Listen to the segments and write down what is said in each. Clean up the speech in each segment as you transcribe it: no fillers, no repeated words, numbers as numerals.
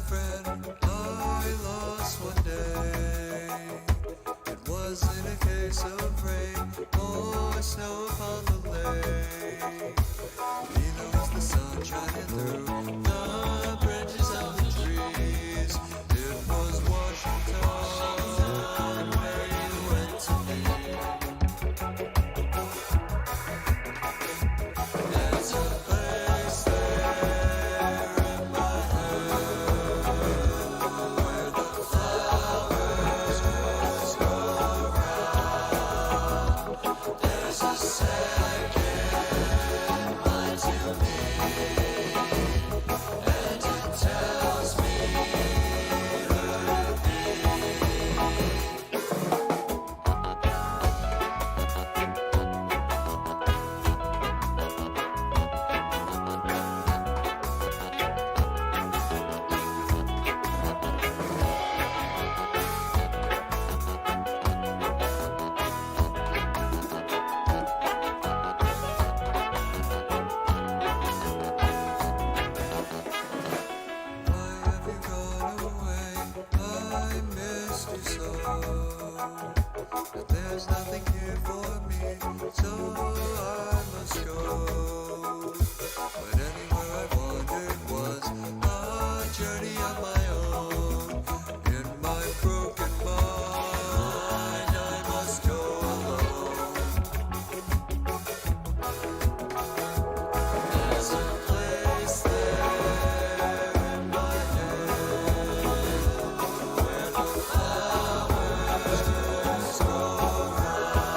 friend I lost one day. It wasn't a case of rain or snow upon the lake. Neither was the sun shining through the branches of the trees. It was Washington where you went to be. There's a place there in my head where the flowers just go round. There's a second mind to me, and it tells me who to be. Why have you gone away? I missed you so. But there's nothing here for me, so I must go. But anywhere I wandered was a journey of my own. In my broken mind, I must go alone. There's a place there in my head where the flowers just grow round.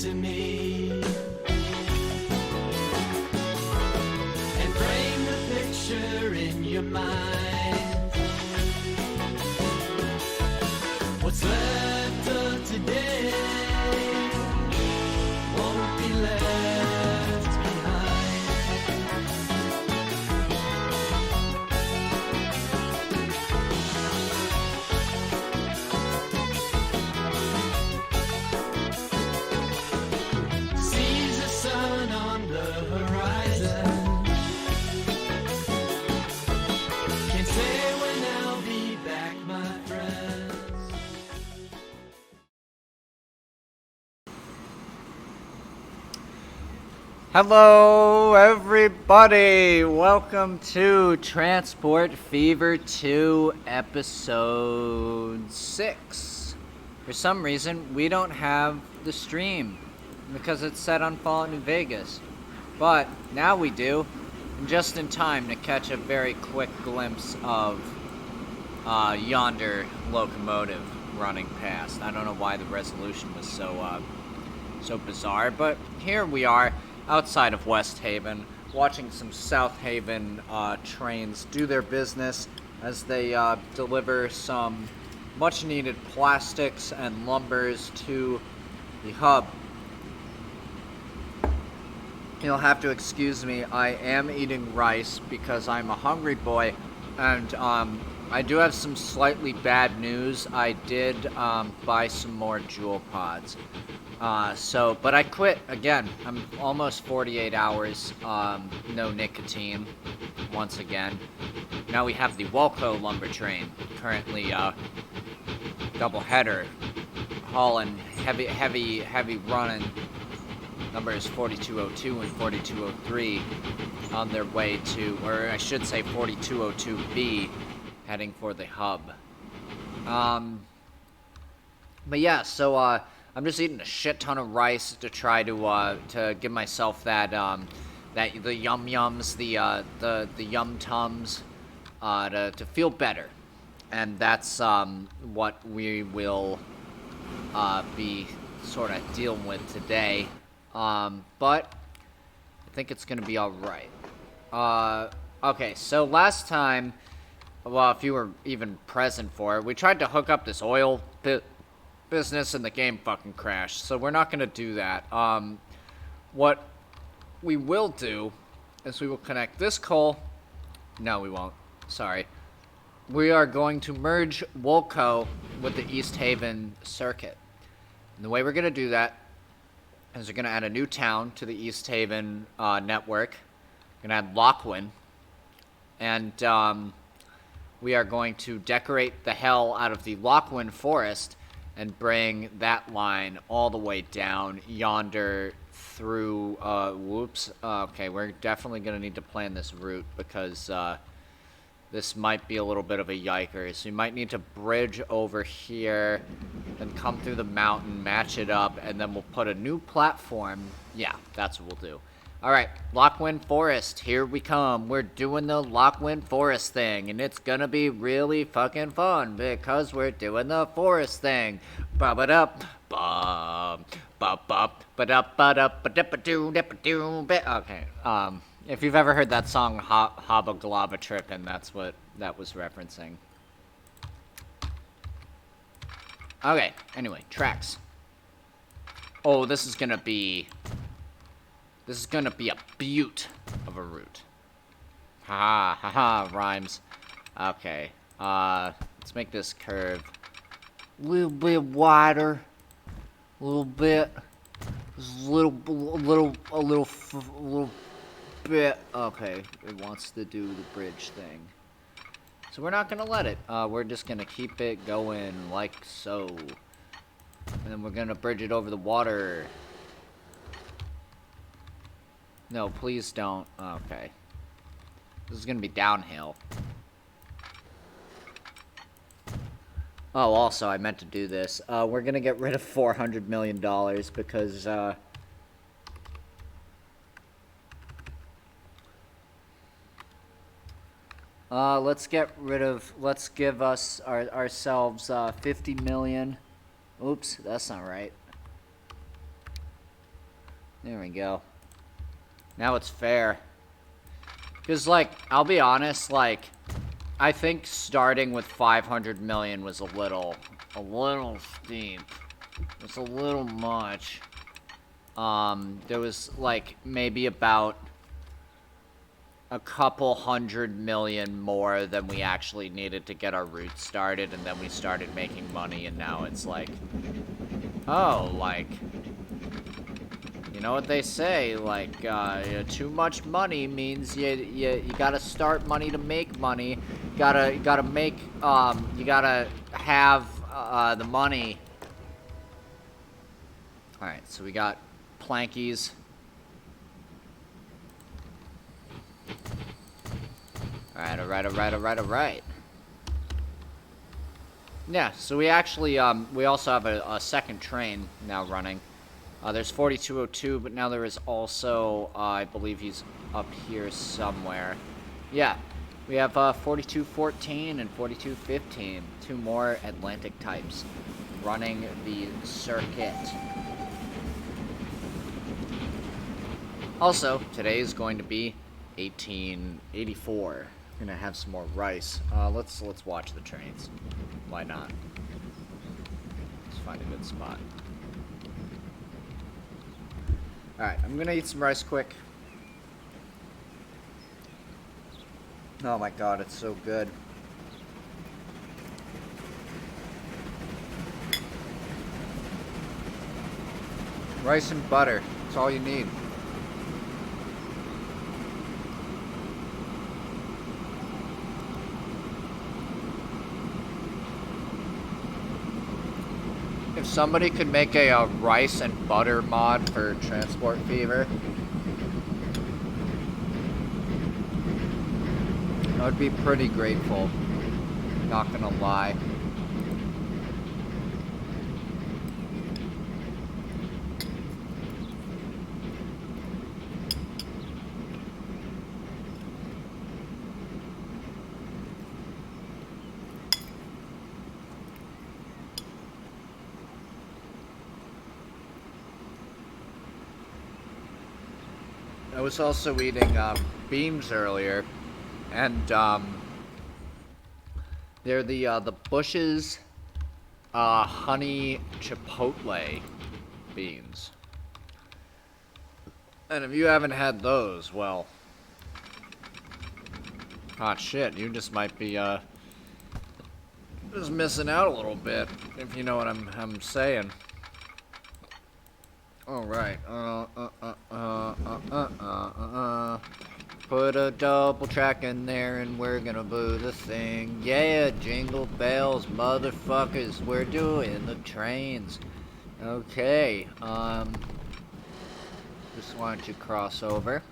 to me and frame the picture in your mind. What's left of today won't be left behind. Sees the sun on the horizon. Can't say when I'll be back, my friends. Hello, everybody. Welcome to Transport Fever 2, Episode 6. For some reason, we don't have the stream because it's set on Fallout New Vegas. But now we do, and just in time to catch a very quick glimpse of yonder locomotive running past. I don't know why the resolution was so bizarre, but here we are outside of West Haven, watching some South Haven trains do their business as they deliver some much-needed plastics and lumbers to the hub. You'll have to excuse me, I am eating rice because I'm a hungry boy, and I do have some slightly bad news. I did buy some more Jewel Pods. But I quit again. I'm almost 48 hours, no nicotine, once again. Now we have the Walco lumber train, currently, double header, hauling heavy running, numbers 4202 and 4203, on their way to, or I should say 4202B, heading for the hub. But yeah, so, I'm just eating a shit ton of rice to try to give myself that the yum yums, the yum tums, to feel better, and that's what we will be sort of dealing with today. But I think it's gonna be all right. Okay, so last time, well, if you were even present for it, we tried to hook up this oil business and the game fucking crashed, so we're not gonna do that. What we will do is we will connect this coal. No, we won't. Sorry. We are going to merge Wolco with the East Haven circuit. And the way we're gonna do that is we're gonna add a new town to the East Haven network. We're gonna add Lochwin, and we are going to decorate the hell out of the Lochwin forest and bring that line all the way down yonder through, whoops. Okay, we're definitely going to need to plan this route because this might be a little bit of a yikers. So you might need to bridge over here, then come through the mountain, match it up, and then we'll put a new platform. Yeah, that's what we'll do. Alright, Lochwin Forest, here we come. We're doing the Lochwin Forest thing, and it's gonna be really fucking fun because we're doing the forest thing. Ba-ba-dup, ba ba-ba, ba-dup, ba-dup, ba-dip-a-doo, dip-a-doo, okay, if you've ever heard that song, Hobba Globba Trippin', that's what that was referencing. Okay, anyway, tracks. Oh, this is gonna be a beaut of a route. Ha ha, rhymes. Okay, let's make this curve a little bit wider, a little bit, just a little bit. Okay, it wants to do the bridge thing. So we're not gonna let it. We're just gonna keep it going like so. And then we're gonna bridge it over the water. No, please don't. Okay. This is gonna be downhill. Oh, also, I meant to do this. We're gonna get rid of $400 million because, let's give us ourselves 50 million. Oops, that's not right. There we go. Now it's fair. Because, like, I'll be honest, like, I think starting with 500 million was a little steep. It's a little much. There was, like, maybe about a couple 100 million more than we actually needed to get our roots started, and then we started making money, and now it's like, oh, like, you know what they say, like, too much money means you gotta start money to make money. You gotta make, you gotta have, the money. Alright, so we got plankies. Alright. Yeah, so we actually, we also have a second train now running. There's 4202, but now there is also, I believe he's up here somewhere. Yeah, we have 4214 and 4215, two more Atlantic types running the circuit. Also, today is going to be 1884. We're gonna have some more rice. Let's watch the trains. Why not? Let's find a good spot. Alright, I'm gonna eat some rice quick. Oh my god, it's so good. Rice and butter, that's all you need. If somebody could make a rice and butter mod for Transport Fever, I would be pretty grateful. Not gonna lie. I was also eating beans earlier, and they're the Bush's honey chipotle beans. And if you haven't had those, well, hot shit, you just might be just missing out a little bit, if you know what I'm saying. Alright, put a double track in there and we're gonna boo the thing. Yeah, jingle bells, motherfuckers, we're doing the trains. Okay, just why don't you cross over.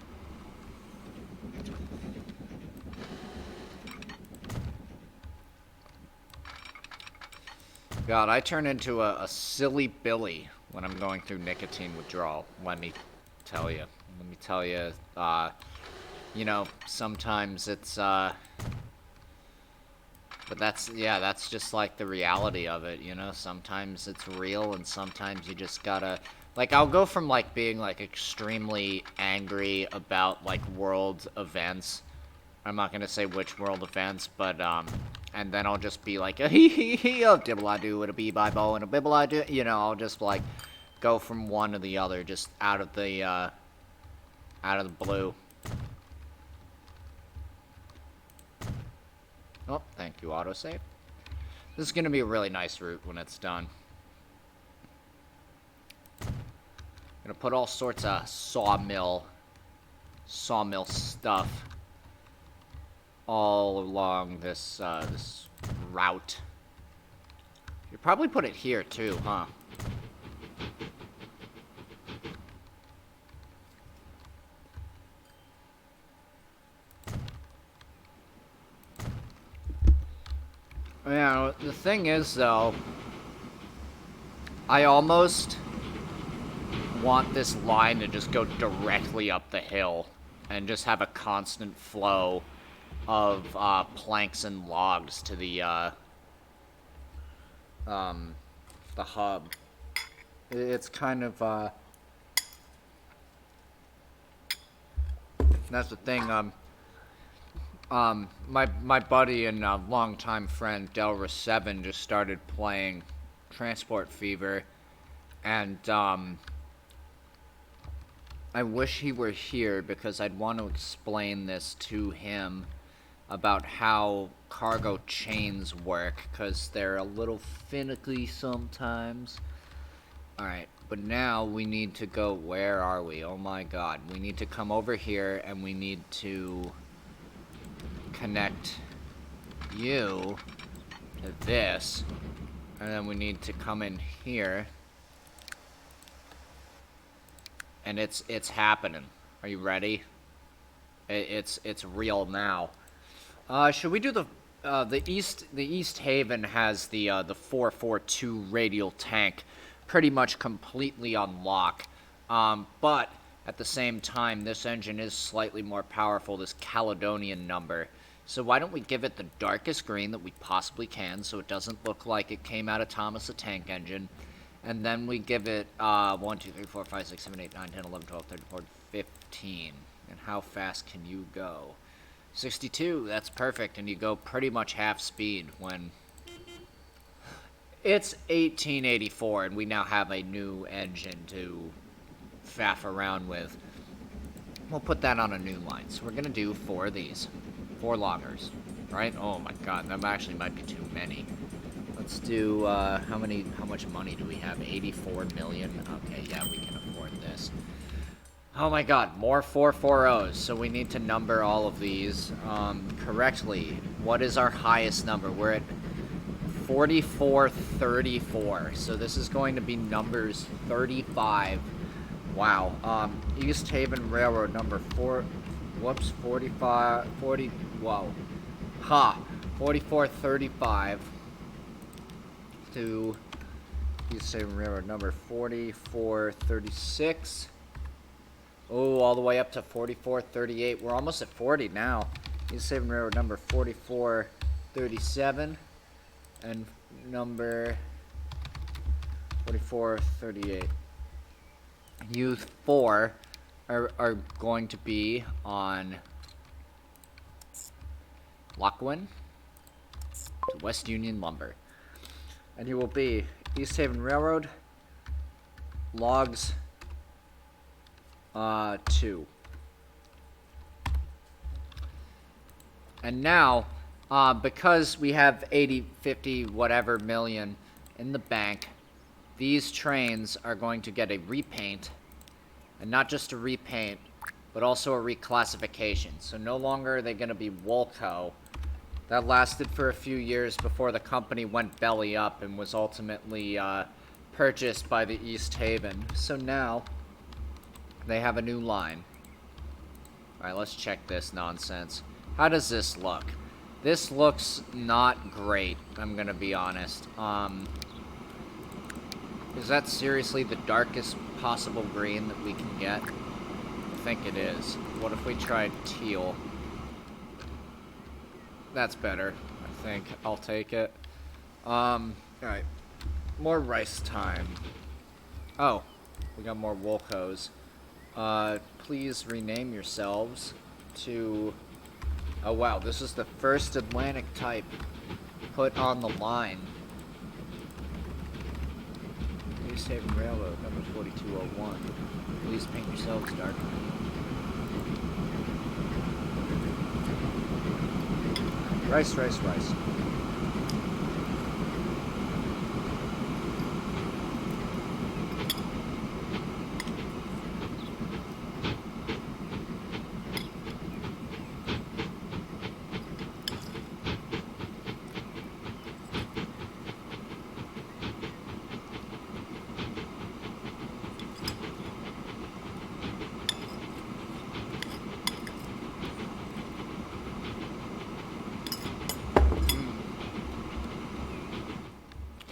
God, I turn into a silly Billy when I'm going through nicotine withdrawal, let me tell you. You know, sometimes it's, but that's just like the reality of it, you know? Sometimes it's real, and sometimes you just gotta, like, I'll go from, like, being, like, extremely angry about, like, world events. I'm not gonna say which world events, but, and then I'll just be like, hee, oh, dibble-I-do, and a bee-by-bo, and a bibble-I-do, you know, I'll just, like, go from one to the other, just out of the blue. Oh, thank you, autosave. This is gonna be a really nice route when it's done. Gonna put all sorts of sawmill stuff all along this this route. You probably put it here too, huh? Yeah, the thing is, though, I almost want this line to just go directly up the hill and just have a constant flow of planks and logs to the hub. It's kind of That's the thing. My buddy and longtime friend Delra7 just started playing Transport Fever, and I wish he were here because I'd want to explain this to him about how cargo chains work, because they're a little finicky sometimes. Alright, but now we need to go, where are we? Oh my god, we need to come over here and we need to connect you to this, and then we need to come in here, and it's happening. Are you ready? It's real now. Should we do the East Haven has the 442 radial tank pretty much completely on lock, but at the same time this engine is slightly more powerful, this Caledonian number. So why don't we give it the darkest green that we possibly can, so it doesn't look like it came out of Thomas the Tank Engine. And then we give it 1, 2, 3, 4, 5, 6, 7, 8, 9, 10, 11, 12, 13, 14, 15. And how fast can you go? 62, that's perfect, and you go pretty much half speed when... It's 1884, and we now have a new engine to faff around with. We'll put that on a new line. So we're going to do 4 of these. 4 loggers, right? Oh my god, that actually might be too many. Let's do, how much money do we have? 84 million? Okay, yeah, we can afford this. Oh my god, more 440s, so we need to number all of these, correctly. What is our highest number? We're at 4434, so this is going to be numbers 35. Wow, East Haven Railroad number 4435 to East Haven Railroad number 4436. Oh, all the way up to 4438. We're almost at 40 now. East Haven Railroad number 4437 and number 4438. Youth 4 are going to be on Lockwin to West Union Lumber. And you will be East Haven Railroad, Logs 2. And now, because we have 80, 50, whatever million in the bank, these trains are going to get a repaint. And not just a repaint, but also a reclassification. So no longer are they going to be Woolco. That lasted for a few years before the company went belly up and was ultimately purchased by the East Haven. So now, they have a new line. Alright, let's check this nonsense. How does this look? This looks not great, I'm gonna be honest. Is that seriously the darkest possible green that we can get? I think it is. What if we tried teal? That's better, I think. I'll take it. Alright. More rice time. Oh, we got more Woolcos. Please rename yourselves to... Oh wow, this is the first Atlantic type put on the line. East Haven Railroad, number 4201. Please paint yourselves dark. Rice, rice, rice.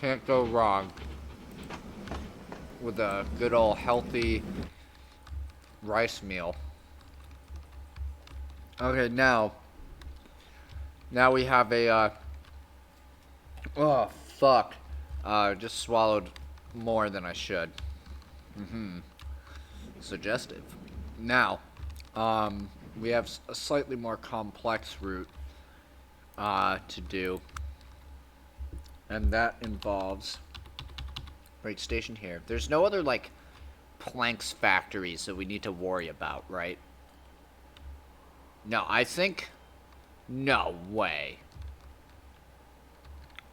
Can't go wrong with a good old healthy rice meal. Okay, now we have a oh fuck, just swallowed more than I should. Suggestive. Now, we have a slightly more complex route to do. And that involves freight station here. There's no other, like, planks factories that we need to worry about, right? No, I think... No way.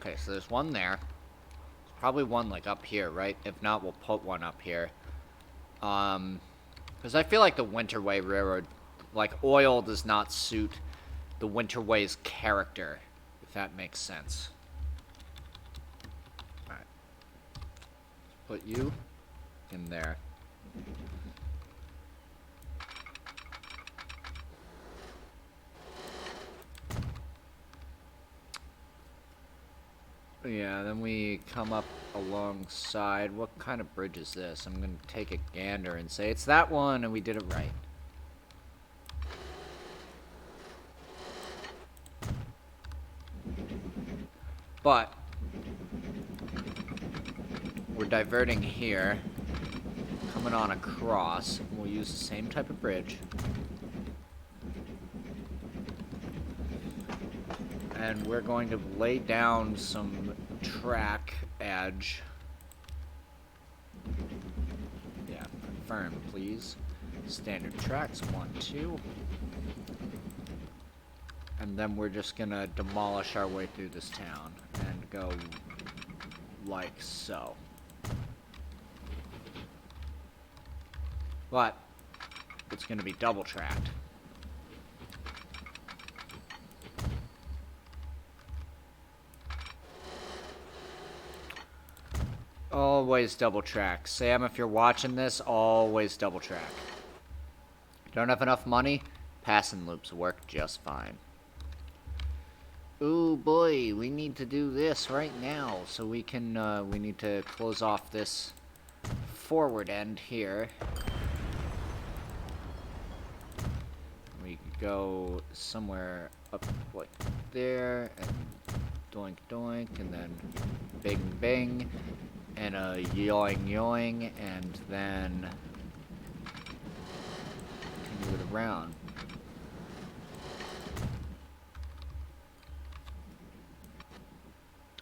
Okay, so there's one there. There's probably one, like, up here, right? If not, we'll put one up here. Because I feel like the Winterway Railroad, like, oil does not suit the Winterway's character, if that makes sense. Alright. Put you in there. Yeah, then we come up alongside. What kind of bridge is this? I'm going to take a gander and say it's that one, and we did it right. But we're diverting here, coming on across. We'll use the same type of bridge. And we're going to lay down some track edge. Yeah, confirm, please. Standard tracks, 1, 2. And then we're just gonna demolish our way through this town and go like so. But it's gonna be double tracked. Always double track. Sam, if you're watching this, always double track. Don't have enough money? Passing loops work just fine. Ooh boy, we need to do this right now so we can, we need to close off this forward end here. We could go somewhere up like there, and doink doink, and then bing bing, and a yoing yoing, and then continue it around.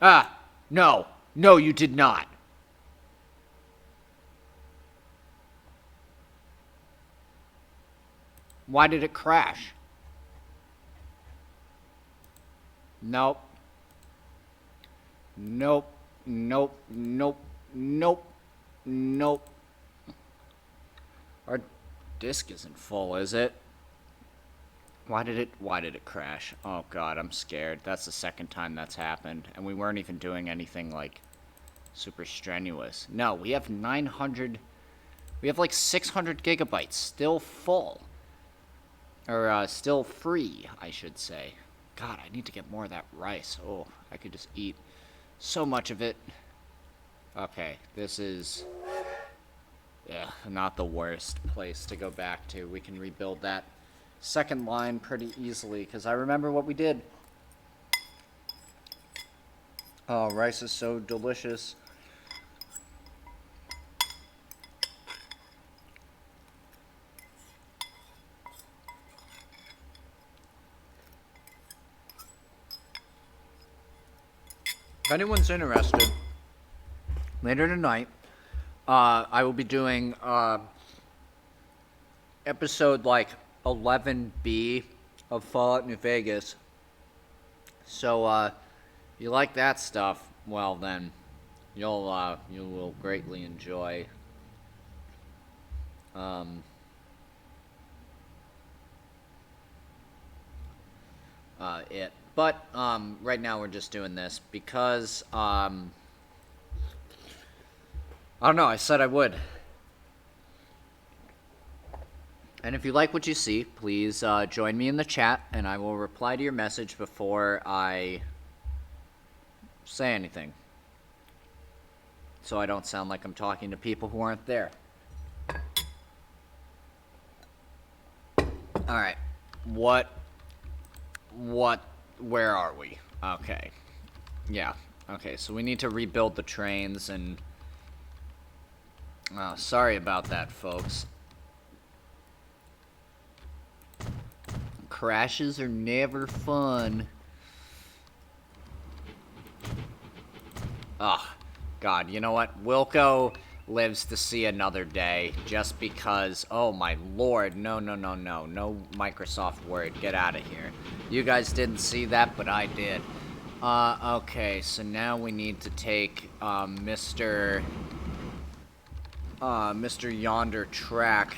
Ah! No! No, you did not! Why did it crash? Nope. Nope. Nope. Nope. Nope. Nope. Our disk isn't full, is it? Why did it crash? Oh god, I'm scared. That's the second time that's happened. And we weren't even doing anything, like, super strenuous. No, we have 900... We have, like, 600 gigabytes still full. Or, still free, I should say. God, I need to get more of that rice. Oh, I could just eat so much of it. Okay, this is... Yeah, not the worst place to go back to. We can rebuild that second line pretty easily, because I remember what we did. Oh, rice is so delicious. If anyone's interested, later tonight, I will be doing episode like 11B of Fallout New Vegas. So, you like that stuff? Well, then you will greatly enjoy it. But right now we're just doing this because I don't know, I said I would. And if you like what you see, please join me in the chat, and I will reply to your message before I say anything. So I don't sound like I'm talking to people who aren't there. Alright. Where are we? Okay. Yeah. Okay, so we need to rebuild the trains, and... Oh, sorry about that, folks. Crashes are never fun. Ugh. God, you know what? Wilco lives to see another day just because, oh my lord, no Microsoft Word, get out of here. You guys didn't see that, but I did. Okay, so now we need to take, Mr. Yonder Track.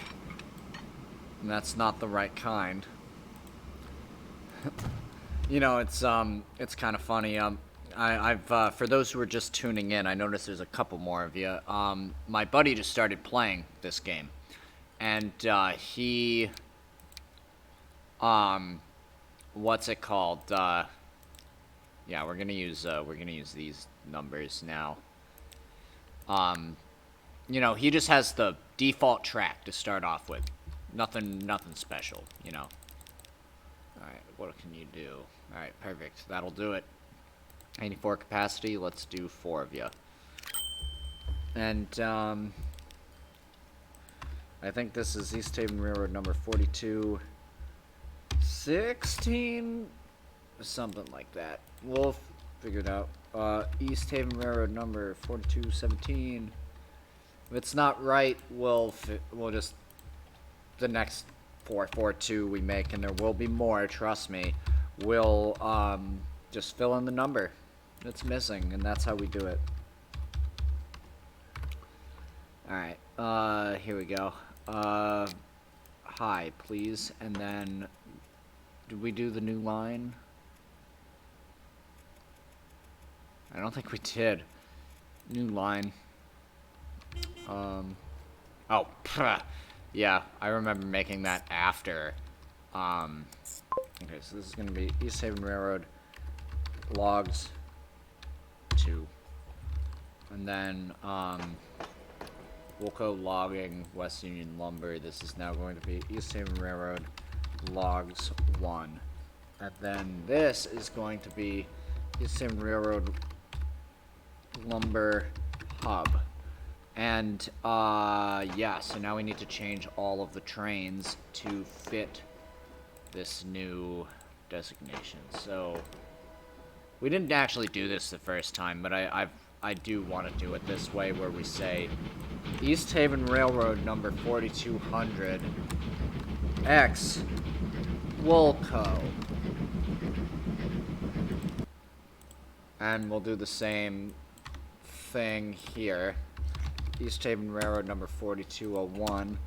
And that's not the right kind. You know, it's kind of funny, I've for those who are just tuning in, I noticed there's a couple more of you. My buddy just started playing this game, and he, what's it called? Yeah, we're gonna use these numbers now. You know, he just has the default track to start off with, nothing special, you know. All right, what can you do? All right, perfect. That'll do it. 84 capacity, let's do 4 of you. And, I think this is East Haven Railroad number 4216, something like that. We'll figure it out. East Haven Railroad number 4217. If it's not right, we'll just, the next 442 we make, and there will be more, trust me, we'll, just fill in the number that's missing, and that's how we do it. Alright, here we go. Hi, please, and then, did we do the new line? I don't think we did. New line. Oh, yeah, I remember making that after, okay, so this is gonna be East Haven Railroad logs 2, and then Wilco logging West Union Lumber. This is now going to be East Haven Railroad logs 1, and then this is going to be East Haven Railroad Lumber Hub. And yeah, so now we need to change all of the trains to fit this new designation. So we didn't actually do this the first time, but I do want to do it this way, where we say East Haven Railroad number 4200 X Wilco. And we'll do the same thing here. East Haven Railroad number 4201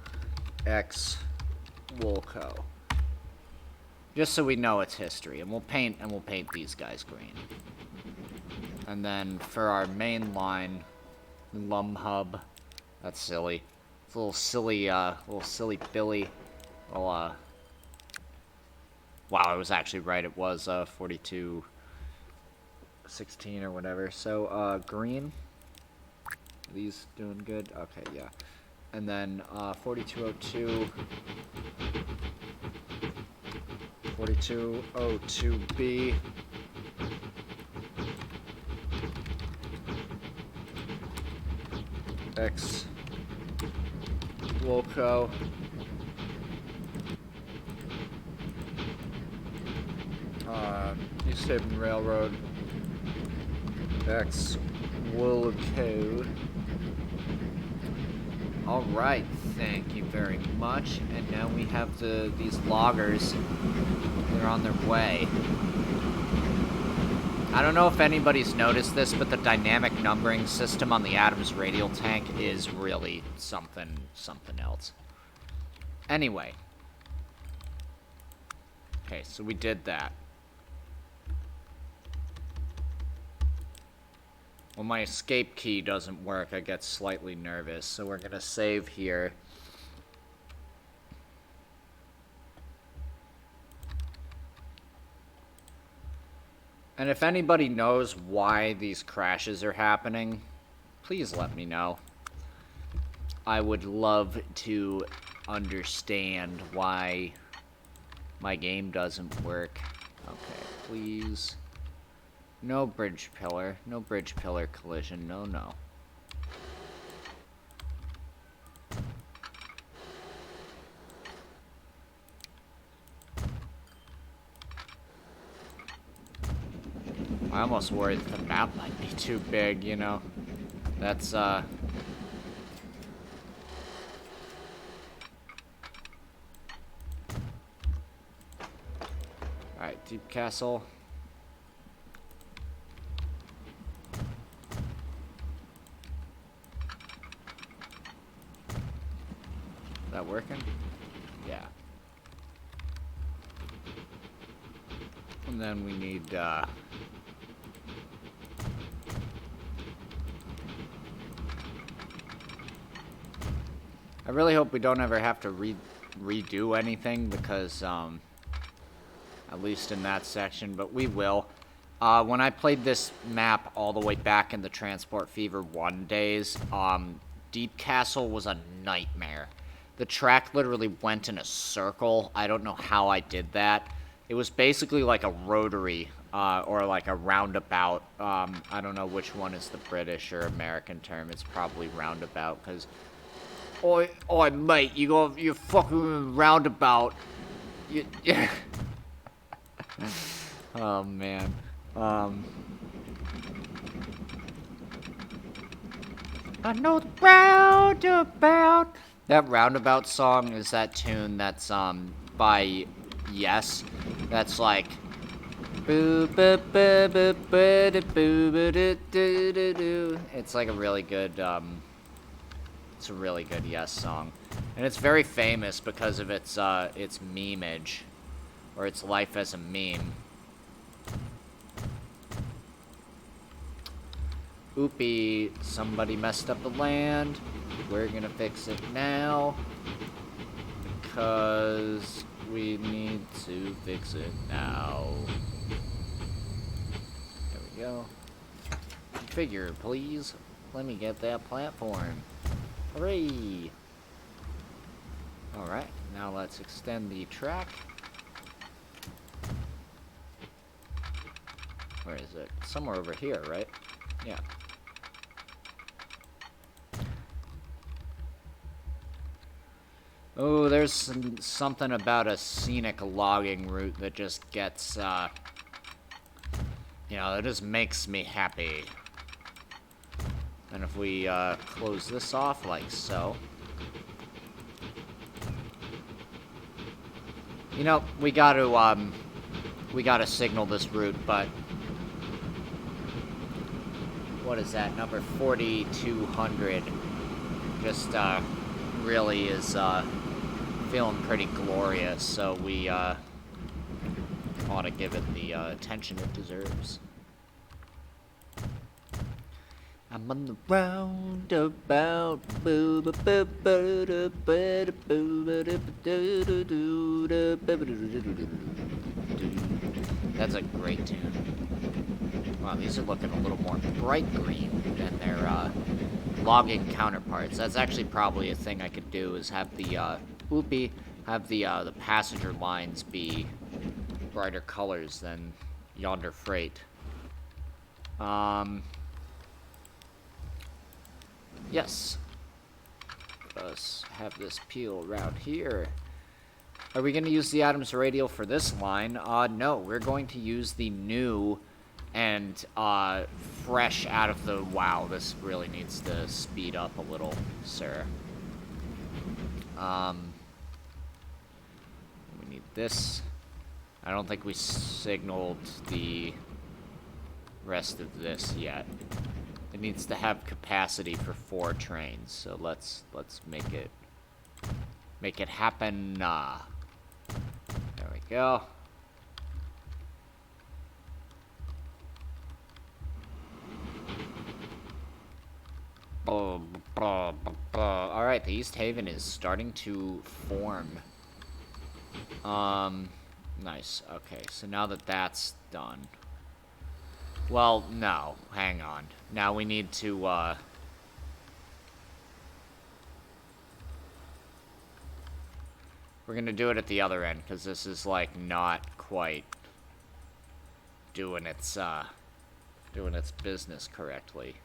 X Wilco. Just so we know its history, and we'll paint these guys green. And then for our main line, Lum Hub, that's silly. It's a little silly Billy. Well, wow, I was actually right. It was 4216 or whatever. So green. These doing good? Okay, yeah. And then 4202 4202B X Wilco. East Haven Railroad X Wilco. Alright, thank you very much. And now we have these loggers. They're on their way. I don't know if anybody's noticed this, but the dynamic numbering system on the Adams radial tank is really something else. Anyway. Okay, so we did that. When my escape key doesn't work, I get slightly nervous, so we're gonna save here. And if anybody knows why these crashes are happening, please let me know. I would love to understand why my game doesn't work. Okay, please. No bridge pillar. No bridge pillar collision. No, no. also worried that the map might be too big, you know? That's, Alright, Deep Castle. Is that working? Yeah. And then we need, I really hope we don't ever have to redo anything because, at least in that section, but we will. When I played this map all the way back in the Transport Fever 1 days, Deep Castle was a nightmare. The track literally went in a circle. I don't know how I did that. It was basically like a rotary, or like a roundabout. I don't know which one is the British or American term. It's probably roundabout, because... Oi, mate, you fucking roundabout. Yeah. Oh, man. I know the roundabout. That roundabout song is that tune that's, by Yes. That's like... It's like a really good, it's a really good Yes song. And it's very famous because of its memeage. Or its life as a meme. Oopie, somebody messed up the land. We're gonna fix it now. Because we need to fix it now. There we go. Configure, please. Let me get that platform. Hooray! Alright, now let's extend the track. Where is it? Somewhere over here, right? Yeah. Oh, there's something about a scenic logging route that just gets, you know, it just makes me happy. And if we, close this off like so. You know, we gotta signal this route, but... What is that? Number 4200. Just, really is, feeling pretty glorious, so we, ought to give it the, attention it deserves. I'm on the roundabout. That's a great tune. Wow, these are looking a little more bright green than their logging counterparts. That's actually probably a thing I could do, is have the have the passenger lines be brighter colors than yonder freight. Yes. Let's have this peel around here. Are we going to use the Adams radial for this line? No, we're going to use the new and fresh out of the... Wow, this really needs to speed up a little, sir. We need this. I don't think we signaled the rest of this yet. It needs to have capacity for 4 trains, so let's make it happen. There we go. Alright, the East Haven is starting to form. Nice. Okay, so now that that's done. Well, no. Hang on. Now we need to, we're gonna do it at the other end, because this is, like, not quite doing its business correctly.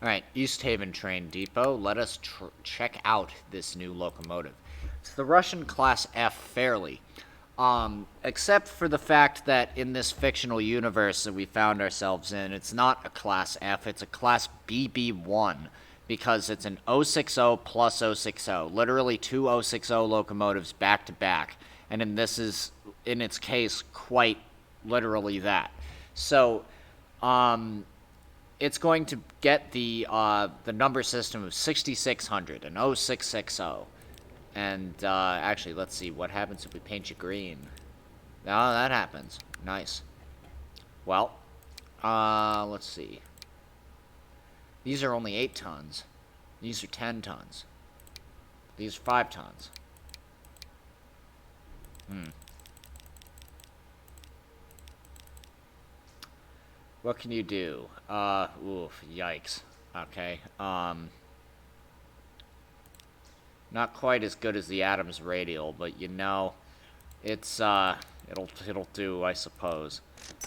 Alright, East Haven Train Depot. Let us check out this new locomotive. It's the Russian Class F Fairly. Except for the fact that in this fictional universe that we found ourselves in, it's not a Class F, it's a Class BB1, because it's an 060 plus 060, literally two 060 locomotives back to back, and in its case, quite literally that. So, it's going to get the number system of 6600, an 0660. And, actually, let's see, what happens if we paint you green? Oh, that happens. Nice. Well, let's see. These are only 8 tons. These are 10 tons. These are 5 tons. What can you do? Oof, yikes. Okay, not quite as good as the Adams Radial, but you know, it's, it'll do, I suppose.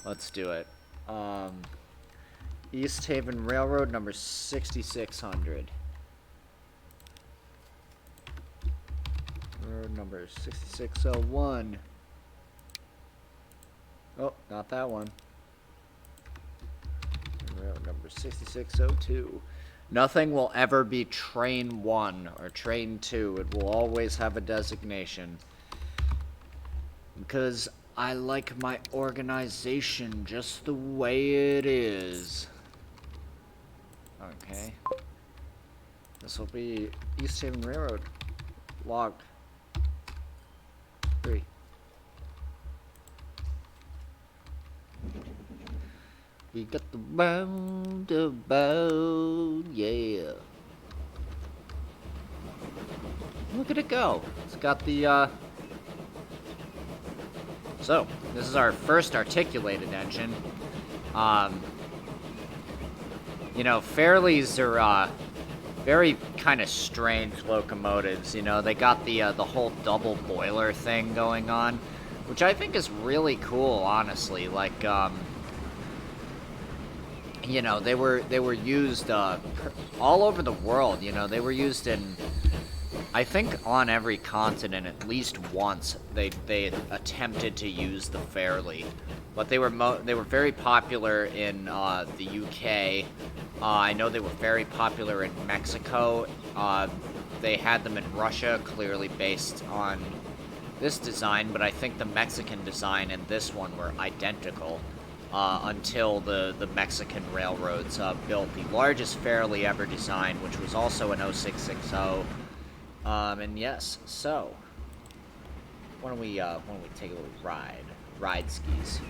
Let's do it. East Haven Railroad, number 6600. Road number 6601. Oh, not that one. Road number 6602. Nothing will ever be Train 1 or Train 2. It will always have a designation. Because I like my organization just the way it is. Okay. This will be East Haven Railroad. Log 3. We got the roundabout, yeah. Look at it go. It's got the, So, this is our first articulated engine. You know, Fairleys are, very kind of strange locomotives, you know. They got the whole double boiler thing going on, which I think is really cool, honestly. Like, you know, they were used all over the world. You know, they were used in, I think, on every continent at least once. They attempted to use the Fairley, but they were very popular in the UK. I know they were very popular in Mexico. They had them in Russia, clearly based on this design, but I think the Mexican design and this one were identical. Until the Mexican railroads built the largest Fairley ever designed, which was also an 0660. And yes, so why don't we take a little ride skis?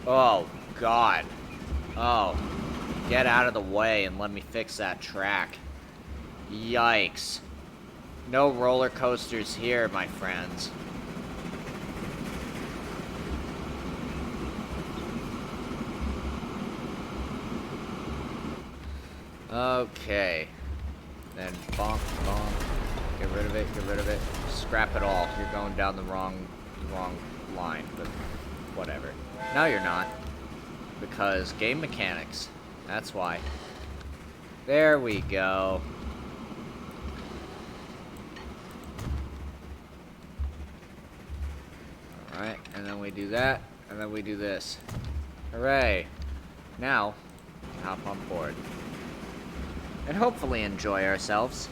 Oh God! Oh, get out of the way and let me fix that track. Yikes! No roller coasters here, my friends. Okay. Then bonk, bonk. Get rid of it, get rid of it. Scrap it all. You're going down the wrong line, but whatever. No, you're not. Because game mechanics. That's why. There we go. Alright, and then we do that, and then we do this. Hooray! Now, hop on board. And hopefully enjoy ourselves.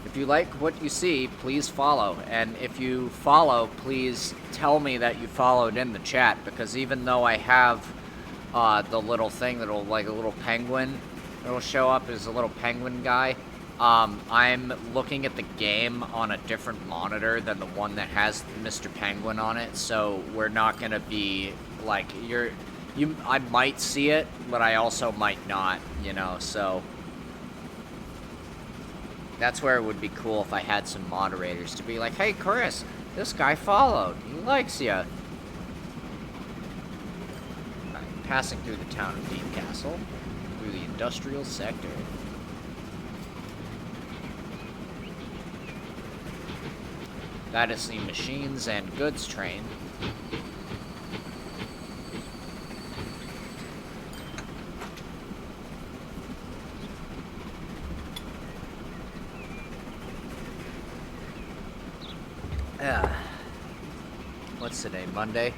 If you like what you see, please follow. And if you follow, please tell me that you followed in the chat, because even though I have the little thing that'll, like a little penguin, it'll show up as a little penguin guy, I'm looking at the game on a different monitor than the one that has Mr. Penguin on it, so we're not gonna be, like, I might see it, but I also might not, you know, so that's where it would be cool if I had some moderators to be like, hey, Chris, this guy followed, he likes you. Passing through the town of Deepcastle, through the industrial sector. That is the machines and goods train. Yeah. What's today? Monday?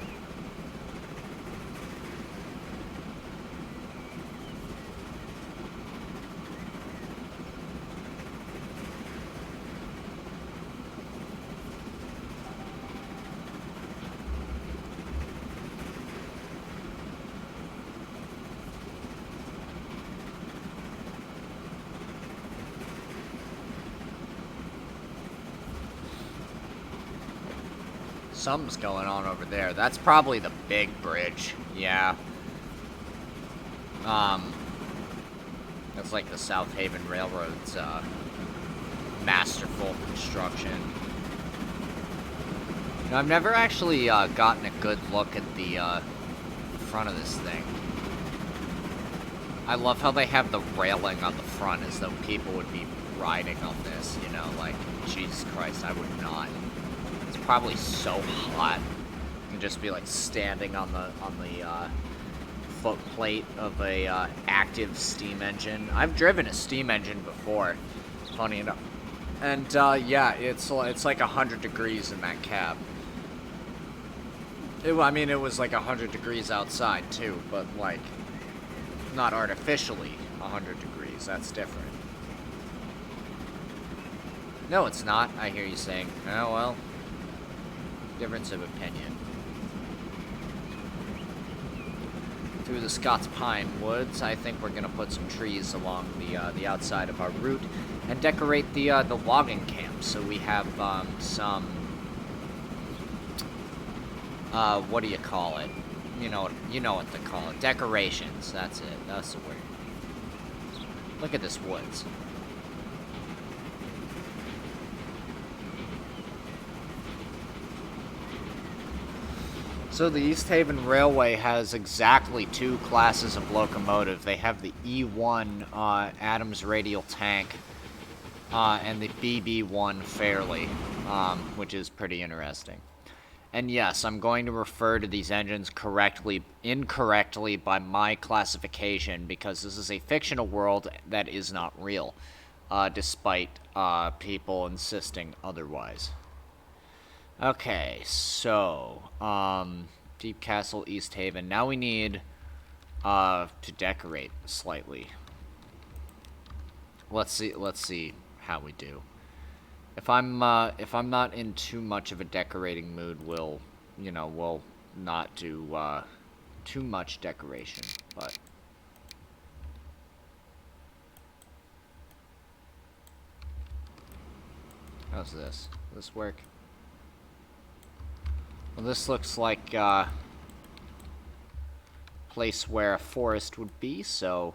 Something's going on over there. That's probably the big bridge. Yeah. That's like the South Haven Railroad's, masterful construction. You know, I've never actually, gotten a good look at the, front of this thing. I love how they have the railing on the front as though people would be riding on this, you know, like, Jesus Christ, I would not. It's probably so hot. You can just be, like, standing on the foot plate of a, active steam engine. I've driven a steam engine before, funny enough. And, yeah, it's like 100 degrees in that cab. I mean, it was like 100 degrees outside, too, but, like, not artificially 100 degrees. That's different. No, it's not, I hear you saying. Oh, well. Difference of opinion. Through the Scots Pine Woods, I think we're gonna put some trees along the outside of our route and decorate the logging camp. So we have some what do you call it? You know what to call it. Decorations. That's it. That's the word. Look at this woods. So the East Haven Railway has exactly two classes of locomotive. They have the E1 Adams radial tank and the BB1 Fairley, which is pretty interesting. And yes, I'm going to refer to these engines incorrectly by my classification because this is a fictional world that is not real, despite people insisting otherwise. Okay, so, Deep Castle, East Haven. Now we need, to decorate slightly. Let's see how we do. If I'm not in too much of a decorating mood, we'll not do, too much decoration, but... How's this? Will this work? Well, this looks like a place where a forest would be, so...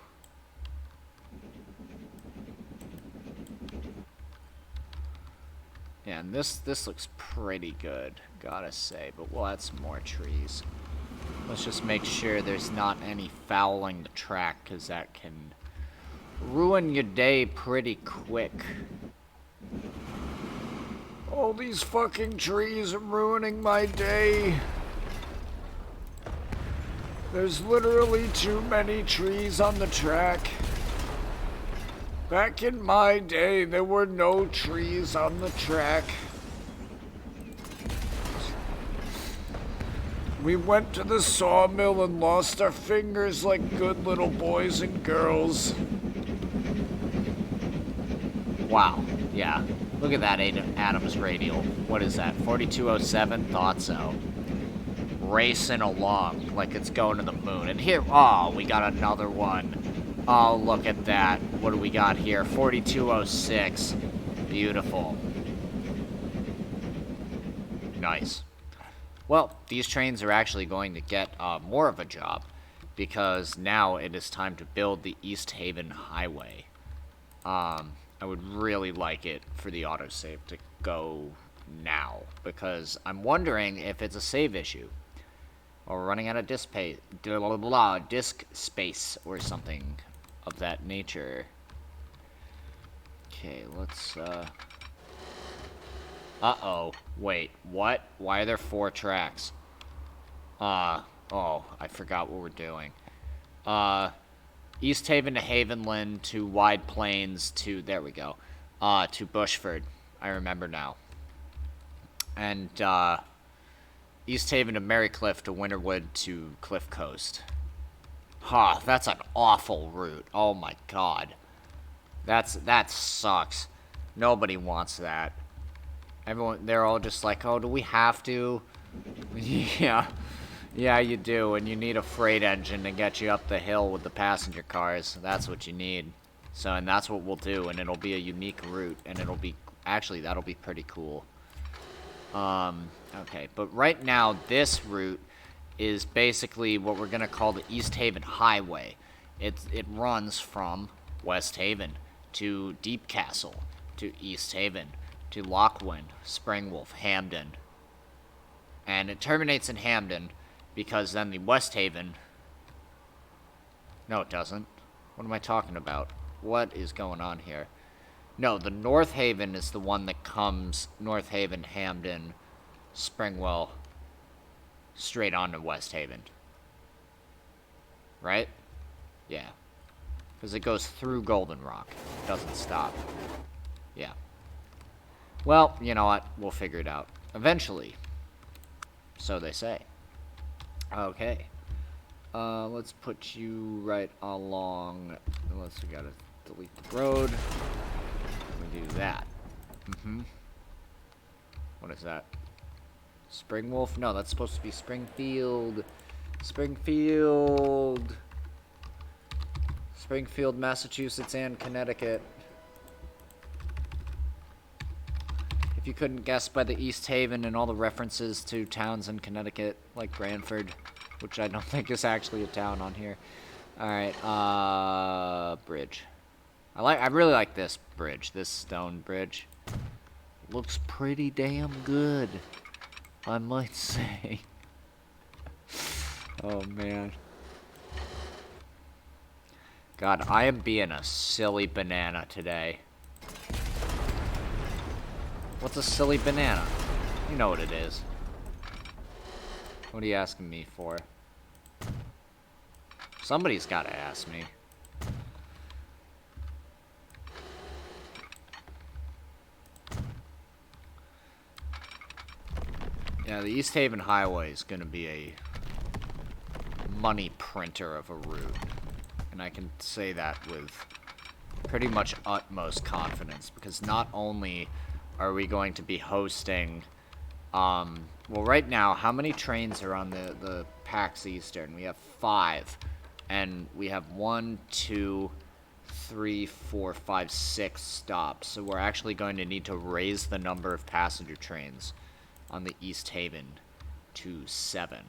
Yeah, and this looks pretty good, gotta say, but we'll add some more trees. Let's just make sure there's not any fouling the track, because that can ruin your day pretty quick. All these fucking trees are ruining my day. There's literally too many trees on the track. Back in my day, there were no trees on the track. We went to the sawmill and lost our fingers like good little boys and girls. Wow, yeah. Look at that Adams radial. What is that, 4207? Thought so. Racing along like it's going to the moon. And here, oh, we got another one. Oh, look at that. What do we got here? 4206. Beautiful. Nice. Well, these trains are actually going to get more of a job because now it is time to build the East Haven Highway. I would really like it for the autosave to go now because I'm wondering if it's a save issue. Or we're running out of disk space or something of that nature. Okay, let's, uh-oh. Wait, what? Why are there 4 tracks? Oh, I forgot what we're doing. East Haven to Havenland to Wide Plains to, there we go, to Bushford. I remember now. and East Haven to Marycliff to Winterwood to Cliff Coast. Ha, that's an awful route. Oh my god. That sucks. Nobody wants that. Everyone, they're all just like, oh, do we have to? Yeah. Yeah, you do, and you need a freight engine to get you up the hill with the passenger cars. That's what you need. So, and that's what we'll do, and it'll be a unique route, and it'll be, actually, that'll be pretty cool. Okay, but right now, this route is basically what we're gonna call the East Haven Highway. It runs from West Haven to Deep Castle, to East Haven, to Lochwin, Springwolf, Hamden. And it terminates in Hamden, because then the West Haven... No, it doesn't. What am I talking about? What is going on here? No, the North Haven is the one that comes North Haven, Hamden, Springwell, straight on to West Haven. Right? Yeah. Because it goes through Golden Rock. It doesn't stop. Yeah. Well, you know what? We'll figure it out. Eventually. So they say. Okay. Let's put you right along. Unless we gotta delete the road. We do that. What is that? Springwolf? No, that's supposed to be Springfield. Springfield, Massachusetts, and Connecticut. If you couldn't guess by the East Haven and all the references to towns in Connecticut, like Branford, which I don't think is actually a town on here. Alright, bridge. I really like this bridge, this stone bridge. Looks pretty damn good, I might say. Oh, man. God, I am being a silly banana today. What's a silly banana? You know what it is. What are you asking me for? Somebody's gotta ask me. Yeah, the East Haven Highway is gonna be a money printer of a route. And I can say that with pretty much utmost confidence, because not only are we going to be hosting, well, right now, how many trains are on the PAX Eastern? We have 5, and we have 1, 2, 3, 4, 5, 6 stops, so we're actually going to need to raise the number of passenger trains on the East Haven to 7.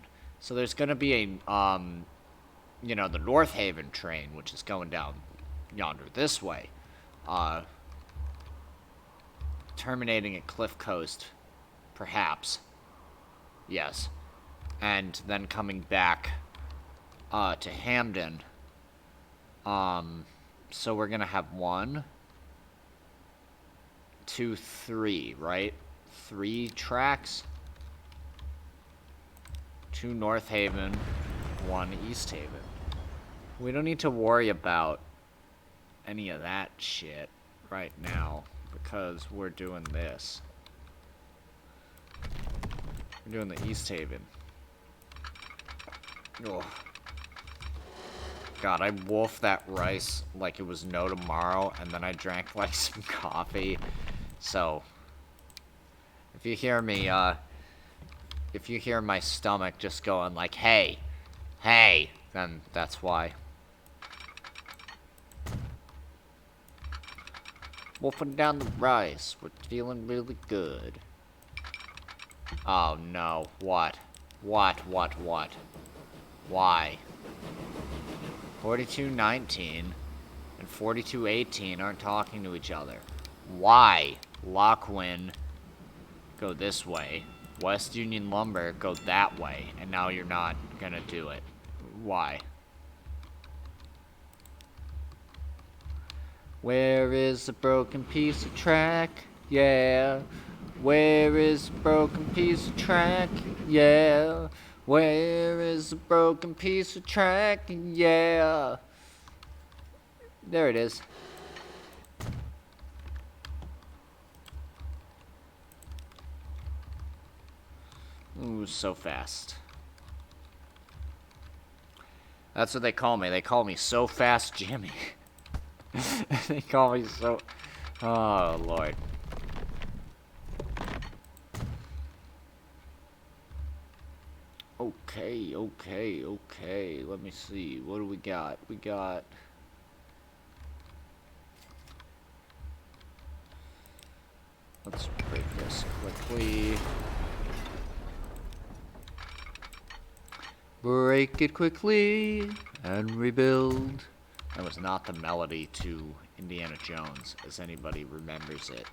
So there's going to be a, you know, the North Haven train, which is going down yonder this way, terminating at Cliff Coast, perhaps, yes, and then coming back to Hamden. So we're gonna have 1, 2, 3, right? 3 tracks. 2 North Haven, 1 East Haven. We don't need to worry about any of that shit right now, because we're doing this. We're doing the East Haven. Ugh. God, I wolfed that rice like it was no tomorrow, and then I drank like some coffee. So, if you hear me, if you hear my stomach just going like, hey, hey, then that's why. Wolfing down the rice. We're feeling really good. Oh no. What? What? Why? 4219 and 4218 aren't talking to each other. Why? Lochwin, go this way. West Union Lumber, go that way. And now you're not gonna do it. Why? Where is the broken piece of track? Yeah. Where is the broken piece of track? Yeah. Where is the broken piece of track? Yeah. There it is. Ooh, so fast. That's what they call me. They call me So Fast Jimmy. They call me so... Oh, Lord. Okay, okay, okay. Let me see. What do we got? We got... Let's break this quickly. Break it quickly and rebuild. That was not the melody to Indiana Jones, as anybody remembers it.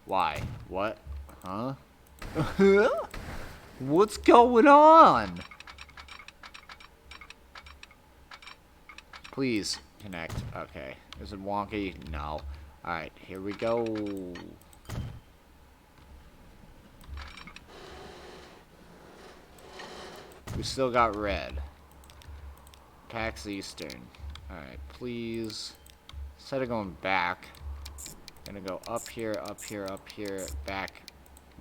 Why? What? Huh? What's going on? Please connect. Okay. Is it wonky? No. Alright, here we go. We still got red. Pax Eastern. Alright, please. Instead of going back, gonna go up here, up here, up here, back,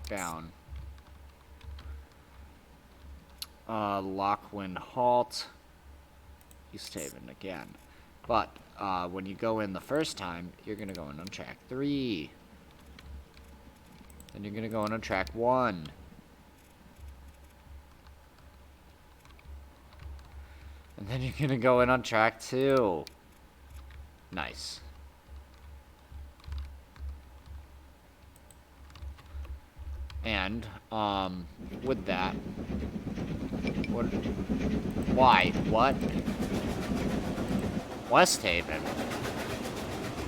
down. Lockwind Halt. East Haven again. But, when you go in the first time, you're gonna go in on track 3. Then you're gonna go in on track 1. And then you're gonna go in on track 2. Nice. And, with that... What? Why? What? West Haven?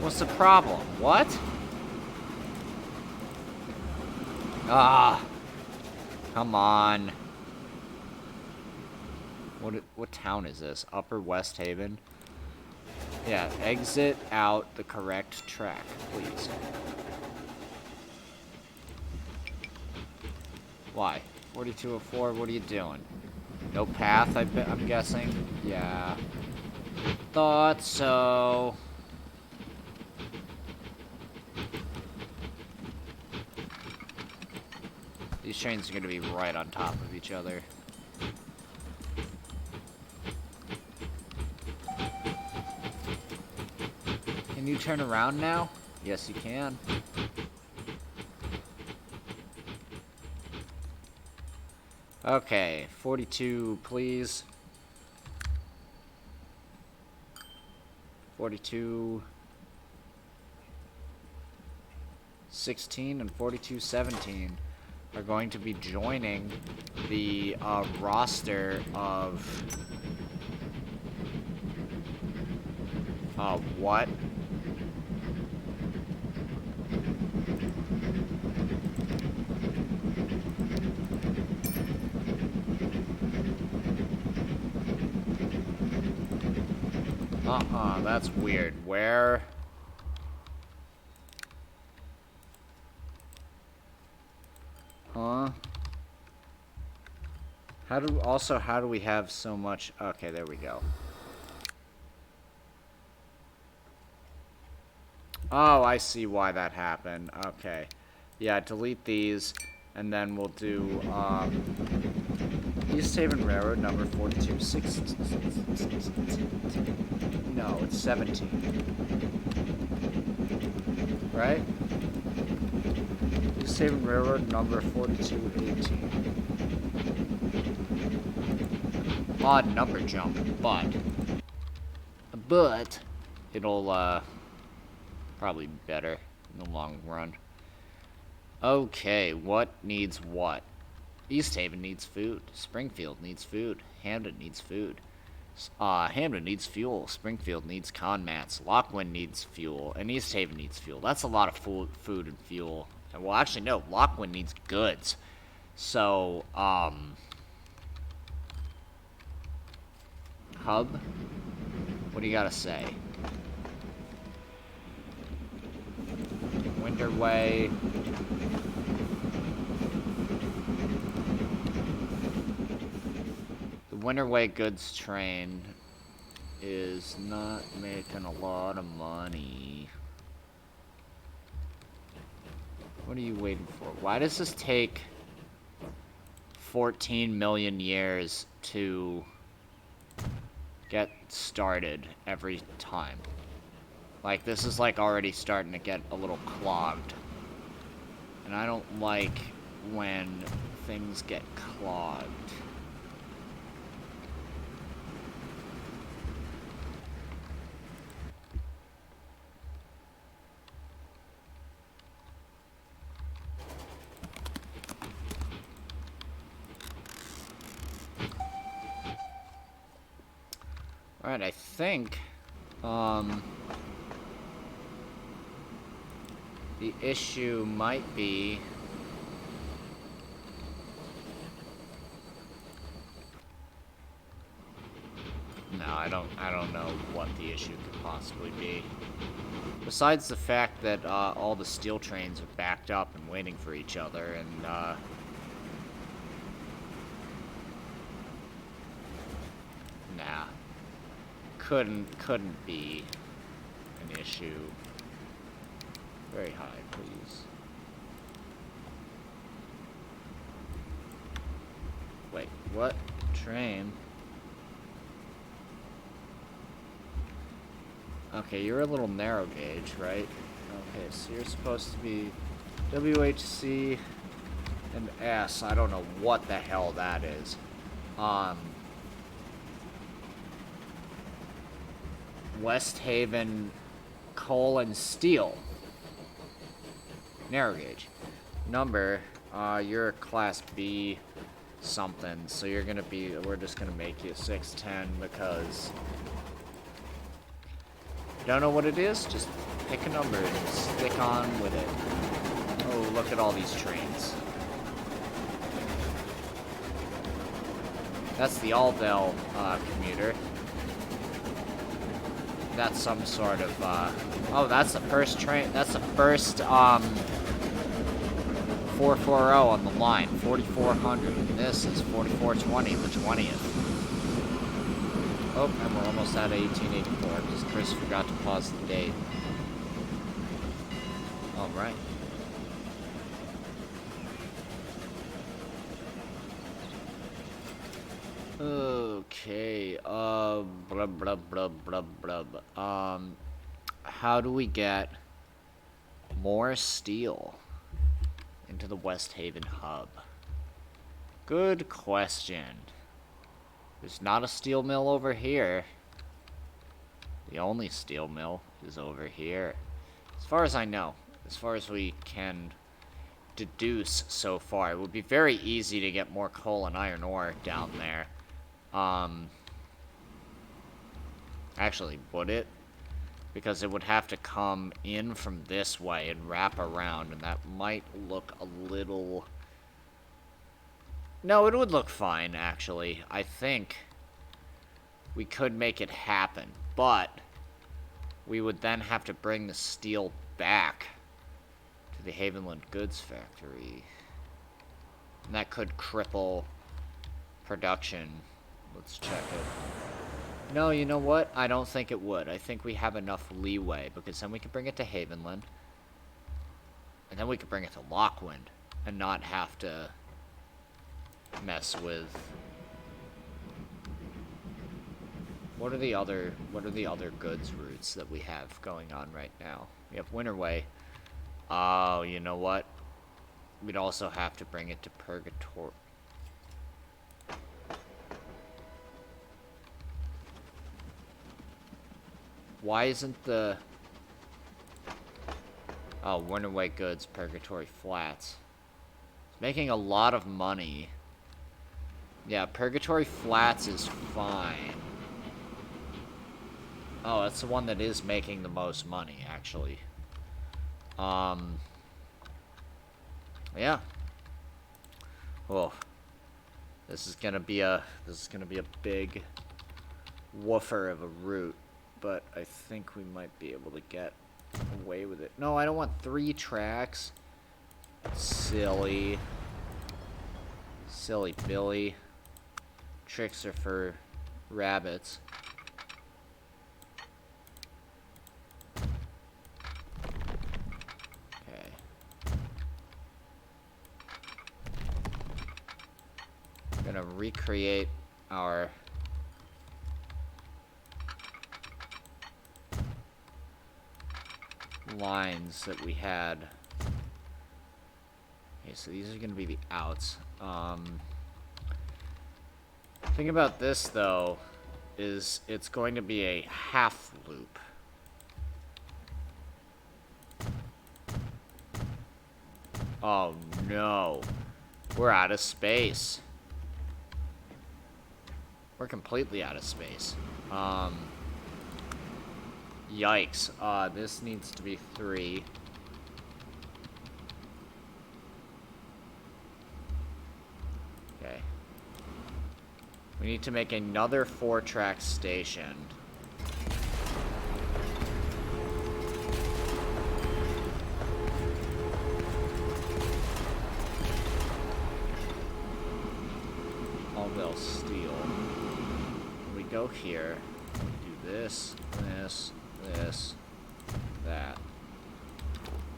What's the problem? What? Ah. Come on. What town is this? Upper West Haven? Yeah, exit out the correct track, please. Why? 4204, what are you doing? No path, I'm guessing? Yeah. Thought so. These trains are gonna be right on top of each other. Can you turn around now? Yes, you can. Okay, 42, please. 42... 16 and 4217 are going to be joining the roster of... what? That's weird. Where? Huh? How do we have so much? Okay, there we go. Oh, I see why that happened. Okay. Yeah, delete these, and then we'll do, East Haven Railroad, number 4216. No, it's 17. Right? East Haven Railroad, number 4218. Odd number jump, but it'll, probably be better in the long run. Okay, what needs what? East Haven needs food. Springfield needs food. Hamden needs food. Hamden needs fuel. Springfield needs con mats. Lockwind needs fuel. And East Haven needs fuel. That's a lot of food and fuel. Well, actually, no. Lockwind needs goods. So, Hub? What do you gotta say? Winterway. The Winterway goods train is not making a lot of money. What are you waiting for? Why does this take 14 million years to get started every time. Like, this is, like, already starting to get a little clogged. And I don't like when things get clogged. Alright, I think, the issue might be... No, I don't know what the issue could possibly be. Besides the fact that, all the steel trains are backed up and waiting for each other, and, nah. Couldn't be an issue. Very high, please. Wait, what? Train? Okay, you're a little narrow gauge, right? Okay, so you're supposed to be WHC and S. I don't know what the hell that is. West Haven, coal and steel. Narrow gauge. Number, you're a class B something, so you're gonna be, we're just gonna make you 610 because don't know what it is, just pick a number and stick on with it. Oh, look at all these trains. That's the Allville commuter. That's some sort of, oh, that's the first train, that's the first, 440 on the line, 4400, and this is 4420, the 20th. Oh, and we're almost at 1884, because Chris forgot to pause the date. Alright. Okay, blah, blah, blah, blah, blah. How do we get more steel into the West Haven hub? Good question. There's not a steel mill over here. The only steel mill is over here. As far as I know, as far as we can deduce so far, it would be very easy to get more coal and iron ore down there. Actually, would it? Because it would have to come in from this way and wrap around, and that might look a little... No, it would look fine, actually. I think we could make it happen, but we would then have to bring the steel back to the Havenland Goods Factory. And that could cripple production. Let's check it. No, you know what? I don't think it would. I think we have enough leeway, because then we could bring it to Havenland, and then we could bring it to Lockwind, and not have to mess with... What are the other goods routes that we have going on right now? We have Winterway. Oh, you know what? We'd also have to bring it to Purgatory. Why isn't the... Oh, Winterway Goods, Purgatory Flats. It's making a lot of money. Yeah, Purgatory Flats is fine. Oh, that's the one that is making the most money, actually. Yeah. Oh. This is gonna be a big woofer of a route. But I think we might be able to get away with it. No, I don't want 3 tracks. Silly. Silly Billy. Tricks are for rabbits. Okay. gonna recreate our lines that we had. Okay, so these are gonna be the outs. Thing about this though is it's going to be a half loop. Oh no. We're out of space. We're completely out of space. Yikes. This needs to be 3. Okay. We need to make another 4-track station. Allville Steel. We go here. We do this, this, this, that.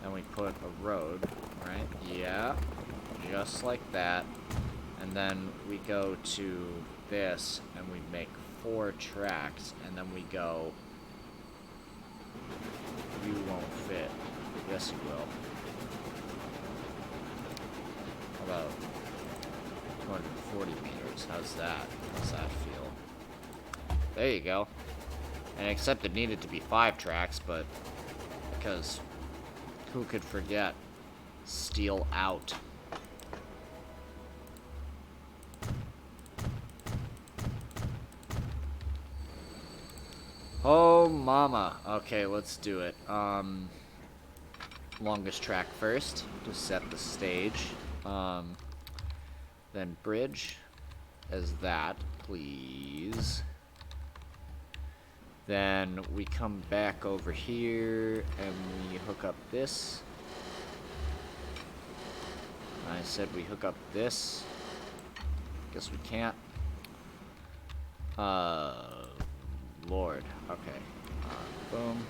Then we put a road, right? Yeah. Just like that. And then we go to this, and we make 4 tracks, and then we go... You won't fit. Yes, you will. How about 240 meters? How's that? How's that feel? There you go. And except it needed to be 5 tracks, but... Because... Who could forget? Steel out. Oh, mama. Okay, let's do it. Longest track first, to set the stage. Then bridge as that, please. Then we come back over here, and we hook up this. I said we hook up this. Guess we can't. Lord. Okay. Boom.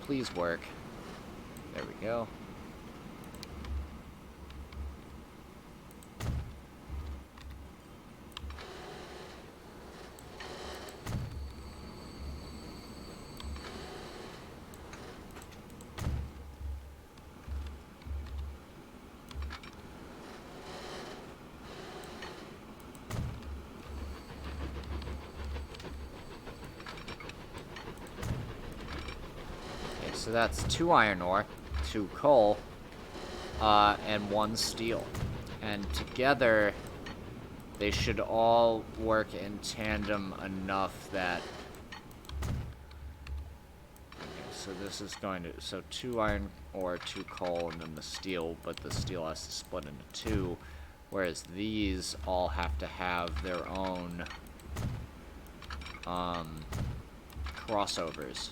Please work. There we go. So that's 2 iron ore, 2 coal, and 1 steel. And together, they should all work in tandem enough that... Okay, so this is going to... So 2 iron ore, 2 coal, and then the steel, but the steel has to split into 2, whereas these all have to have their own crossovers.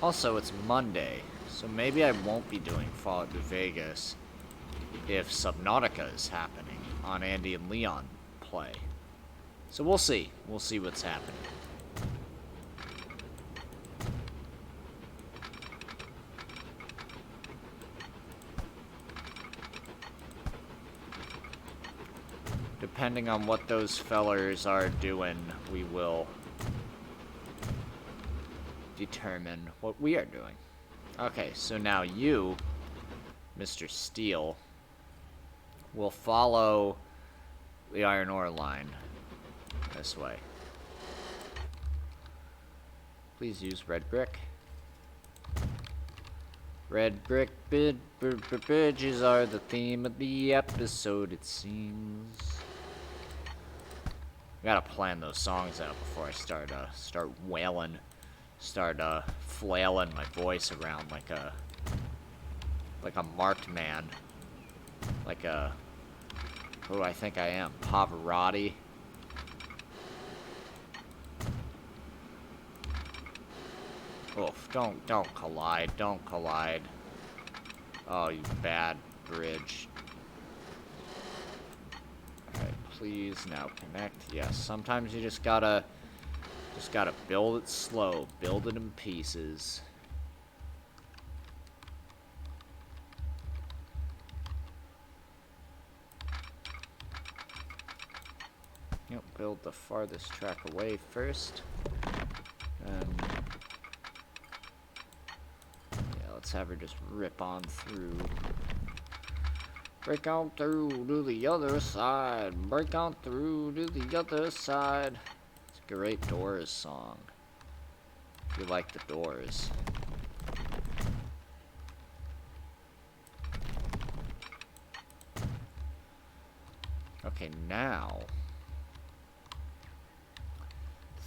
Also, it's Monday, so maybe I won't be doing Fallout New Vegas if Subnautica is happening on Andy and Leon play. So we'll see. We'll see what's happening. Depending on what those fellers are doing, we will determine what we are doing. Okay, so now you, Mr. Steel, will follow the iron ore line this way. Please use red brick. Red brick bridges are the theme of the episode, it seems. I gotta plan those songs out before I start wailing. Start flailing my voice around like a marked man, like a who I think I am, Pavarotti. Oof! Don't collide! Don't collide! Oh, you bad bridge! All right, please. Now connect. Yes, sometimes you just gotta build it slow. Build it in pieces. Yep, build the farthest track away first. Yeah, let's have her just rip on through. Break on through to the other side. Break on through to the other side. It's a great Doors song. If you like the Doors. Okay, now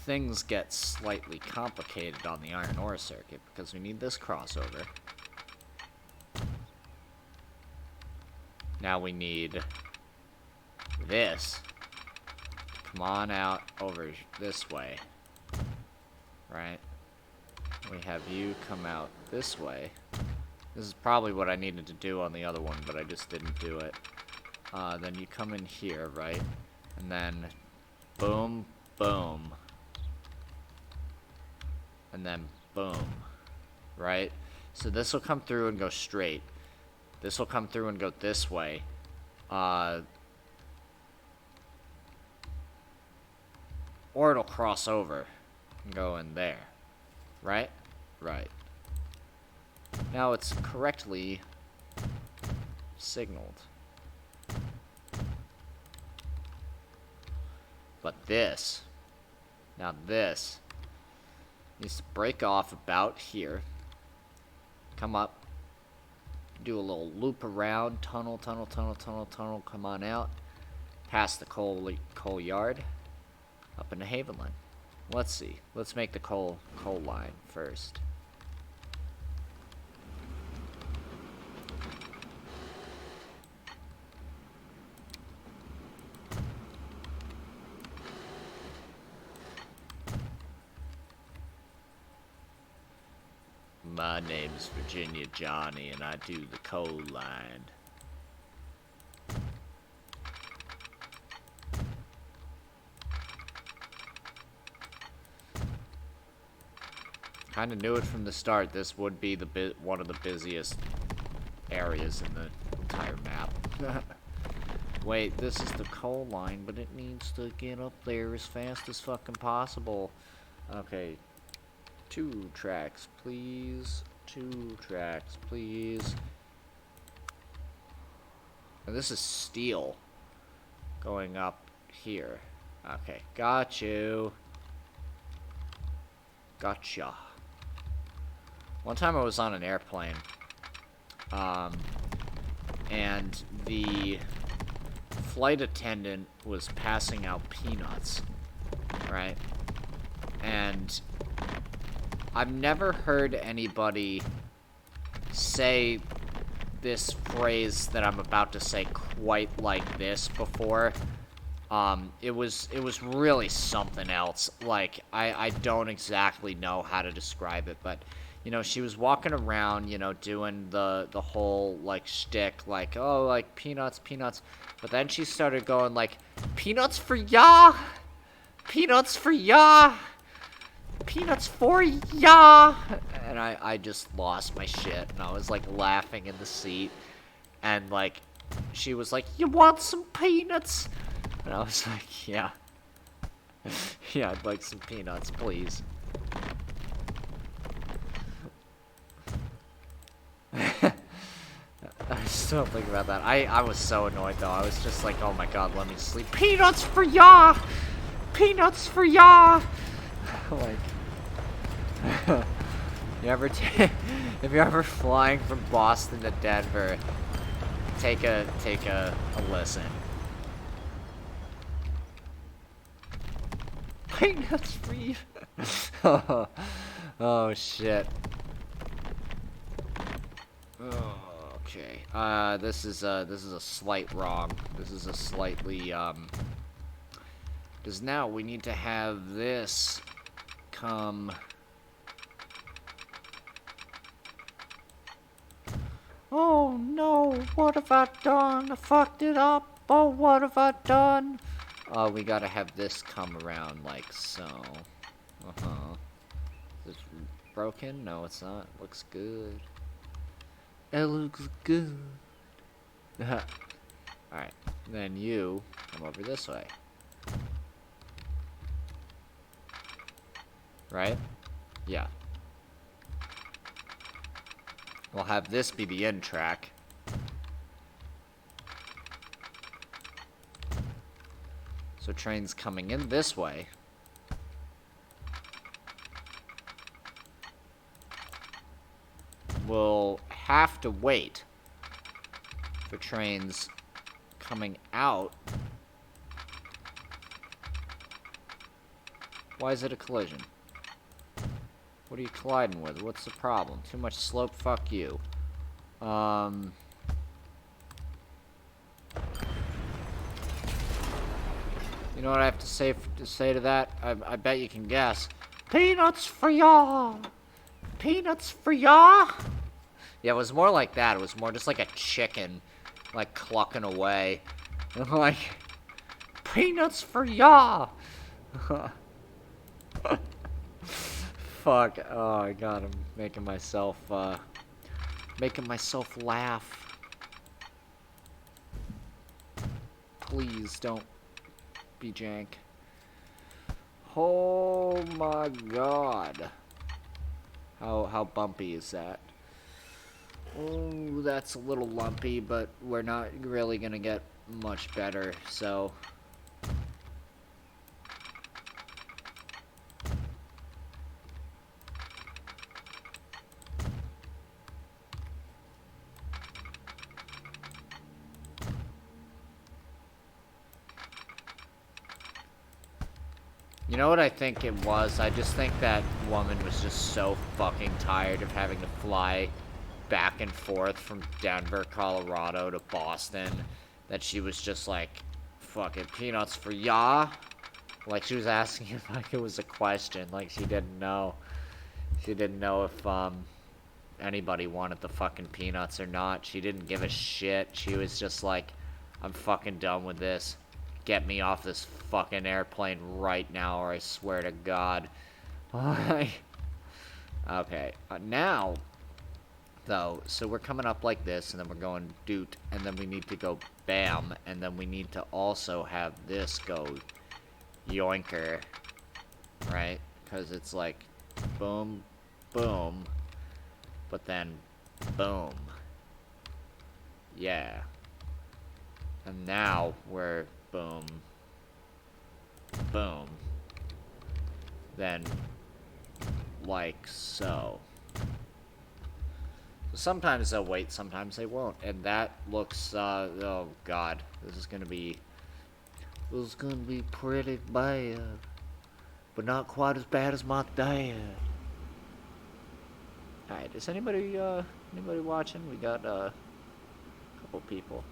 things get slightly complicated on the iron ore circuit because we need this crossover. Now we need this to come on out over this way, right? We have you come out this way. This is probably what I needed to do on the other one, but I just didn't do it. Then you come in here, right? And then boom, boom. And then boom, right? So this will come through and go straight. This will come through and go this way. Or it'll cross over and go in there, right? Right. Now it's correctly signaled. But this, now this, needs to break off about here. Come up. Do a little loop around. Tunnel, tunnel, tunnel, tunnel, tunnel. Come on out. Past the coal yard. Up into Havenland. Let's see. Let's make the coal line first. My name's Virginia Johnny, and I do the coal line. Kind of knew it from the start. This would be one of the busiest areas in the entire map. Wait, this is the coal line, but it needs to get up there as fast as fucking possible. Okay. 2 tracks, please. 2 tracks, please. And this is steel going up here. Okay, got you. Gotcha. One time I was on an airplane, and the flight attendant was passing out peanuts, right? And I've never heard anybody say this phrase that I'm about to say quite like this before. It was really something else. Like, I don't exactly know how to describe it, but, you know, she was walking around, you know, doing the whole, like, shtick, like, oh, like, peanuts, peanuts. But then she started going, like, peanuts for ya! Peanuts for ya! Peanuts for ya! And I just lost my shit, and I was, like, laughing in the seat. And, like, she was like, you want some peanuts? And I was like, yeah. Yeah, I'd like some peanuts, please. I still think about that. I was so annoyed, though. I was just like, oh my god, let me sleep. Peanuts for ya! Peanuts for ya! Like, if you're ever flying from Boston to Denver, take a listen. Peanuts for you. Oh shit. Okay. This is a slight wrong. This is a slightly because now we need to have this come. Oh no, what have I done? I fucked it up. Oh, what have I done? We gotta have this come around like so. Uh-huh. Is this broken? No, it's not. Looks good. It looks good. Alright, then you come over this way. Right? Yeah. We'll have this be the end track. So trains coming in this way. We'll have to wait for trains coming out. Why is it a collision? What are you colliding with? What's the problem? Too much slope? Fuck you. You know what I have to say to that? I bet you can guess. Peanuts for ya! Peanuts for ya! Yeah, it was more like that. It was more just like a chicken, like, clucking away. Like, peanuts for ya! Fuck. Oh, God, I'm making myself laugh. Please don't be jank. Oh my God. How bumpy is that? Oh, that's a little lumpy, but we're not really gonna get much better, so... You know what I think it was? I just think that woman was just so fucking tired of having to fly back and forth from Denver, Colorado to Boston, that she was just like, fucking peanuts for ya? Like, she was asking if like it was a question, like she didn't know. She didn't know if anybody wanted the fucking peanuts or not. She didn't give a shit. She was just like, I'm fucking done with this. Get me off this fucking airplane right now, or I swear to God. Okay, now, though, so we're coming up like this, and then we're going doot, and then we need to go bam, and then we need to also have this go yoinker, right? Because it's like boom, boom, but then boom. Yeah. And now we're boom, boom, then like so. Sometimes they'll wait, sometimes they won't, and that looks, oh God, this is gonna be pretty bad, but not quite as bad as my dad. Alright, is anybody watching? We got, a couple people.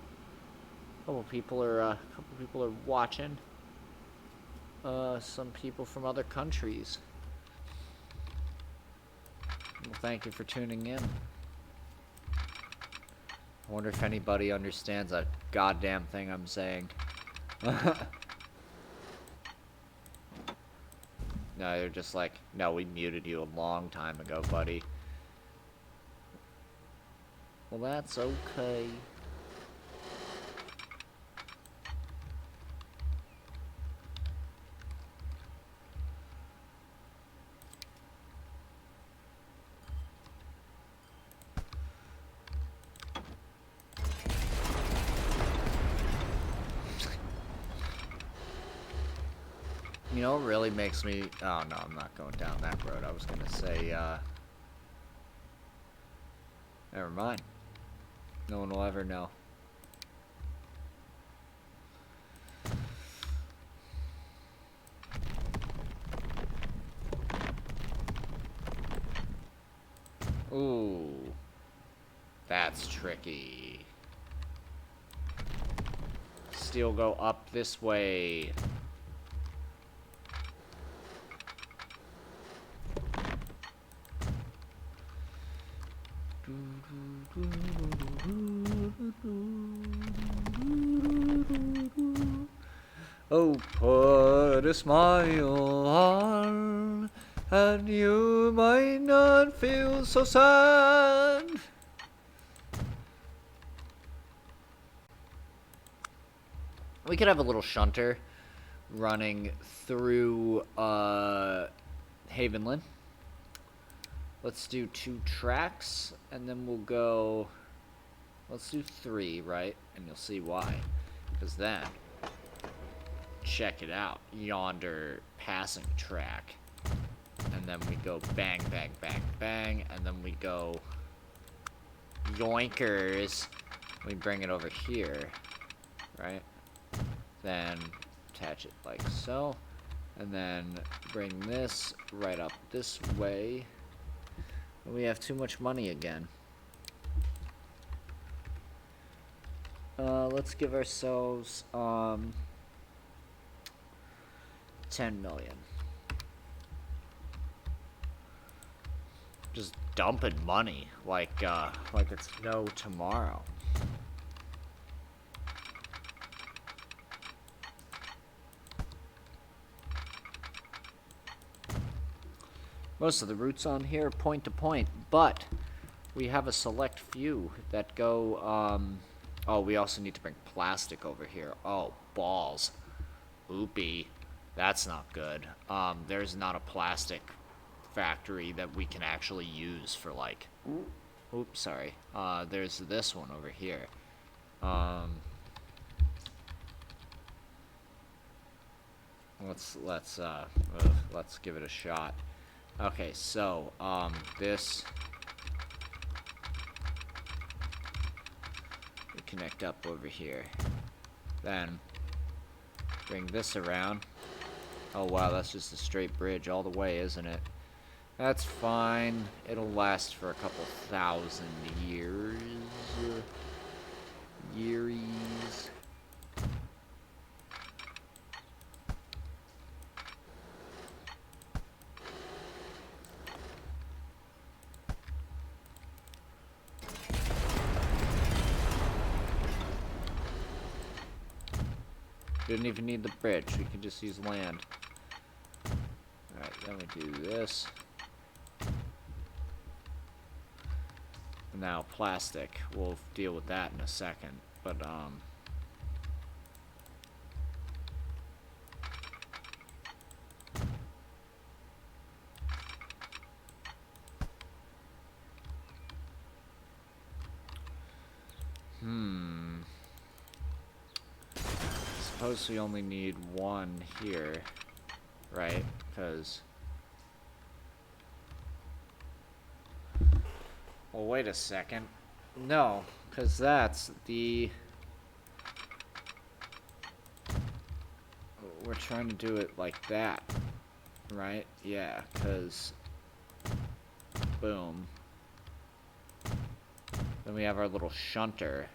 A couple people are watching. Some people from other countries. Well, thank you for tuning in. I wonder if anybody understands a goddamn thing I'm saying. No, they're just like, no, we muted you a long time ago, buddy. Well, that's okay. You know what really makes me... Oh, no, I'm not going down that road. I was gonna say, never mind. No one will ever know. Ooh. That's tricky. Still go up this way. Oh, put a smile on, and you might not feel so sad. We could have a little shunter running through Havenland. Let's do 2 tracks, and then we'll go. Let's do 3, right? And you'll see why. Because then, check it out. Yonder passing track. And then we go bang, bang, bang, bang. And then we go yoinkers. We bring it over here, right? Then attach it like so. And then bring this right up this way. And we have too much money again. Let's give ourselves 10 million. Just dumping money like it's no tomorrow. Most of the routes on here are point to point, but we have a select few that go, oh, we also need to bring plastic over here. Oh, balls. Oopie. That's not good. There's not a plastic factory that we can actually use for, like... Oops, sorry. There's this one over here. Let's give it a shot. Okay, so, this... we connect up over here. Then, bring this around. Oh wow, that's just a straight bridge all the way, isn't it? That's fine. It'll last for a couple thousand years. Yearies. Didn't even need the bridge, we can just use land. Alright, then we do this. Now plastic, we'll deal with that in a second, but suppose we only need 1 here, right? Because... well, wait a second. No, because that's the... we're trying to do it like that, right? Yeah, because... boom. Then we have our little shunter.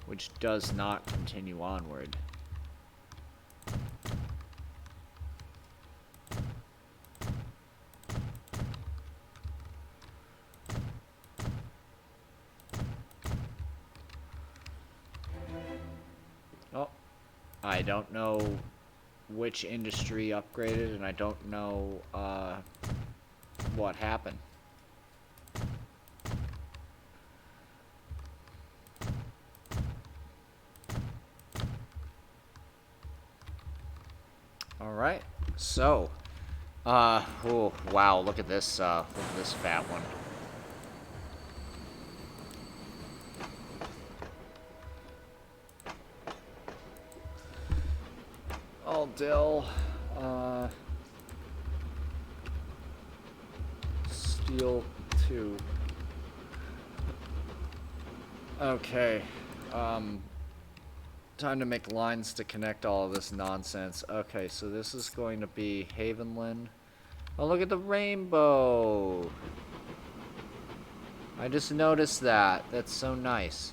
Which does not continue onward. Oh, I don't know which industry upgraded, and I don't know what happened. Alright, so, oh, wow, look at this fat one. All dill, steel 2. Okay, time to make lines to connect all of this nonsense. Okay, so this is going to be Havenland. Oh, look at the rainbow! I just noticed that. That's so nice.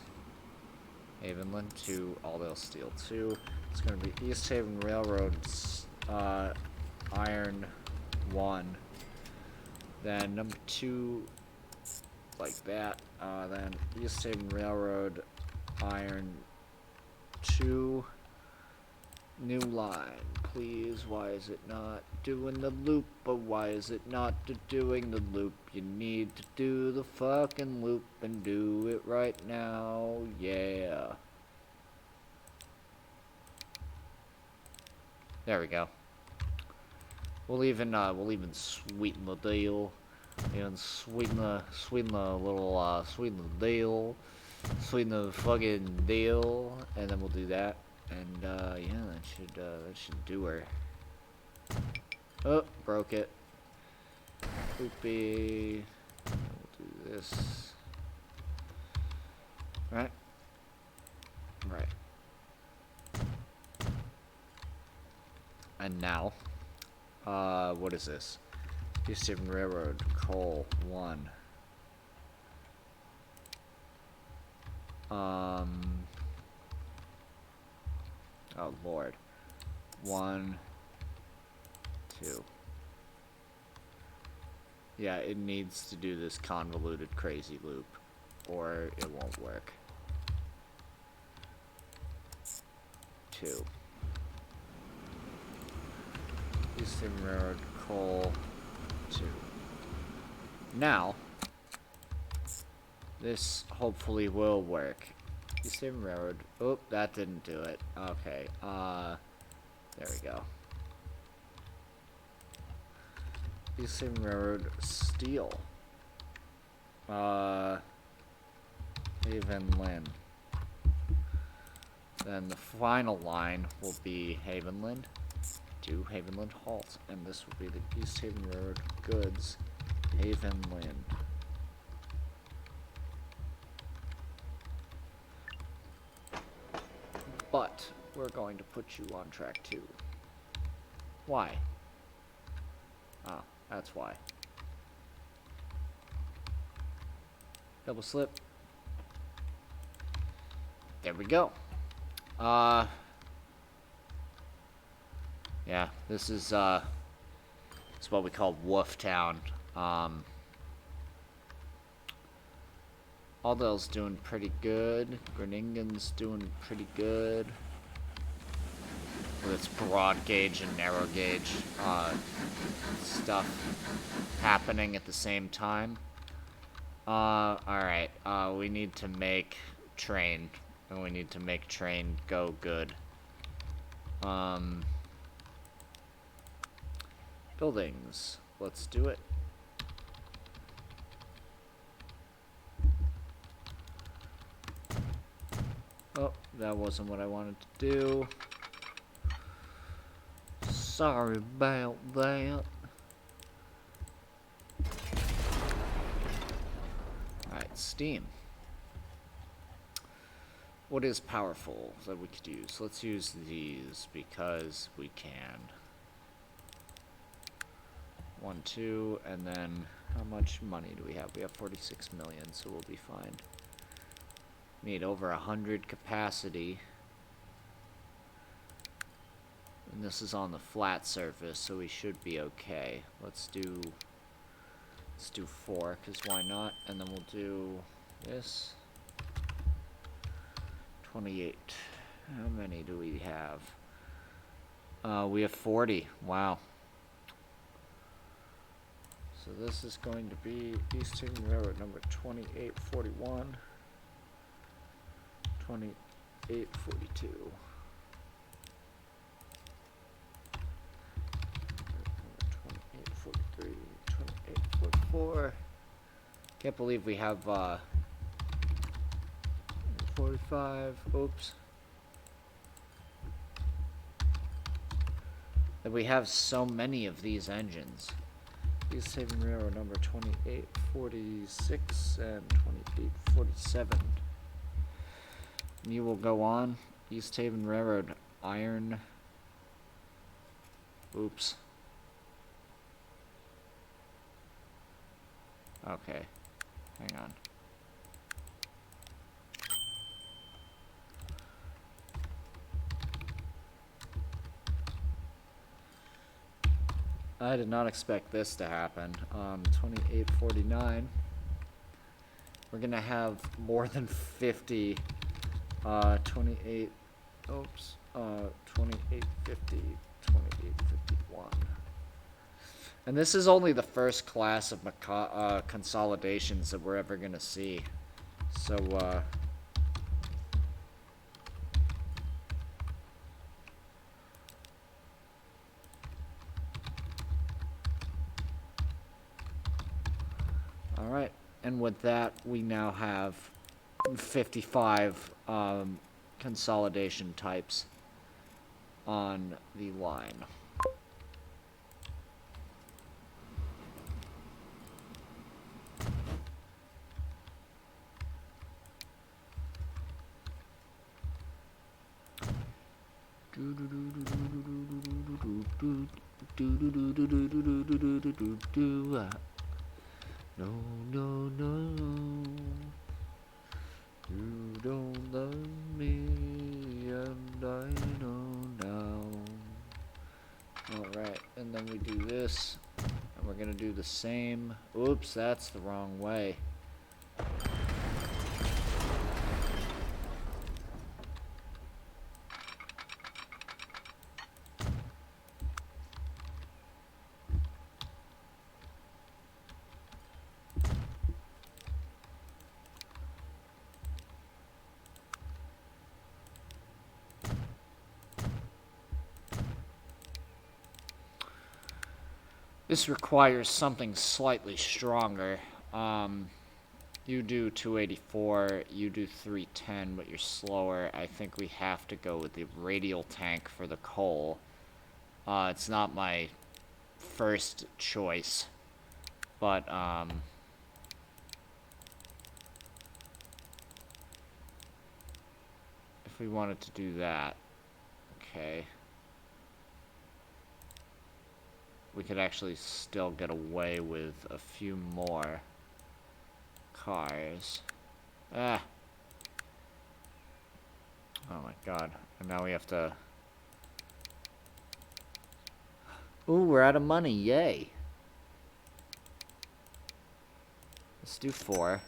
Havenland 2, Alldale Steel 2. It's going to be East Haven Railroad, Iron 1. Then number 2 like that. Then East Haven Railroad, iron 2. New line, please. Why is it not doing the loop? But why is it not doing the loop? You need to do the fucking loop and do it right now. Yeah. There we go. We'll even sweeten the deal. And sweeten the little sweeten the deal. Sweeten the fucking deal. And then we'll do that. And yeah, that should do her. Oh, broke it. Oopie. We'll do this. Right. Right. And now, what is this? East Haven Railroad, coal 1. Oh Lord. 1, 2. Yeah, it needs to do this convoluted crazy loop, or it won't work. 2. East Haven Railroad, coal 2. Now, this hopefully will work. East Haven Railroad. Oh, that didn't do it. Okay. There we go. East Haven Railroad, steel. Haven Lynn. Then the final line will be Havenland to Havenland Halt, and this will be the East Haven Railroad goods, Havenland. But we're going to put you on track 2. Why? Ah, that's why. Double slip. There we go. Yeah, this is it's what we call Wolf Town. Aldell's doing pretty good. Groningen's doing pretty good. With its broad gauge and narrow gauge stuff happening at the same time. Alright, we need to make train. And we need to make train go good. Buildings. Let's do it. Oh, that wasn't what I wanted to do. Sorry about that. Alright, steam. What is powerful that we could use? Let's use these because we can. 1, 2, and then how much money do we have? We have 46 million, so we'll be fine. Need over 100 capacity. And this is on the flat surface, so we should be okay. Let's do 4, because why not? And then we'll do this. 28. How many do we have? We have 40. Wow. So this is going to be East Haven Railroad number 2841. 2842. 2843. 2844. Can't believe we have 45. Oops. That we have so many of these engines. East Haven Railroad number 2846 and 2847. And you will go on. East Haven Railroad iron. Oops. Okay. Hang on. I did not expect this to happen. 2849. we're gonna have more than 50, 28, oops, 2850, 2851. And this is only the first class of consolidations that we're ever gonna see. So, alright, and with that, we now have 55 consolidation types on the line. No, no, no. You don't love me, and I know now. Alright, and then we do this, and we're gonna do the same. Oops, that's the wrong way. This requires something slightly stronger. You do 284, you do 310, but you're slower. I think we have to go with the radial tank for the coal. It's not my first choice, but, if we wanted to do that, okay. We could actually still get away with a few more cars. Ah. Oh my god. And now we have to... Ooh, we're out of money. Yay. Let's do 4.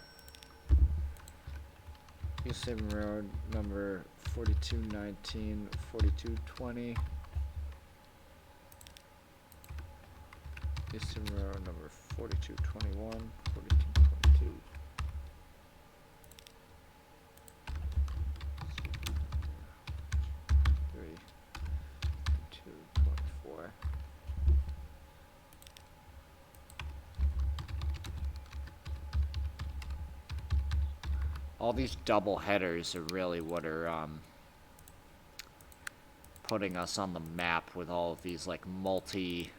Houston Road number 4219, 4220. Houston Road number 4221, 4222. Three, 224. All these double headers are really what are putting us on the map with all of these like multi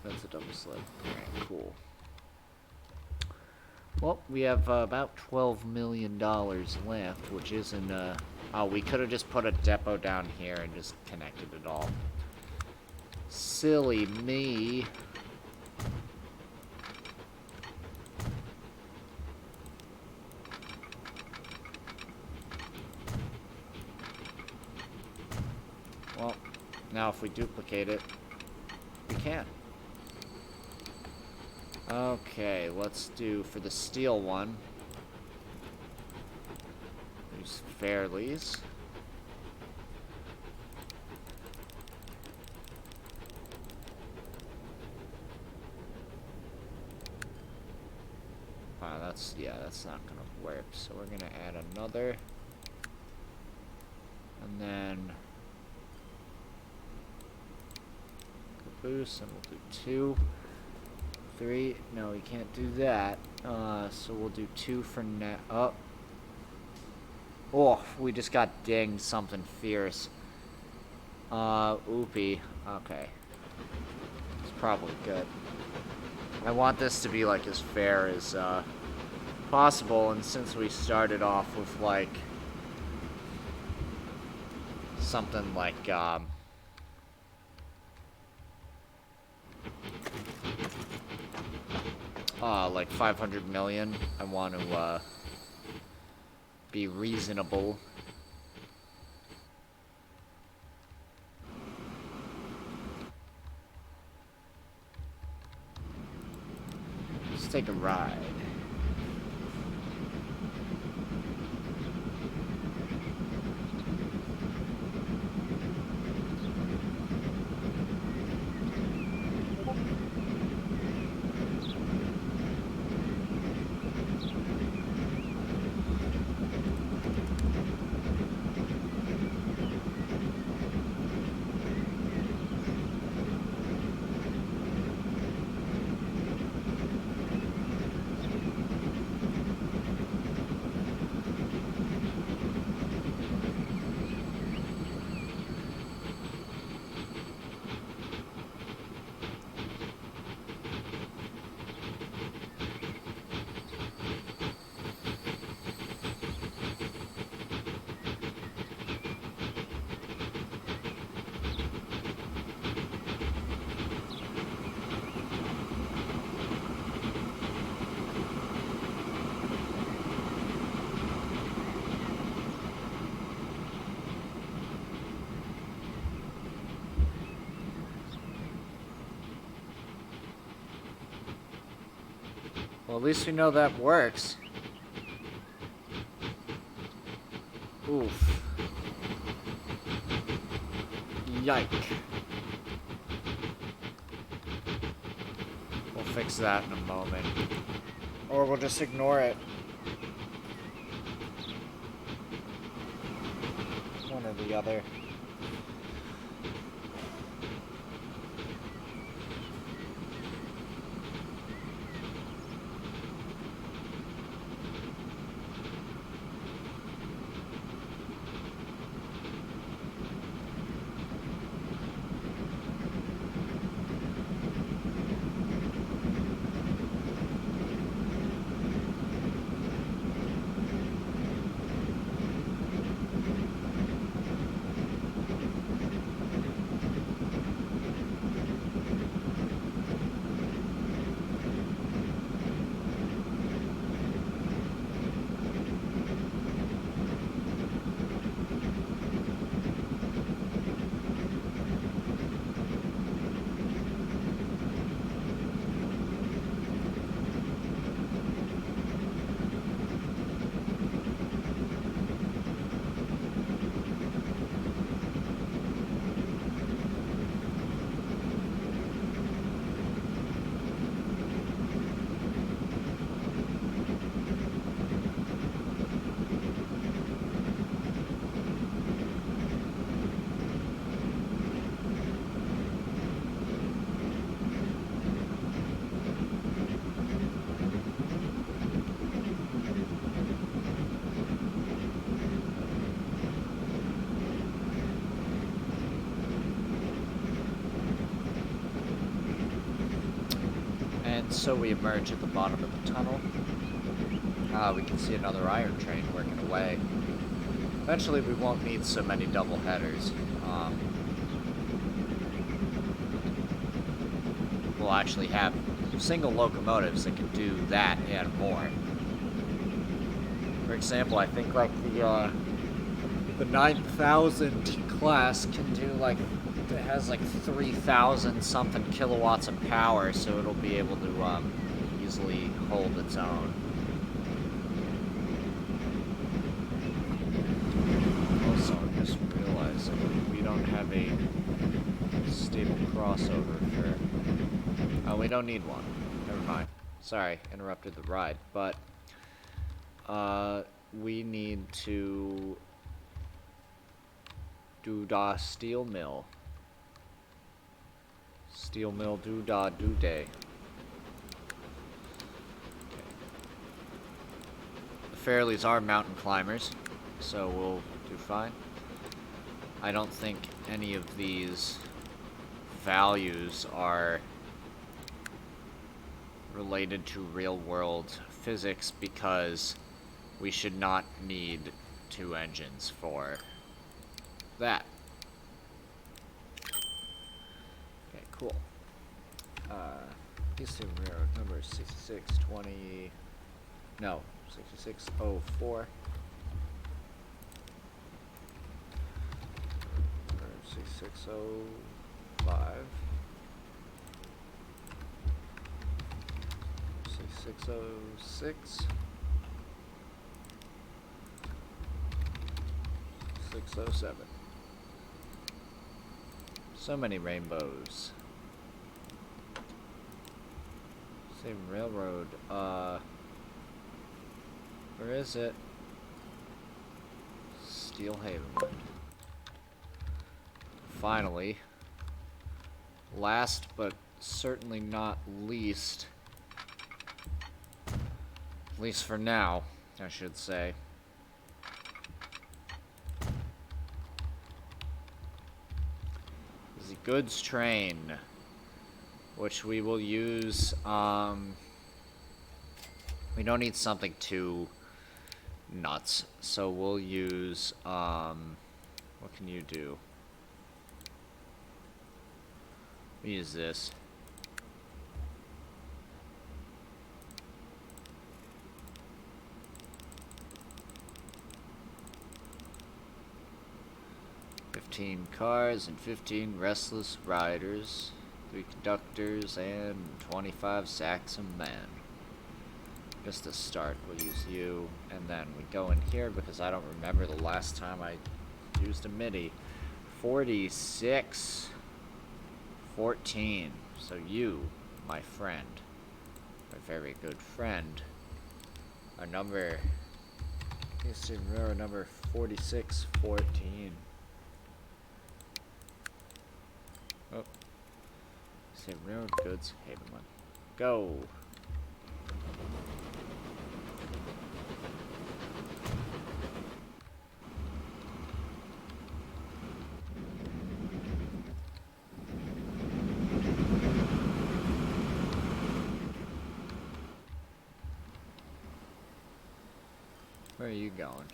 that's a double slip. Alright, cool. Well, we have about $12 million left, which isn't, oh, we could have just put a depot down here and just connected it all. Silly me. Well, now if we duplicate it, we can. Okay, let's do, for the steel one, use Fairleys. Wow, that's not gonna work, so we're gonna add another. And then caboose, and we'll do 2. 3, no, we can't do that. So we'll do 2 for now. Oh, we just got dinged something fierce. Oopie. Okay. It's probably good. I want this to be, like, as fair as, possible, and since we started off with, like, something like, like 500 million, I want to, be reasonable. take a ride. Well, at least we know that works. Oof. Yike. We'll fix that in a moment. Or we'll just ignore it. One or the other. So we emerge at the bottom of the tunnel. We can see another iron train working away. Eventually we won't need so many double headers. We'll actually have single locomotives that can do that and more. For example, I think like the 9000 class can do like, it has like 3,000 something kilowatts of power, so it'll be able to easily hold its own. Also, I'm just realizing we don't have a stable crossover for... Oh, we don't need one. Never mind. Sorry, interrupted the ride, but we need to do da steel mill. Steel mill do-da-do-day. The Fairleys are mountain climbers, so we'll do fine. I don't think any of these values are related to real-world physics because we should not need 2 engines for that. Okay, cool. Eastern Railroad number 6620. No, 6604. Number 6605. 606. 607. So many rainbows. Same railroad. Where is it? Steel Havenwood. Finally. Last but certainly not least. At least for now, I should say. The goods train, which we will use, we don't need something too nuts, so we'll use, what can you do? We use this. Cars and 15 restless riders, 3 conductors, and 25 sacks of men. Just to start, we'll use you, and then we go in here because I don't remember the last time I used a MIDI. 46, 14. So you, my friend, my very good friend, our number, number 4614. Oh. Say railroad goods, Havenwood. Go! Where are you going?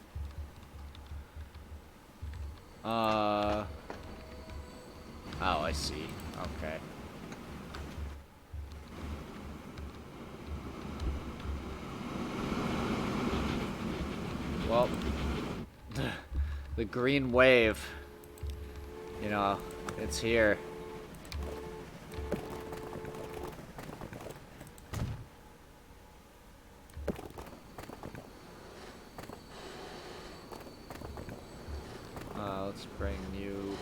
Oh, I see. Okay. Well, the green wave, you know, it's here. Let's bring you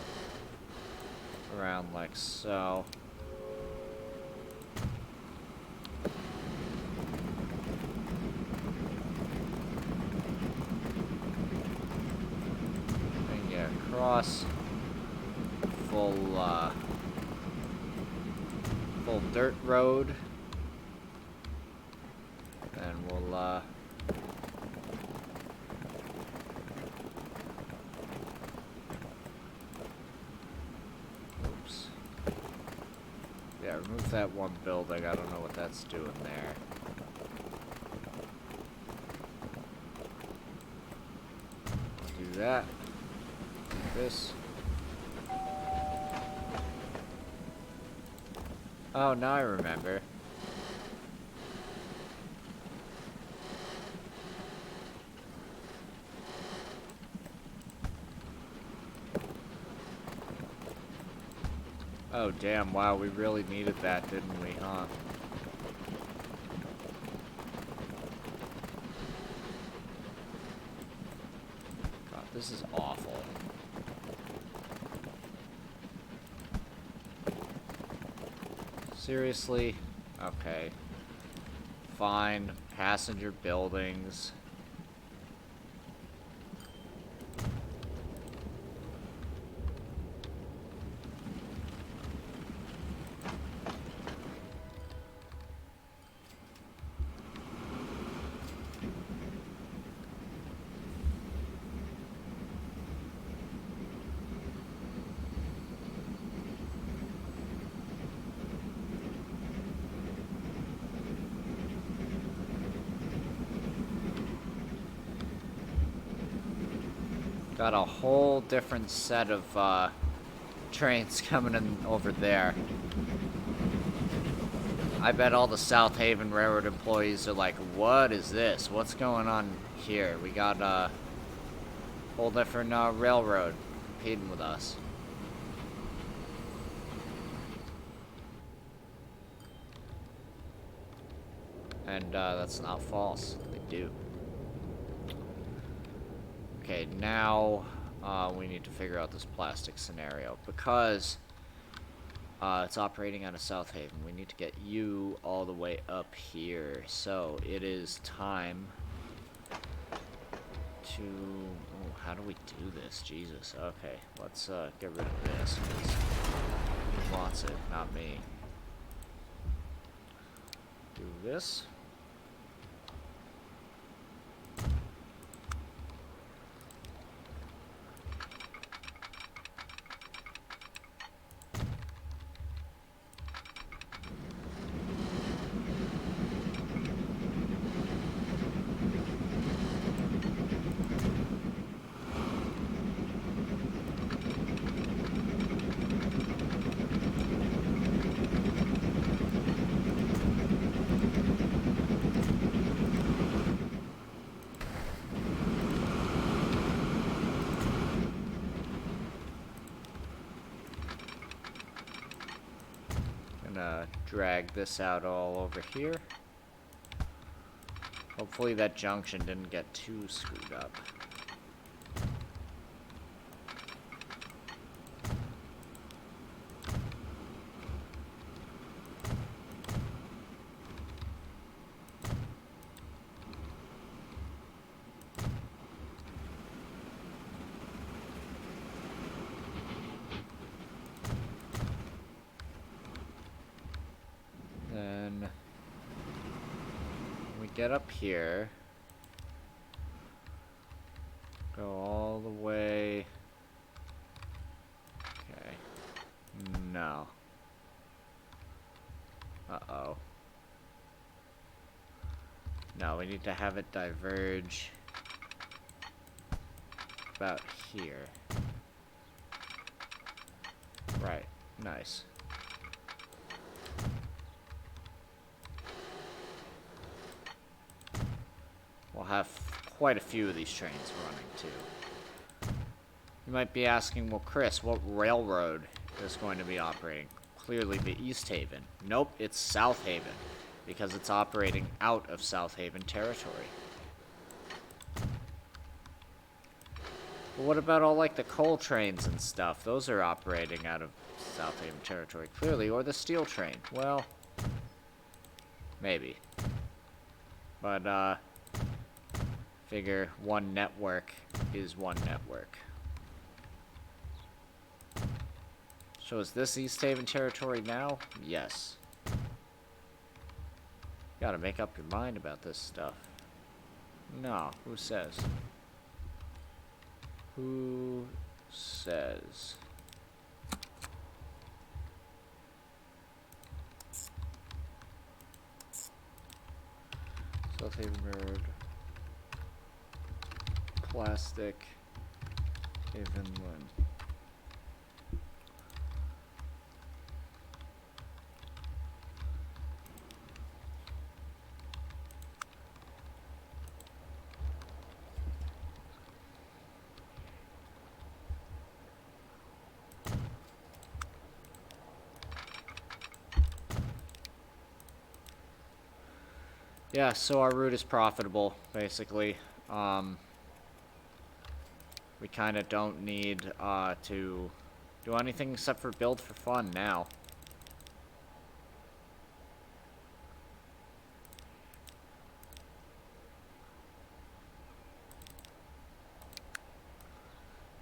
around like so. Bring you across. Full dirt road. And we'll, yeah, remove that one building. I don't know what that's doing there. Do that. This. Oh, now I remember. Oh, damn, wow, we really needed that, didn't we, huh? God, this is awful. Seriously? Okay. Fine. Passenger buildings. Got a whole different set of trains coming in over there. I bet all the South Haven Railroad employees are like, what is this? What's going on here? We got a whole different railroad competing with us. And that's not false. They do. Okay, now we need to figure out this plastic scenario. Because it's operating out of South Haven. We need to get you all the way up here. So it is time to... Oh, how do we do this? Jesus. Okay, let's get rid of this. 'Cause he wants it, not me. Do this. Gonna drag this out all over here. Hopefully that junction didn't get too screwed up. Then we get up here, go all the way. Okay. No. Uh-oh. No, we need to have it diverge about here. Right. Nice. We'll have quite a few of these trains running, too. You might be asking, well, Chris, what railroad is going to be operating? Clearly the East Haven. Nope, it's South Haven, because it's operating out of South Haven territory. But what about all, like, the coal trains and stuff? Those are operating out of South Haven territory, clearly. Or the steel train. Well, maybe. But, figure one network is one network. So is this East Haven territory now? Yes. Gotta make up your mind about this stuff. No, who says? Who says? South Haven Road. Plastic. Havenland. Yeah, so our route is profitable, basically. We kind of don't need to do anything except for build for fun now.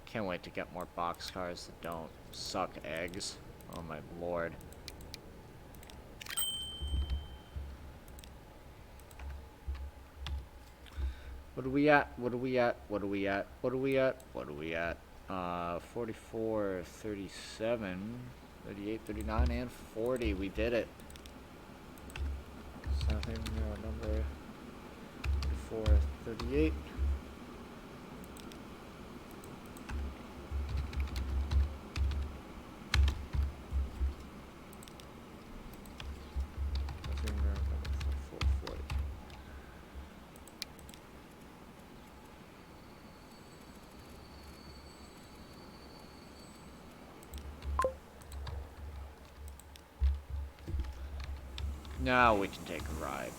Can't wait to get more boxcars that don't suck eggs. Oh my lord. What are we at? What are we at? What are we at? What are we at? What are we at? 44, 37, 38, 39, and 40. We did it. South Haven number 44, 38. Now we can take a ride.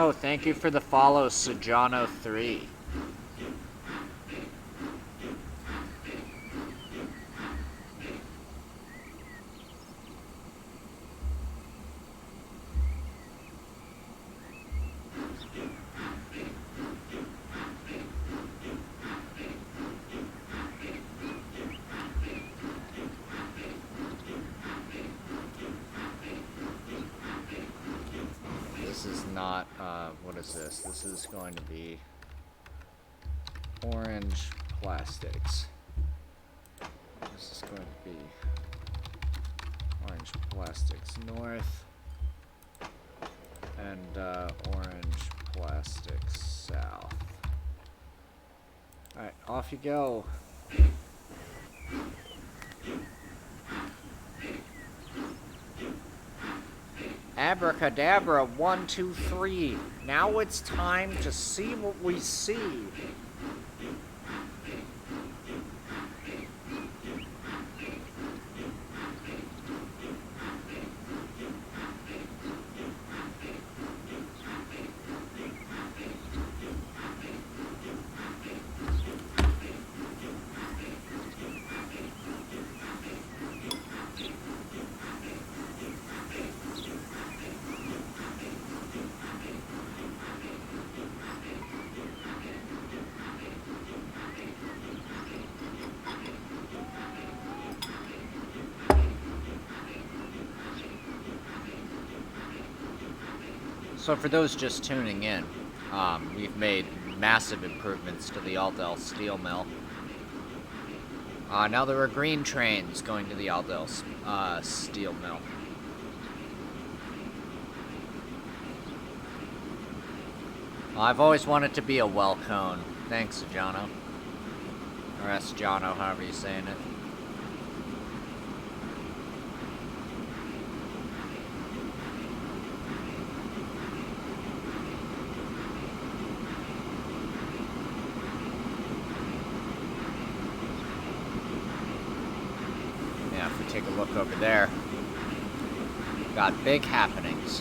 Oh, thank you for the follow, Sujano3. This is not, what is this? This is going to be orange plastics. This is going to be orange plastics north and orange plastics south. Alright, off you go. Abracadabra, 1, 2, 3. Now it's time to see what we see. So for those just tuning in, we've made massive improvements to the Aldel steel mill. Now there are green trains going to the Aldel steel mill. I've always wanted to be a well cone. Thanks, Jono. Or Jono, however you're saying it. Take a look over there. Got big happenings.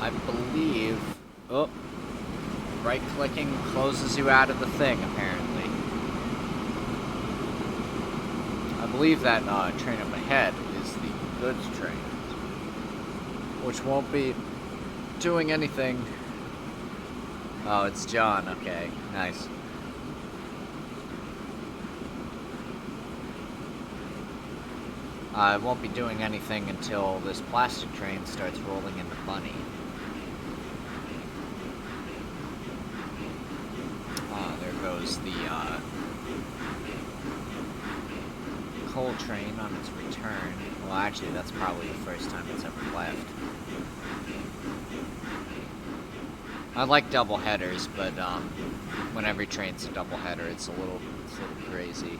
I believe... Oh. Right-clicking closes you out of the thing, apparently. I believe that train up ahead is the goods train, which won't be doing anything. Oh, it's John. Okay, nice. It won't be doing anything until this plastic train starts rolling into Bunny. There goes the coal train on its return. Well, actually, that's probably the first time it's ever left. I like double headers, but when every train's a double header, it's a little crazy.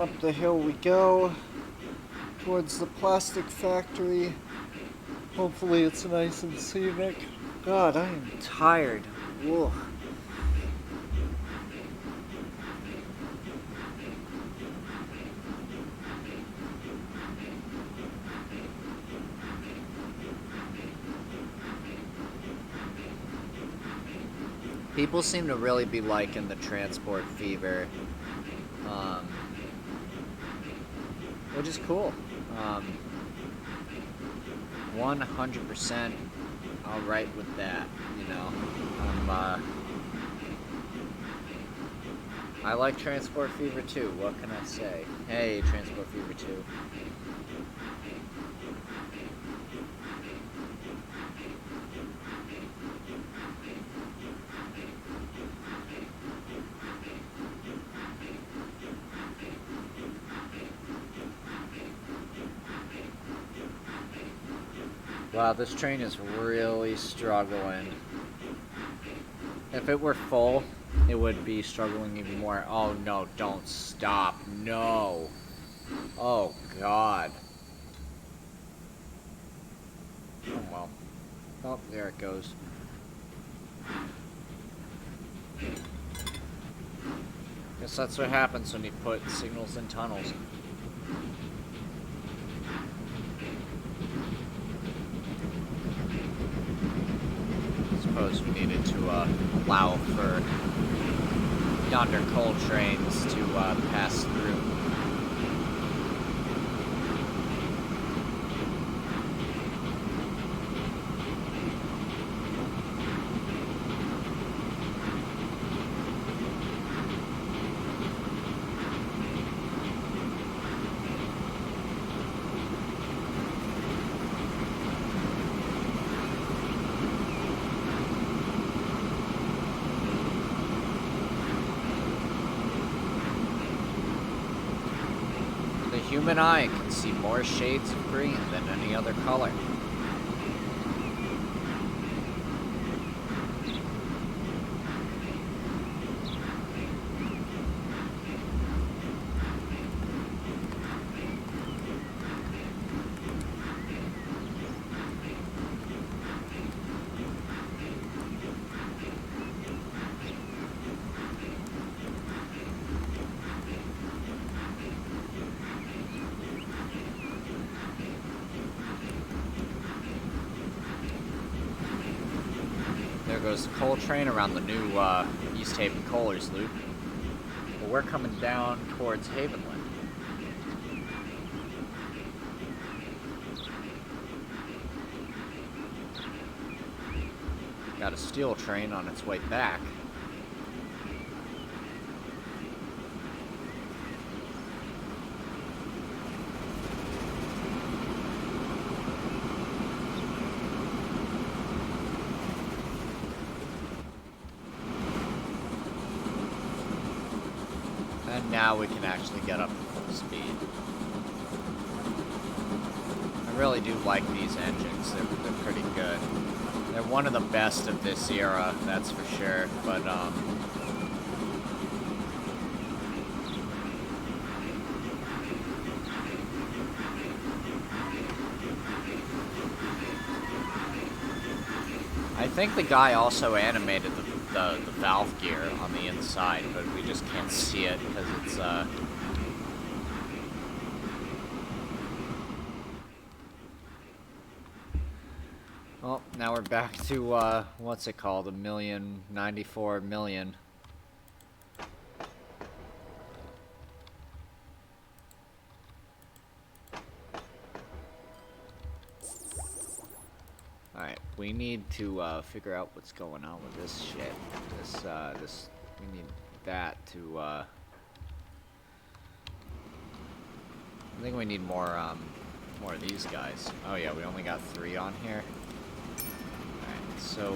Up the hill we go, towards the plastic factory. Hopefully it's nice and scenic. God, I am tired. Ugh. People seem to really be liking the transport fever, which is cool. 100% alright with that, you know. I like Transport Fever too, what can I say? Hey, Transport Fever 2. Wow, this train is really struggling. If it were full, it would be struggling even more. Oh no, don't stop. No. Oh god. Oh well. Oh, there it goes. Guess that's what happens when you put signals in tunnels. Suppose we needed to allow for yonder coal trains to pass through. The human eye can see more shades of green than any other color. There goes the coal train around the new East Haven Coalers loop. But we're coming down towards Havenland. Got a steel train on its way back. And now we can actually get up to full speed. I really do like these engines. They're pretty good. They're one of the best of this era, that's for sure. But I think the guy also animated the valve gear on the inside, but we just can't see it because it's well, now we're back to what's it called? 1,094,000,000. Alright, we need to figure out what's going on with this shit. We need that to, I think we need more of these guys. Oh yeah, we only got 3 on here. Alright, so,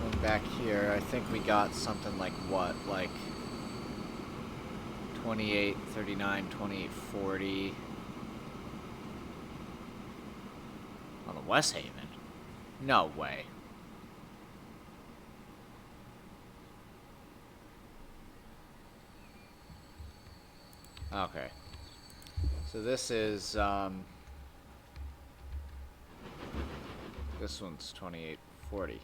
going back here, I think we got something like what? Like 28, 39, 28, 40. On the West Haven? No way. Okay. So this is, this one's 2840.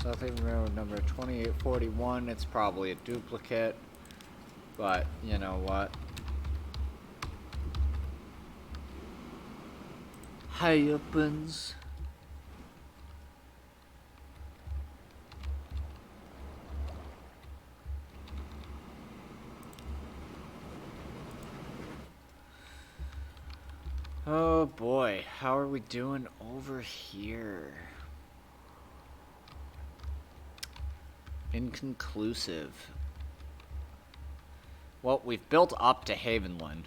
South Haven Railroad number 2841, it's probably a duplicate. But, you know what? Happens. Oh boy, how are we doing over here? Inconclusive. Well, we've built up to Havenland.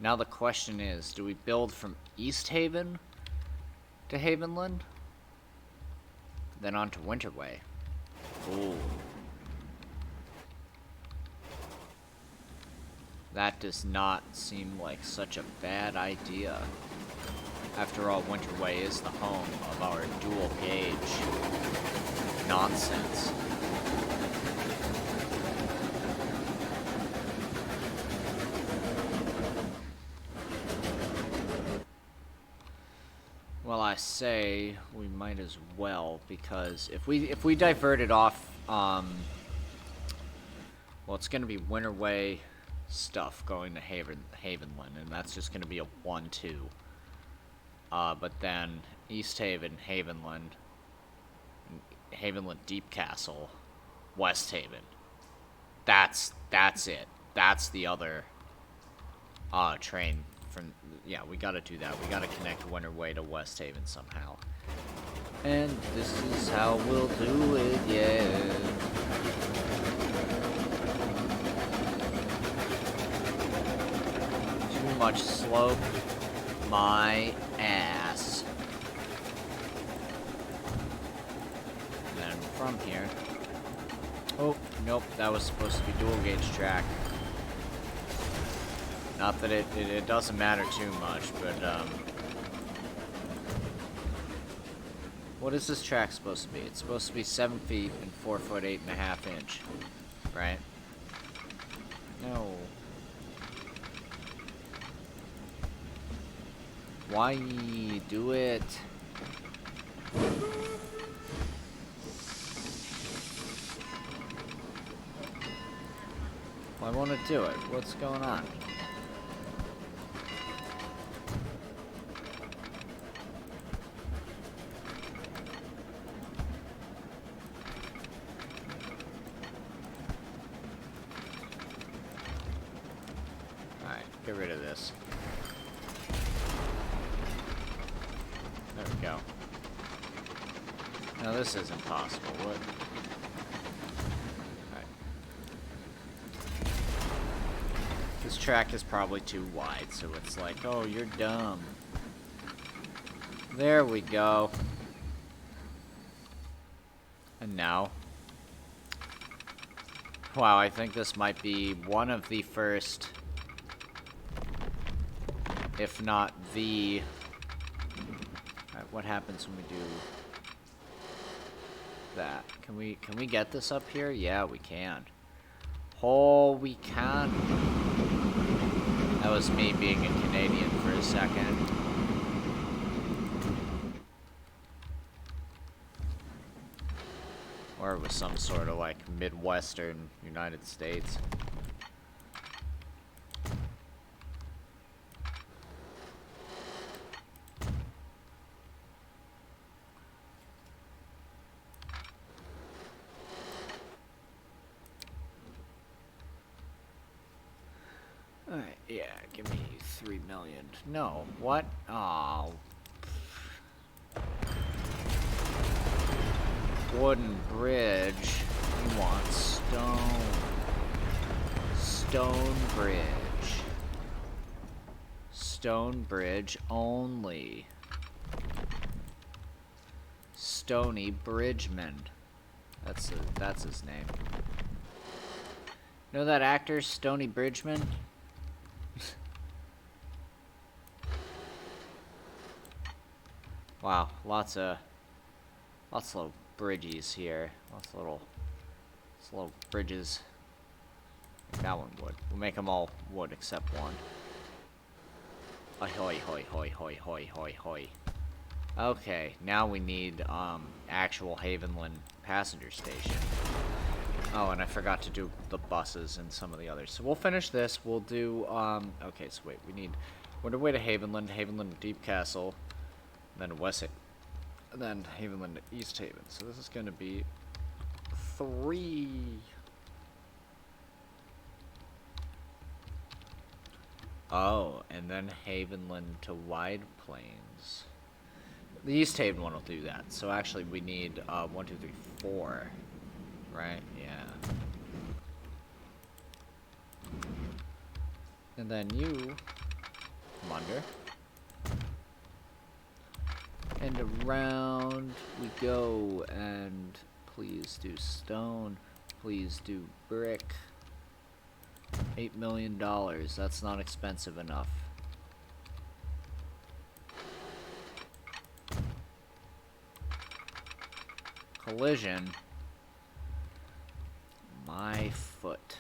Now the question is, do we build from East Haven to Havenland? Then on to Winterway. Ooh. That does not seem like such a bad idea. After all, Winterway is the home of our dual gauge nonsense. Well, I say we might as well, because if we divert it off, well, it's gonna be Winterway stuff going to Havenland, and that's just gonna be a 1-2. But then East Haven, Havenland, Deep Castle, West Haven. That's it. That's the other train from. Yeah, we gotta do that. We gotta connect Winterway to West Haven somehow. And this is how we'll do it, yeah. Too much slope. My ass. And then from here. Oh, nope, that was supposed to be dual gauge track. Not that it doesn't matter too much, but what is this track supposed to be? It's supposed to be 7 feet and 4 foot 8.5 inch, right? No. Why do it? Why won't it do it? What's going on? Alright, get rid of this. There we go. No, this isn't possible. What? Alright. This track is probably too wide, so it's like, oh, you're dumb. There we go. And now. Wow, I think this might be one of the first, if not the. Alright, what happens when we do that? Can we get this up here? Yeah, we can. Oh, we can. That was me being a Canadian for a second. Or it was some sort of like Midwestern United States. Alright, yeah, give me 3 million. No, what? Oh. Wooden bridge. You want stone. Stone bridge. Stone bridge only. Stony Bridgman. That's his name. Know that actor, Stony Bridgman? Wow, lots of little bridges here. Lots of little bridges. That one would. We'll make them all wood except one. Ahoy, hoy, hoy, hoy, hoy, hoy, hoy. Okay, now we need actual Havenland passenger station. Oh, and I forgot to do the buses and some of the others. So we'll finish this. We'll do, okay, so wait, we need Winterway to Havenland, Havenland to Deep Castle, then Wessex, and then Havenland to East Haven. So this is going to be 3. Oh, and then Havenland to Wide Plains. The East Haven one will do that. So actually we need 1, 2, 3, 4. Right? Yeah. And then you come under. And around we go. And please do stone. Please do brick. $8 million. That's not expensive enough. Collision. My foot.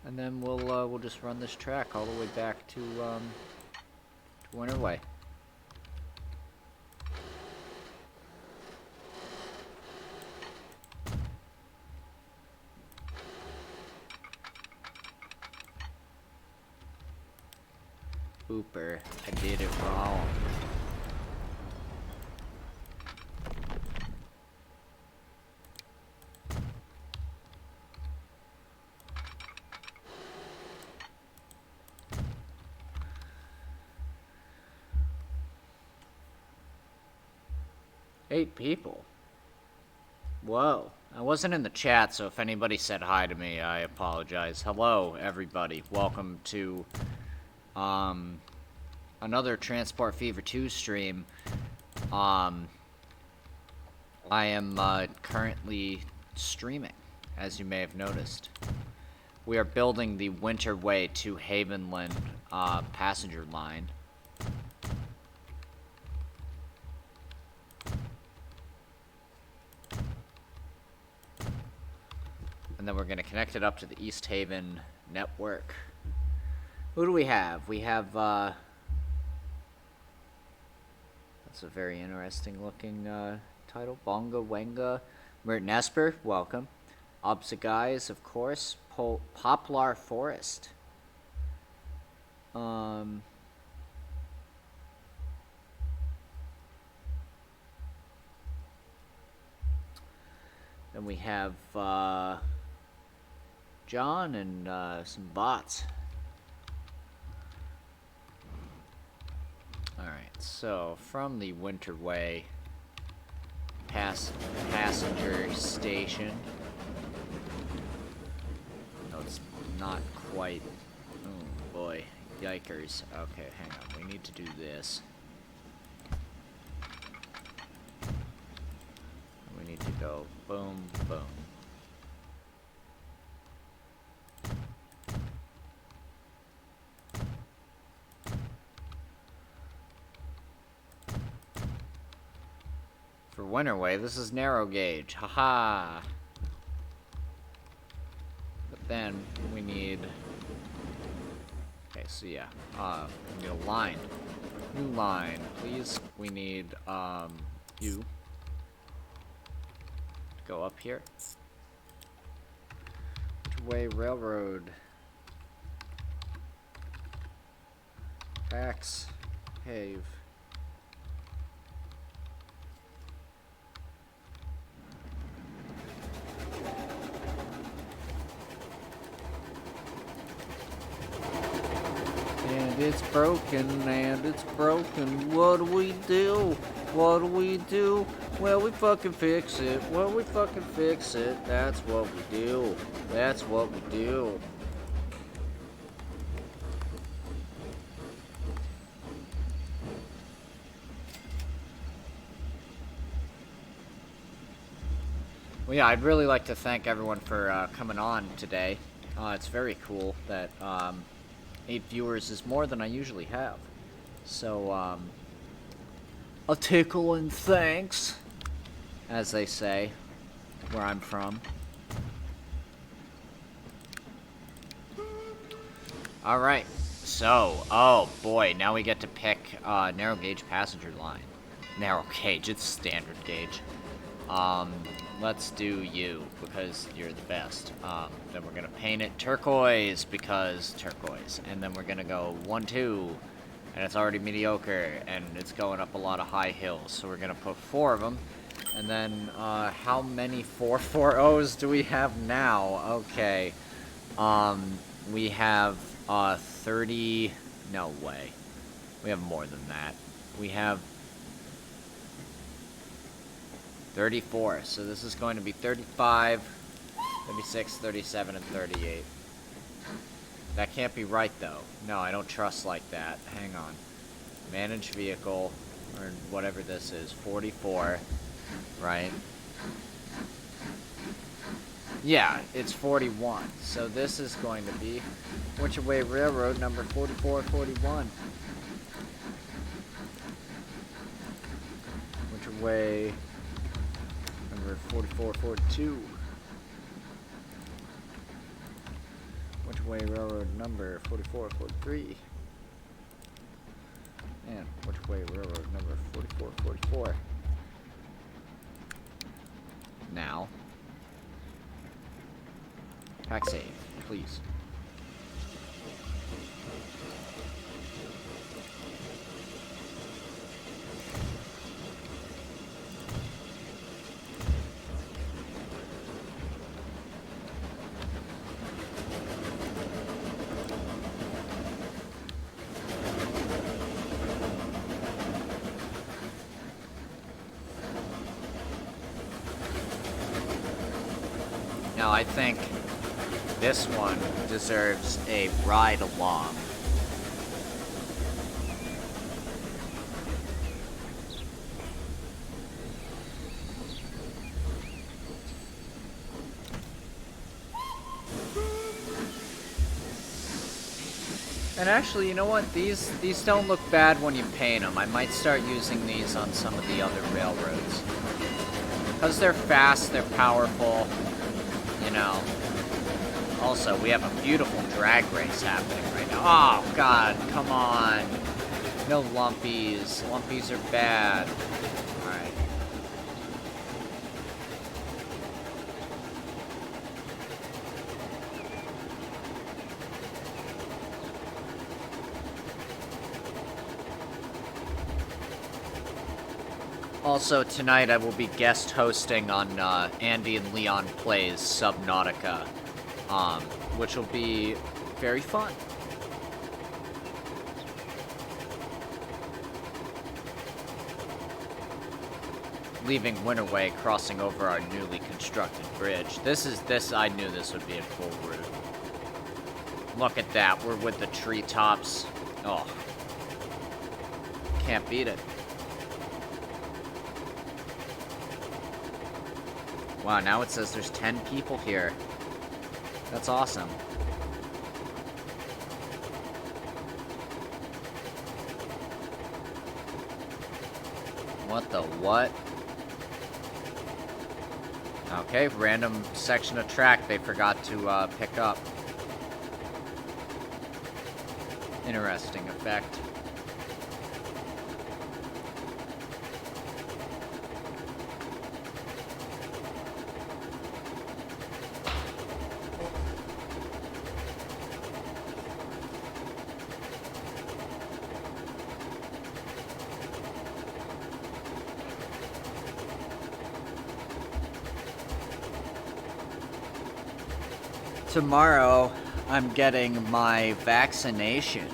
And then we'll just run this track all the way back to Winterway. Ooper, I did it wrong. Eight people. Whoa. I wasn't in the chat, so if anybody said hi to me, I apologize. Hello, everybody. Welcome to another Transport Fever 2 stream. I am currently streaming, as you may have noticed. We are building the Winterway to Havenland passenger line. And then we're going to connect it up to the East Haven network. Who do we have? We have, that's a very interesting looking title. Bonga Wenga. Merton Esper, welcome. Obsagais, of course. Poplar Forest. Then we have John and some bots. Alright, so from the Winterway passenger station. No, it's not quite. Oh boy, yikers. Okay, hang on. We need to do this. We need to go boom, boom. For Winterway, this is narrow gauge. Haha. But then we need. Okay, so yeah. We need a line. New line, please. We need you. Go up here. Winterway Railroad. Fax. Pave. And it's broken, and it's broken. What do we do? What do we do? Well, we fucking fix it. Well, we fucking fix it. That's what we do. That's what we do. Well, yeah, I'd really like to thank everyone for coming on today. It's very cool that 8 viewers is more than I usually have. So, a tickle and thanks, as they say, where I'm from. All right. So, oh boy, now we get to pick narrow gauge passenger line. Narrow gauge, it's standard gauge. Let's do you because you're the best. Then we're gonna paint it turquoise because turquoise, and then we're gonna go 1-2, and it's already mediocre, and it's going up a lot of high hills. So we're gonna put 4 of them, and then how many 440s do we have now? Okay, we have 30. No way. We have more than that. We have 34. So this is going to be 35, 36, 37, and 38. That can't be right, though. No, I don't trust like that. Hang on. Manage vehicle, or whatever this is, 44, right? Yeah, it's 41. So this is going to be Winterway Railroad number 4441. Winterway number 4442. Winterway Railroad number 4443. And Winterway Railroad number 4444. Now, pack save, please. Now, I think this one deserves a ride along. And actually, you know what? These don't look bad when you paint them. I might start using these on some of the other railroads. Because they're fast, they're powerful, you know. Also, we have a beautiful drag race happening right now. Oh, God, come on. No lumpies. Lumpies are bad. Alright. Also, tonight I will be guest hosting on Andy and Leon Plays Subnautica, which will be very fun. Leaving Winterway, crossing over our newly constructed bridge. I knew this would be a cool route. Look at that, we're with the treetops. Oh. Can't beat it. Wow, now it says there's 10 people here. That's awesome. What the what? Okay, random section of track they forgot to pick up. Interesting effect. Tomorrow, I'm getting my vaccination,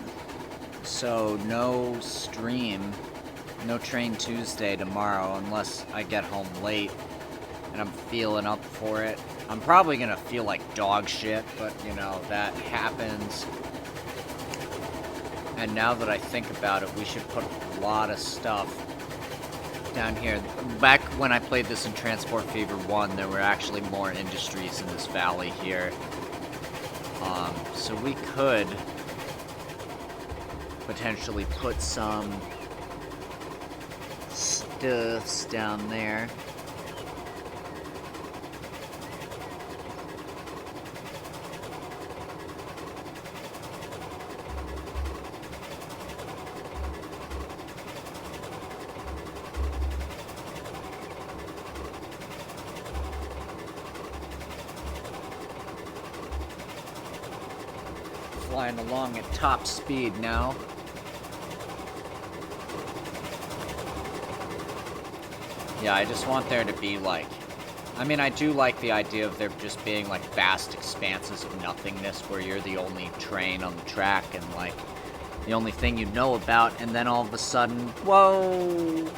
so no stream, no Train Tuesday tomorrow unless I get home late and I'm feeling up for it. I'm probably gonna feel like dog shit, but you know, that happens. And now that I think about it, we should put a lot of stuff down here. Back when I played this in Transport Fever 1, there were actually more industries in this valley here. So we could potentially put some stuffs down there. flying along at top speed now. Yeah, I just want there to be, like... I mean, I do like the idea of there just being, like, vast expanses of nothingness where you're the only train on the track and, like, the only thing you know about, and then all of a sudden, whoa!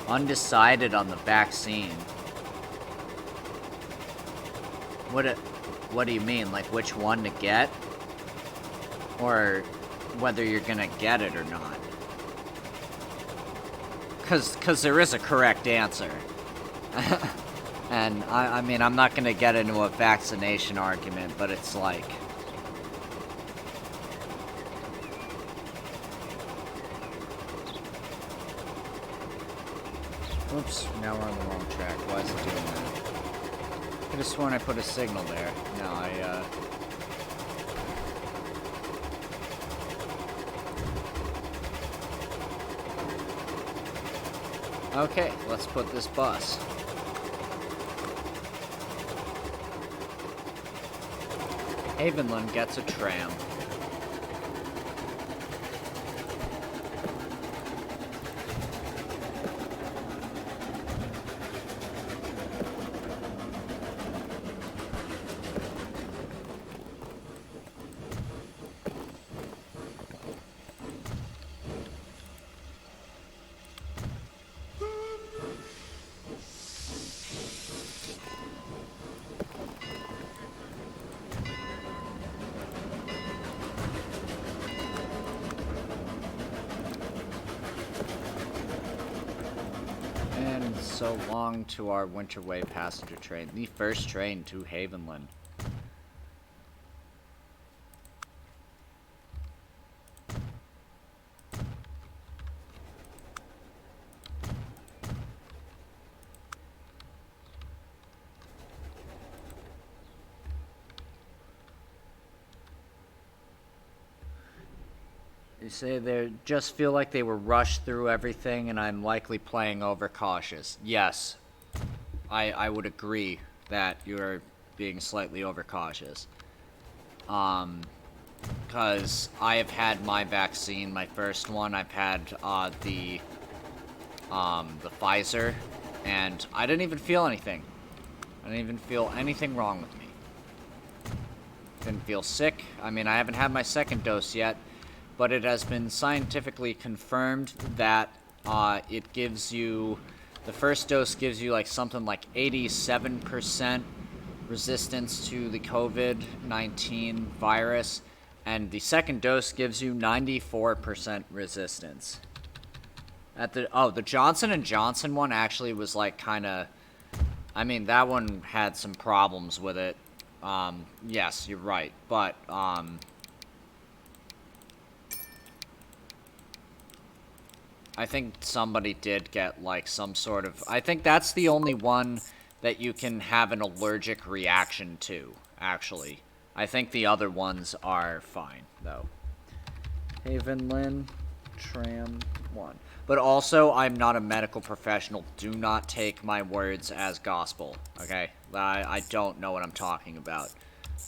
Undecided on the vaccine. What do you mean? Like, which one to get? Or whether you're gonna get it or not? Cause there is a correct answer. And, I mean, I'm not gonna get into a vaccination argument, but it's like... Oops, now we're on the wrong track. Why is it doing that? I could have sworn I put a signal there. No, Okay, let's put this bus. Havenland gets a tram. So long to our Winterway passenger train, the first train to Havenland. You say they just feel like they were rushed through everything and I'm likely playing overcautious. Yes, I would agree that you're being slightly overcautious. Because I have had my vaccine, my first one. I've had the Pfizer, and I didn't even feel anything. I didn't even feel anything wrong with me. Didn't feel sick. I mean, I haven't had my second dose yet, but it has been scientifically confirmed that it gives you, the first dose gives you like something like 87% resistance to the COVID-19 virus, and the second dose gives you 94% resistance. The Johnson & Johnson one actually was like kind of, I mean, that one had some problems with it. Yes, you're right, but I think somebody did get, like, some sort of... I think that's the only one that you can have an allergic reaction to, actually. I think the other ones are fine, though. Havenland, Tram 1. But also, I'm not a medical professional. Do not take my words as gospel, okay? I don't know what I'm talking about.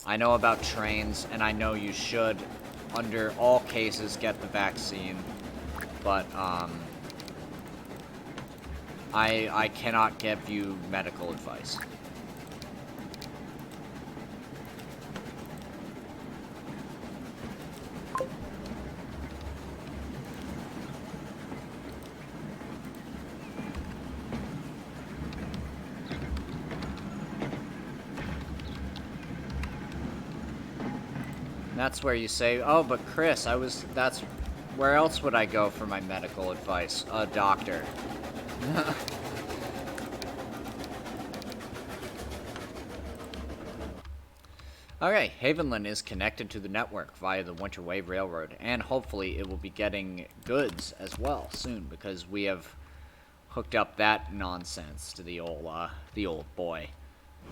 I know about trains, and I know you should, under all cases, get the vaccine. But, I cannot give you medical advice. That's where you say, oh, but Chris, that's, where else would I go for my medical advice? A doctor. Okay, Havenland is connected to the network via the Winterway Railroad, and hopefully it will be getting goods as well soon, because we have hooked up that nonsense to the old boy.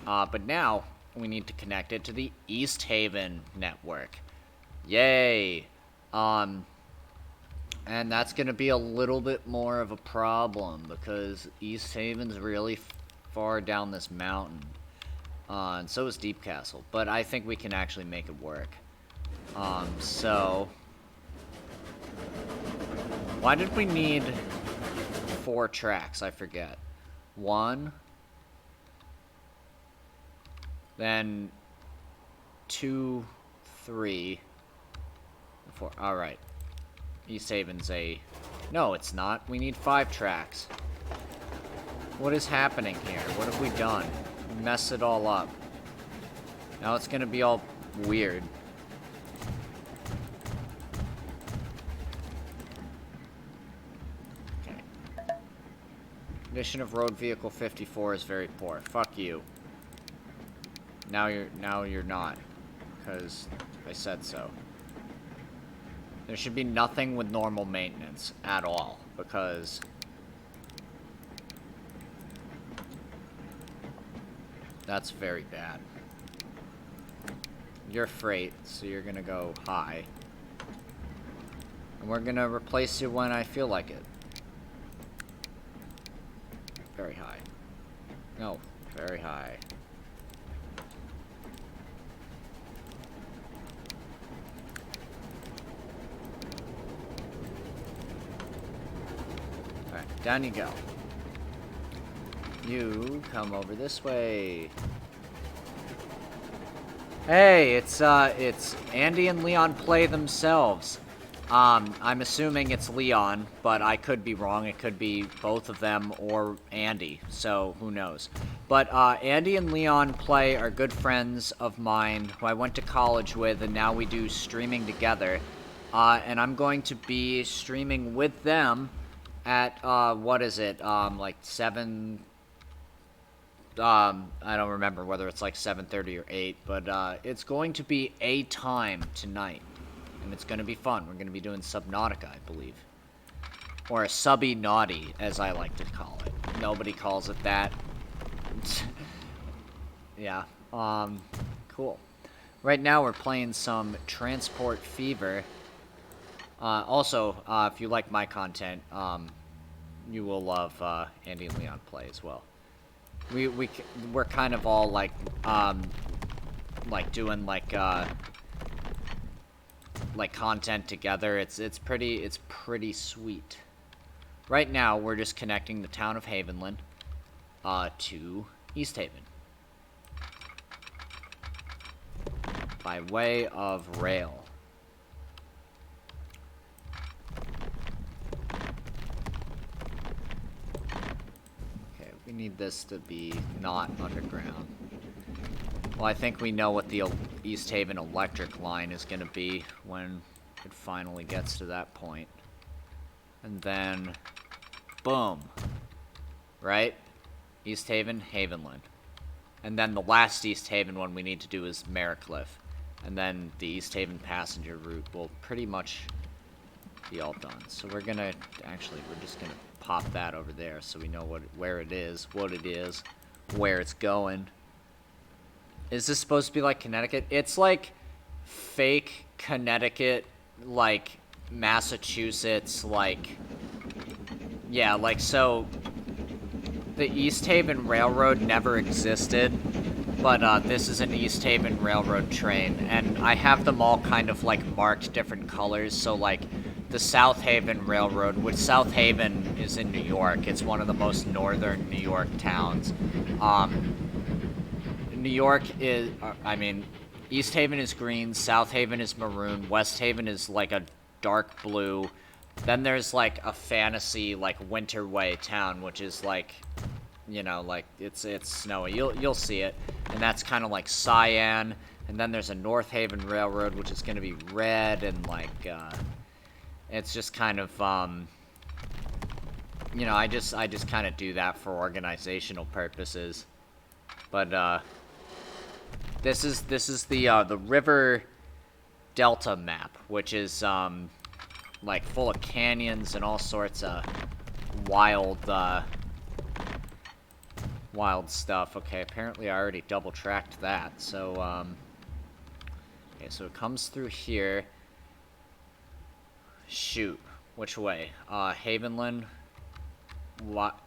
But now we need to connect it to the East Haven network. Yay! And that's going to be a little bit more of a problem, because East Haven's really far down this mountain. And so is Deep Castle. But I think we can actually make it work. So... Why did we need 4 tracks? I forget. 1... Then 2, 3, 4. Alright. East Haven's a... No, it's not. We need 5 tracks. What is happening here? What have we done? Mess it all up. Now it's gonna be all weird. Okay. Condition of road vehicle 54 is very poor. Fuck you. Now you're not, because I said so. There should be nothing with normal maintenance at all, because that's very bad. You're freight, so you're gonna go high. And we're gonna replace you when I feel like it. Very high. No, very high. Down you go. You come over this way. Hey, it's Andy and Leon Play themselves. I'm assuming it's Leon, but I could be wrong. It could be both of them or Andy, so who knows. But Andy and Leon Play are good friends of mine who I went to college with, and now we do streaming together. And I'm going to be streaming with them at, what is it, like 7, I don't remember whether it's like 7:30 or 8, but, it's going to be a time tonight, and it's going to be fun. We're going to be doing Subnautica, I believe, or a Subby Naughty, as I like to call it. Nobody calls it that. Yeah, cool. Right now we're playing some Transport Fever. Also, if you like my content, you will love Andy and Leon Play as well. We're kind of all like doing like content together. It's pretty sweet. Right now we're just connecting the town of Havenland to East Haven by way of rail. We need this to be not underground. Well, I think we know what the East Haven electric line is going to be when it finally gets to that point. And then, boom. Right? East Haven, Havenland. And then the last East Haven one we need to do is Maricliff. And then the East Haven passenger route will pretty much be all done. So we're gonna, actually, we're just gonna pop that over there so we know where it is, what it is, where it's going. Is this supposed to be like Connecticut? It's like fake Connecticut, like Massachusetts, like, yeah, like, so the East Haven Railroad never existed, but this is an East Haven Railroad train, and I have them all kind of like marked different colors. So like the South Haven Railroad, which South Haven is in New York. It's one of the most northern New York towns. New York is, I mean, East Haven is green, South Haven is maroon, West Haven is like a dark blue. Then there's like a fantasy like Winterway town, which is like, you know, like it's snowy. You'll see it, and that's kind of like cyan. And then there's a North Haven Railroad, which is going to be red, and like it's just kind of you know, I just kind of do that for organizational purposes. But this is the River Delta map, which is like full of canyons and all sorts of wild stuff. Okay, apparently I already double tracked that. So okay, so it comes through here. Shoot, which way? Havenland,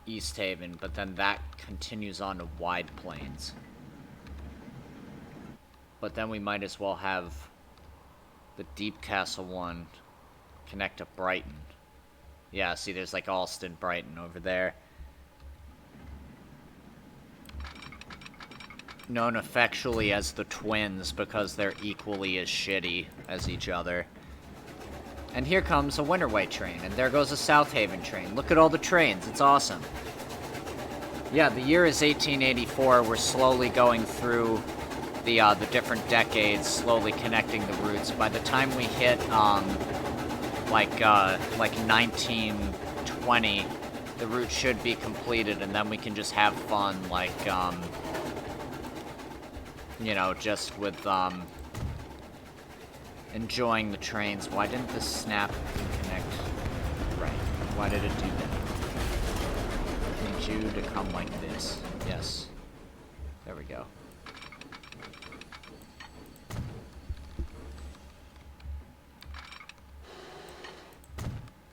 East Haven, but then that continues on to Wide Plains. but then we might as well have the Deep Castle one connect to Brighton. Yeah, see, there's like Alston, Brighton over there. Known affectionately as the twins because they're equally as shitty as each other. And here comes a Winterway train, and there goes a Southaven train. Look at all the trains, it's awesome. Yeah, the year is 1884. We're slowly going through the different decades, slowly connecting the routes. By the time we hit, like 1920, the route should be completed, and then we can just have fun, like, you know, just with, enjoying the trains. Why didn't this snap connect right? Why did it do that? I need you to come like this. Yes. There we go.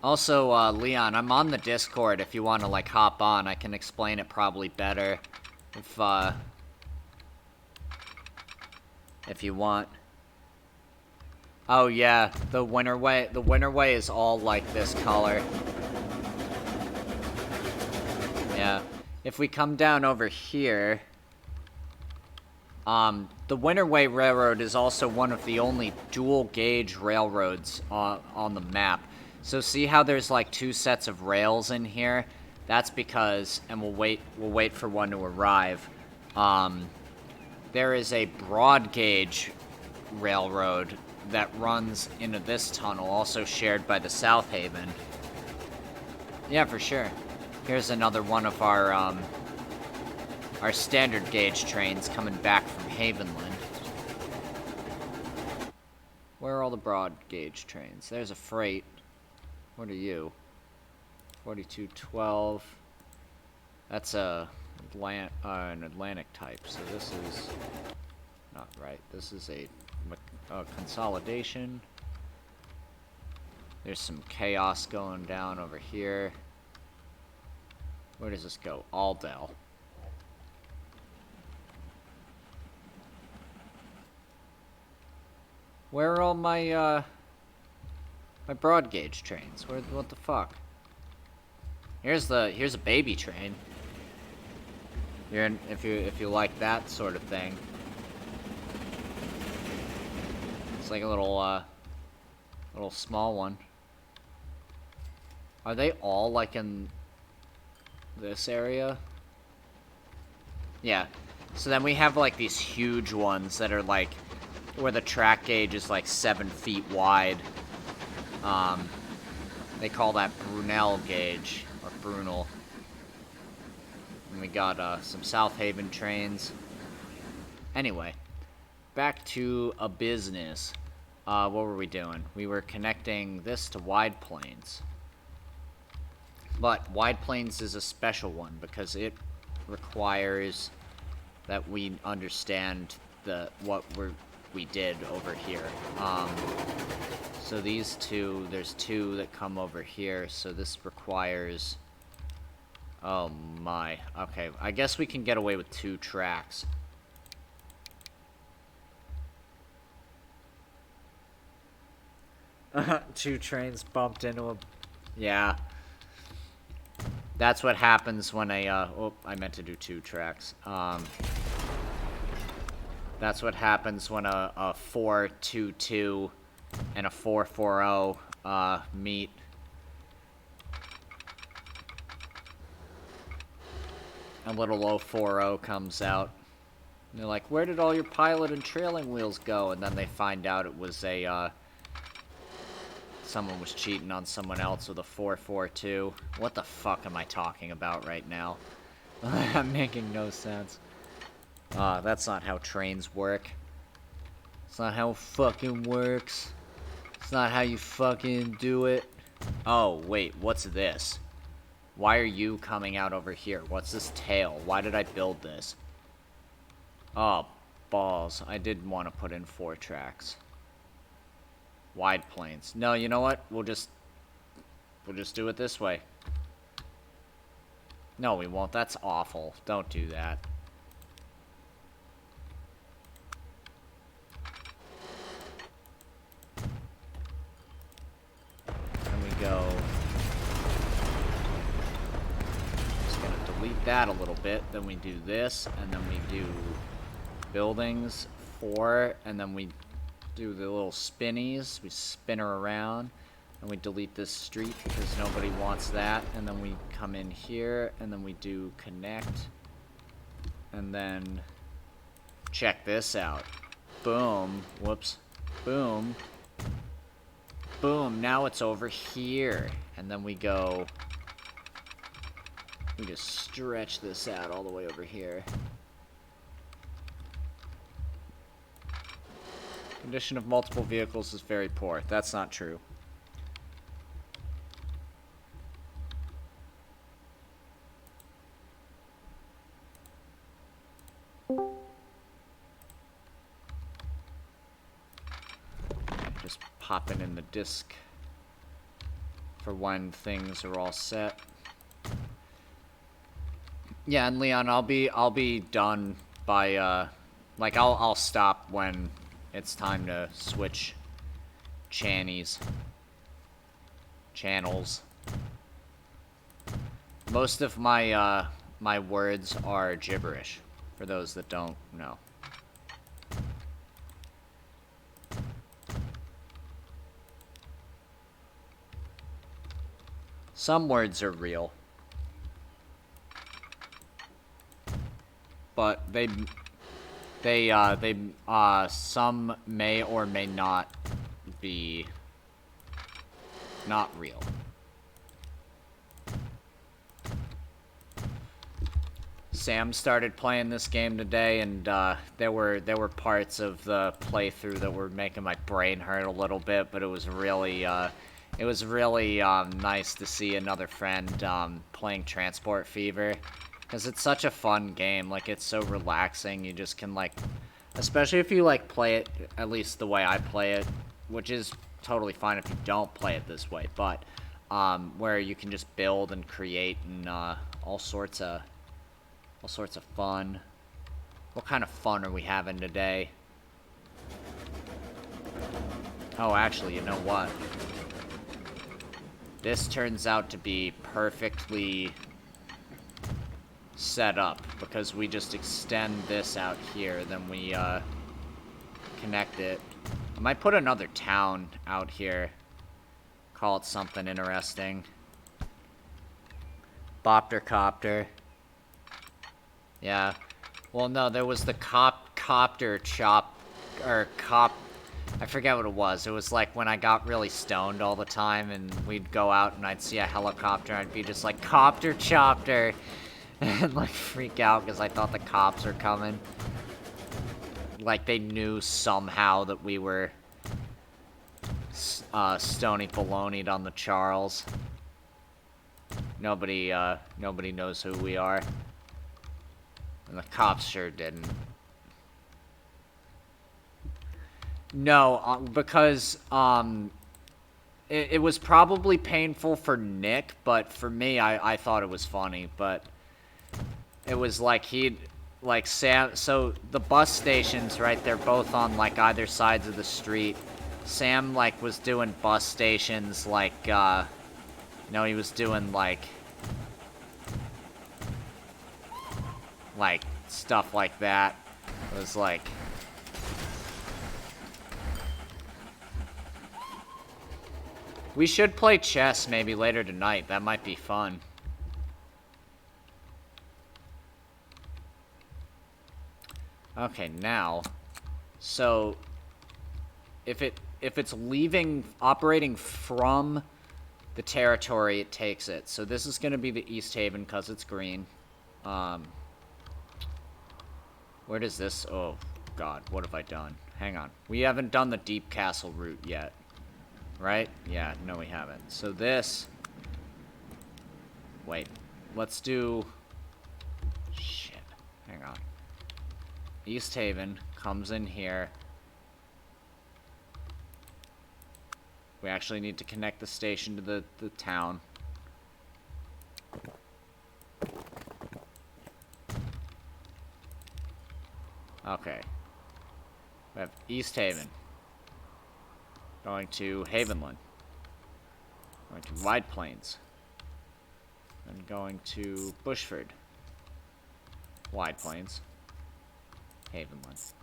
Also, Leon, I'm on the Discord if you want to, like, hop on. I can explain it probably better if you want. Oh, yeah, the Winterway is all like this color. Yeah. If we come down over here, the Winterway Railroad is also one of the only dual-gauge railroads on the map. So see how there's like two sets of rails in here? That's because, and we'll wait for one to arrive. There is a broad gauge railroad that runs into this tunnel, also shared by the Southaven. Yeah, for sure. Here's another one of our standard gauge trains coming back from Havenland. Where are all the broad gauge trains? There's a freight. What are you? 4212. That's an Atlantic type, so this is not right. This is a consolidation. There's some chaos going down over here. Where does this go? Aldell. Where are all my my broad gauge trains? What the fuck? Here's a baby train. If you like that sort of thing. It's like a little small one. Are they all like in this area? Yeah. So then we have like these huge ones that are like where the track gauge is like 7 feet wide. They call that Brunel gauge or Brunel. And we got some Southaven trains. Anyway, back to a business. What were we doing? We were connecting this to Wide Plains. But Wide Plains is a special one because it requires that we understand what we did over here. So these two, there's two that come over here, so this requires... Oh my. Okay, I guess we can get away with 2 tracks. Two trains bumped into a... Yeah. That's what happens when oh, I meant to do 2 tracks. That's what happens when a 422 and a 440 meet. A little 040 comes out. And they're like, where did all your pilot and trailing wheels go? And then they find out it was someone was cheating on someone else with a 442. What the fuck am I talking about right now? I'm making no sense. That's not how trains work. It's not how it fucking works. It's not how you fucking do it. Oh, wait, what's this? Why are you coming out over here? What's this tail? Why did I build this? Oh, balls. I did want to put in 4 tracks. Wide Plains. No, you know what? We'll just do it this way. No, we won't. That's awful. Don't do that. delete that a little bit. Then we do this, and then we do buildings 4, and then we do the little spinnies. We spin her around, and we delete this street because nobody wants that. And then we come in here, and then we do connect, and then check this out. Boom. Whoops. Boom. Boom. Now it's over here. And then we go... We just stretch this out all the way over here. Condition of multiple vehicles is very poor. That's not true. Just popping in the disc for when things are all set. Yeah, and Leon, I'll be done by like I'll stop when it's time to switch channels. Most of my my words are gibberish for those that don't know. Some words are real. But some may or may not be not real. Sam started playing this game today, and there were parts of the playthrough that were making my brain hurt a little bit, but it was really nice to see another friend playing Transport Fever. Because it's such a fun game, like, it's so relaxing, you just can, like, especially if you, like, play it, at least the way I play it, which is totally fine if you don't play it this way, but, where you can just build and create and, all sorts of fun. What kind of fun are we having today? Oh, actually, you know what? This turns out to be perfectly set up, because we just extend this out here, then we connect it. I might put another town out here, call it something interesting. Bopter-copter. Yeah. Well, no, there was the copter chop, or I forget what it was. It was like when I got really stoned all the time, and we'd go out and I'd see a helicopter, and I'd be just like, copter chopter! And, like, freak out because I thought the cops were coming. Like, they knew somehow that we were Stony Baloney'd on the Charles. Nobody knows who we are. And the cops sure didn't. No, because, it was probably painful for Nick, but for me, I thought it was funny, but... It was like Sam, so the bus stations, right, they're both on, like, either sides of the street. Sam, like, was doing bus stations, like, he was doing, like, stuff like that. It was like... We should play chess maybe later tonight, that might be fun. Okay, now, so, if it's operating from the territory, it takes it. So this is going to be the East Haven, because it's green. Where does this, oh, God, what have I done? Hang on. We haven't done the Deep Castle route yet, right? Yeah, no, we haven't. So this, wait, let's do, shit, hang on. East Haven comes in here. We actually need to connect the station to the town. Okay. We have East Haven. Going to Havenland. Going to Wide Plains. Then going to Bushford. Wide Plains. Havenland.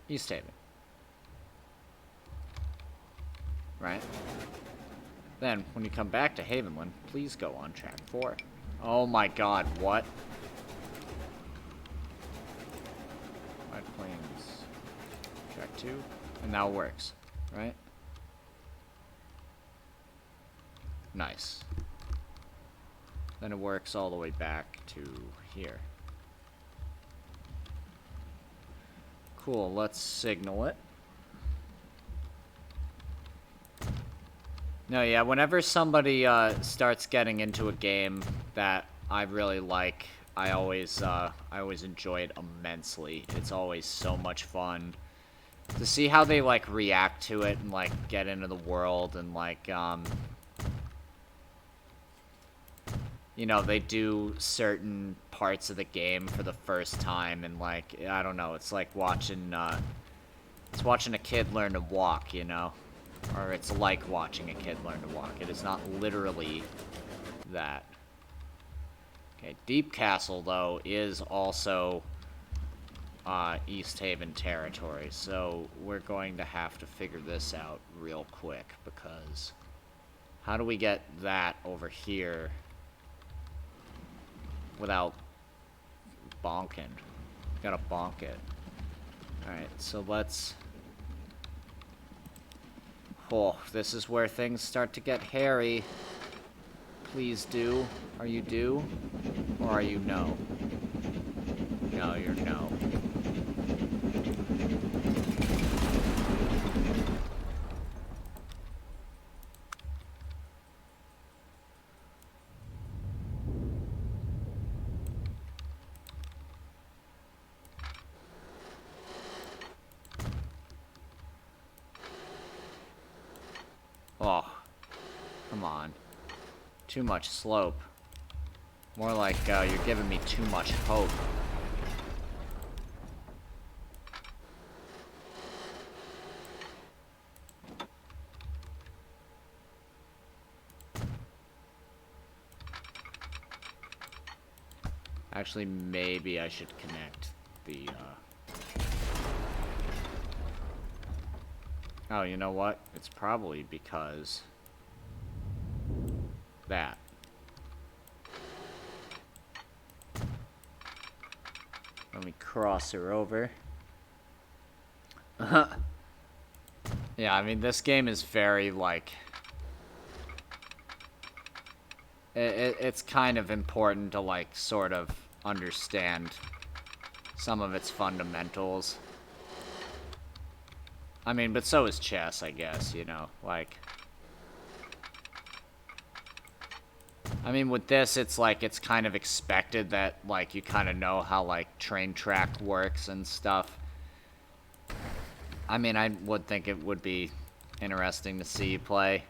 East Haven. Right? Then, when you come back to Havenland, please go on track 4. Oh my god, what? Wide Plains. Track 2. And now it works, right? Nice. Then it works all the way back to here. Cool, let's signal it. No, yeah, whenever somebody starts getting into a game that I really like, I always enjoy it immensely. It's always so much fun to see how they like react to it and like get into the world and like you know, they do certain parts of the game for the first time and like I don't know, it's like watching a kid learn to walk, you know? Or it's like watching a kid learn to walk. It is not literally that. Okay, Deep Castle, though, is also East Haven territory, so we're going to have to figure this out real quick, because how do we get that over here without bonking? Gotta bonk it. Alright, so let's... Oh, this is where things start to get hairy. Please do. Are you do? Or are you no? No, you're no. Oh, come on. Too much slope. More like you're giving me too much hope. Actually, maybe I should connect the, Oh, you know what? It's probably because... that. Let me cross her over. Yeah, I mean, this game is very, like... It's kind of important to, like, sort of understand some of its fundamentals. I mean, but so is chess, I guess, you know, like... I mean, with this, it's like, it's kind of expected that, like, you kind of know how, like, train track works and stuff. I mean, I would think it would be interesting to see you play.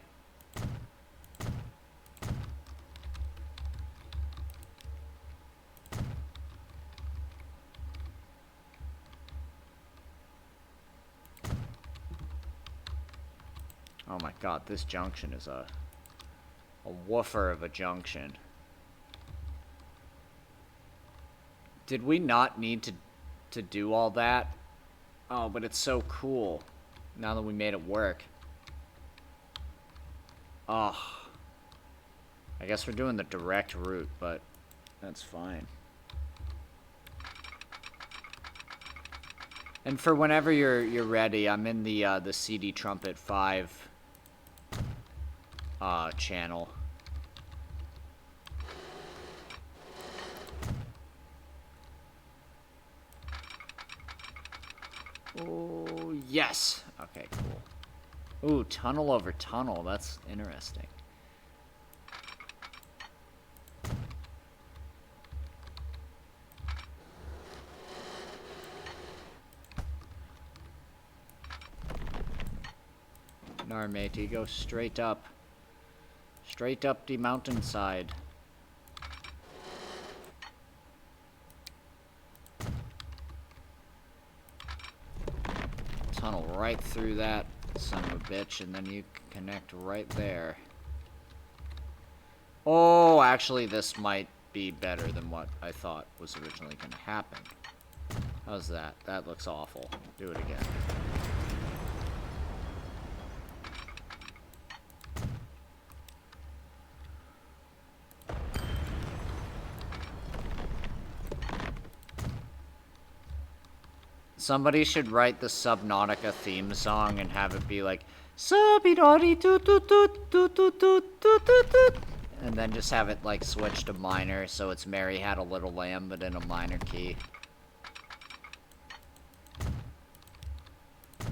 Oh my god, this junction is a woofer of a junction. Did we not need to do all that? Oh, but it's so cool now that we made it work. Oh. I guess we're doing the direct route, but that's fine. And for whenever you're ready, I'm in the CD Trumpet 5 channel. Oh, yes. Okay, cool. Ooh, tunnel over tunnel. That's interesting. Nar, matey, go straight up. Straight up the mountainside. Tunnel right through that son of a bitch, and then you can connect right there. Oh, actually, this might be better than what I thought was originally going to happen. How's that? That looks awful. Do it again. Somebody should write the Subnautica theme song and have it be like Subidori toot toot toot toot toot toot toot toot toot, and then just have it like switch to minor, so it's Mary Had a Little Lamb but in a minor key.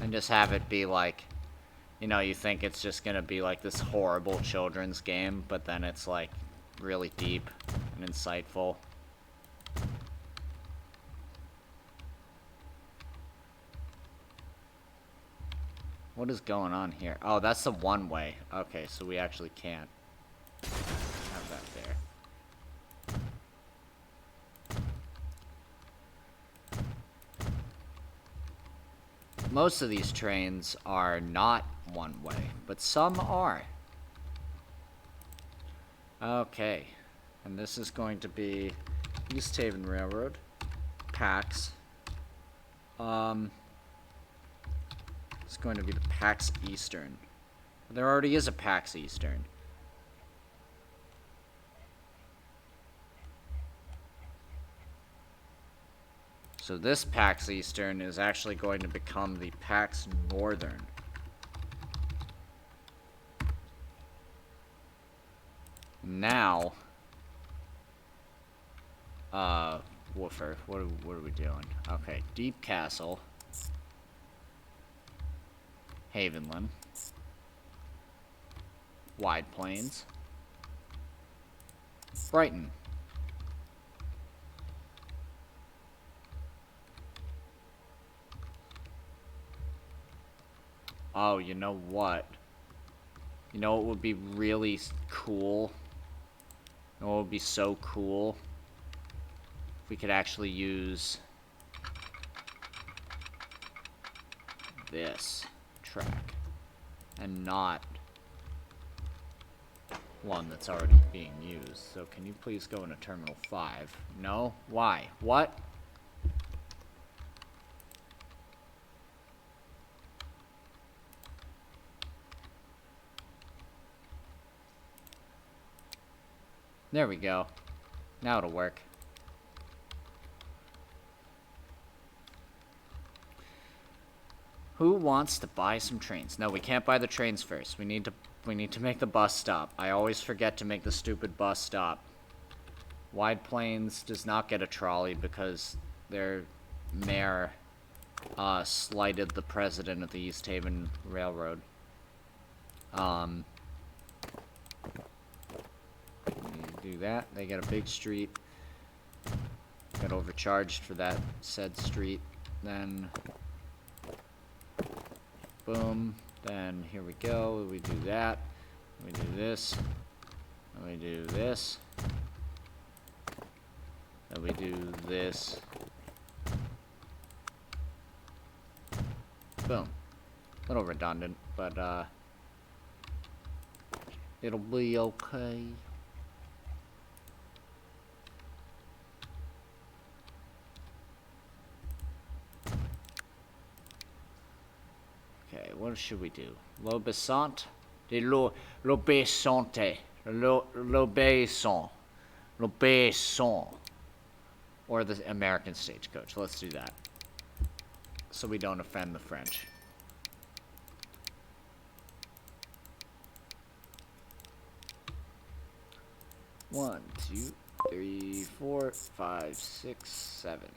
And just have it be like, you know, you think it's just gonna be like this horrible children's game, but then it's like really deep and insightful. What is going on here? Oh, that's the one way. Okay, so we actually can't have that there. Most of these trains are not one way, but some are. Okay, and this is going to be East Haven Railroad, PAX. It's going to be the PAX Eastern. There already is a PAX Eastern. So this PAX Eastern is actually going to become the PAX Northern. Now, Woofer, what are we doing? Okay, Deep Castle, Havenland, Wide Plains, Brighton. Oh, you know what? You know what would be really cool? You know what would be so cool? If we could actually use this track and not one that's already being used. So can you please go into Terminal 5? No? Why? What? There we go. Now it'll work. Who wants to buy some trains? No, we can't buy the trains first. We need to make the bus stop. I always forget to make the stupid bus stop. Wide Plains does not get a trolley because their mayor slighted the president of the East Haven Railroad. Do that. They get a big street. Got overcharged for that said street. Then boom. Then here we go. We do that. We do this. And we do this. And we do this. Boom. A little redundant, but it'll be okay. Okay, what should we do? L'Obéissant? L'Obéissante. L'Obéissant. L'Obéissant. Or the American Stagecoach. Let's do that. So we don't offend the French. One, two, 3, 4, 5, 6, 7.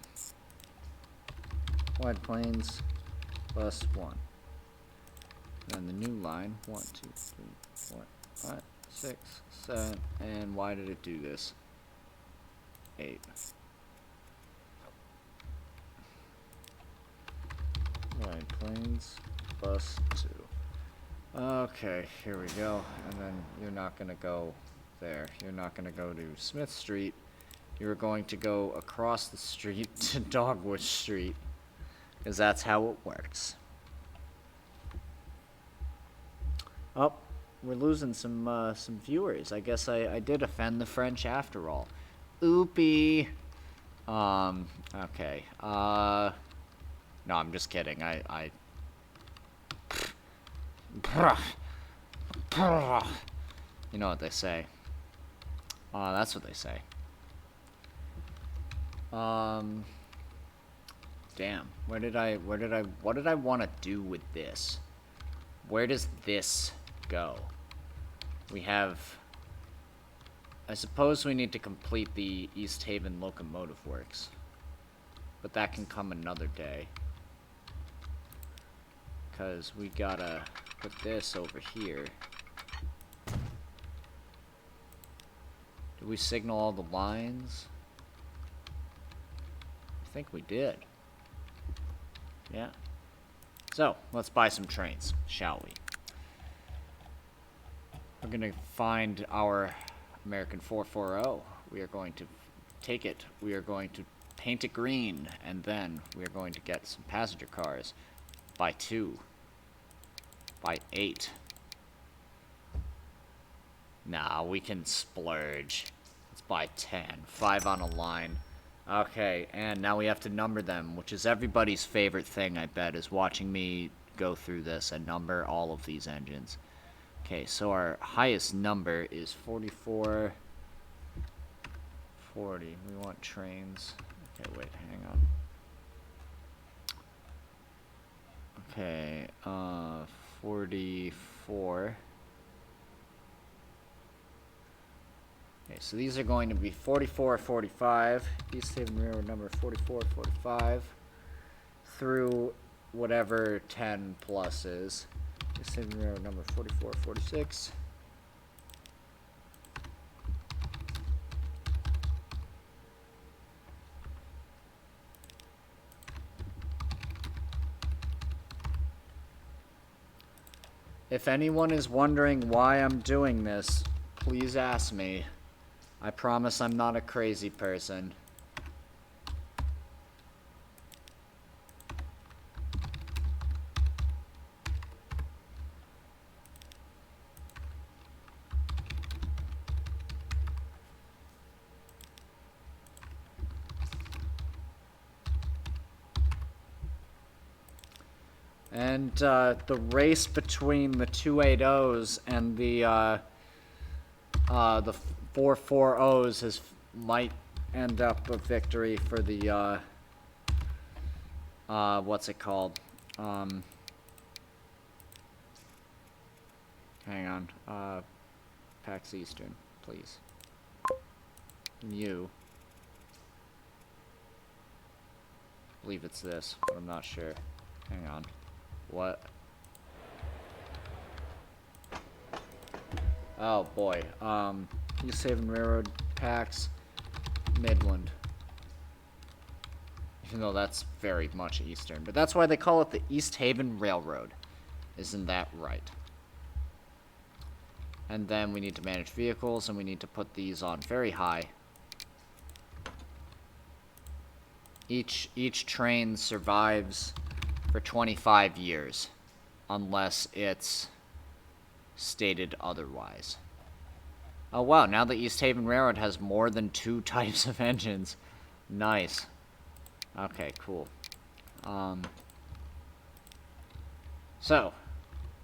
Wide Plains, bus 1. Then the new line, 1, 2, 3, 4, 5, 6, 7, and why did it do this? 8. Wide Plains, bus 2. Okay, here we go. And then you're not gonna go there. You're not gonna go to Smith Street. You're going to go across the street to Dogwood Street, because that's how it works. Oh, we're losing some viewers. I guess I did offend the French after all. Oopie. Okay. No, I'm just kidding. You know what they say. That's what they say. Damn. What did I want to do with this? Where does this go? We have... I suppose we need to complete the East Haven Locomotive Works. But that can come another day. Because we gotta put this over here. Did we signal all the lines? I think we did. Yeah. So, let's buy some trains, shall we? We're gonna find our American 440. We are going to take it. We are going to paint it green. And then we are going to get some passenger cars. By 2. By 8. Nah, we can splurge. Let's buy 10. 5 on a line. Okay, and now we have to number them, which is everybody's favorite thing, I bet, is watching me go through this and number all of these engines. Okay, so our highest number is 44... 40. We want trains. Okay, wait, hang on. Okay, 44. Okay, so these are going to be 44, 45, East Haven Railroad number 44, 45, through whatever 10 plus is. East Haven Railroad number 44, 46. If anyone is wondering why I'm doing this, please ask me. I promise I'm not a crazy person. And the race between the 280s and the 440s might end up a victory for the what's it called? Hang on. PAX Eastern, please. You. I believe it's this, but I'm not sure. Hang on. What? Oh boy. East Haven Railroad, PAX, Midland. Even though that's very much Eastern. But that's why they call it the East Haven Railroad. Isn't that right? And then we need to manage vehicles, and we need to put these on very high. Each train survives for 25 years, unless it's stated otherwise. Oh wow, now the East Haven Railroad has more than 2 types of engines. Nice. Okay, cool. So,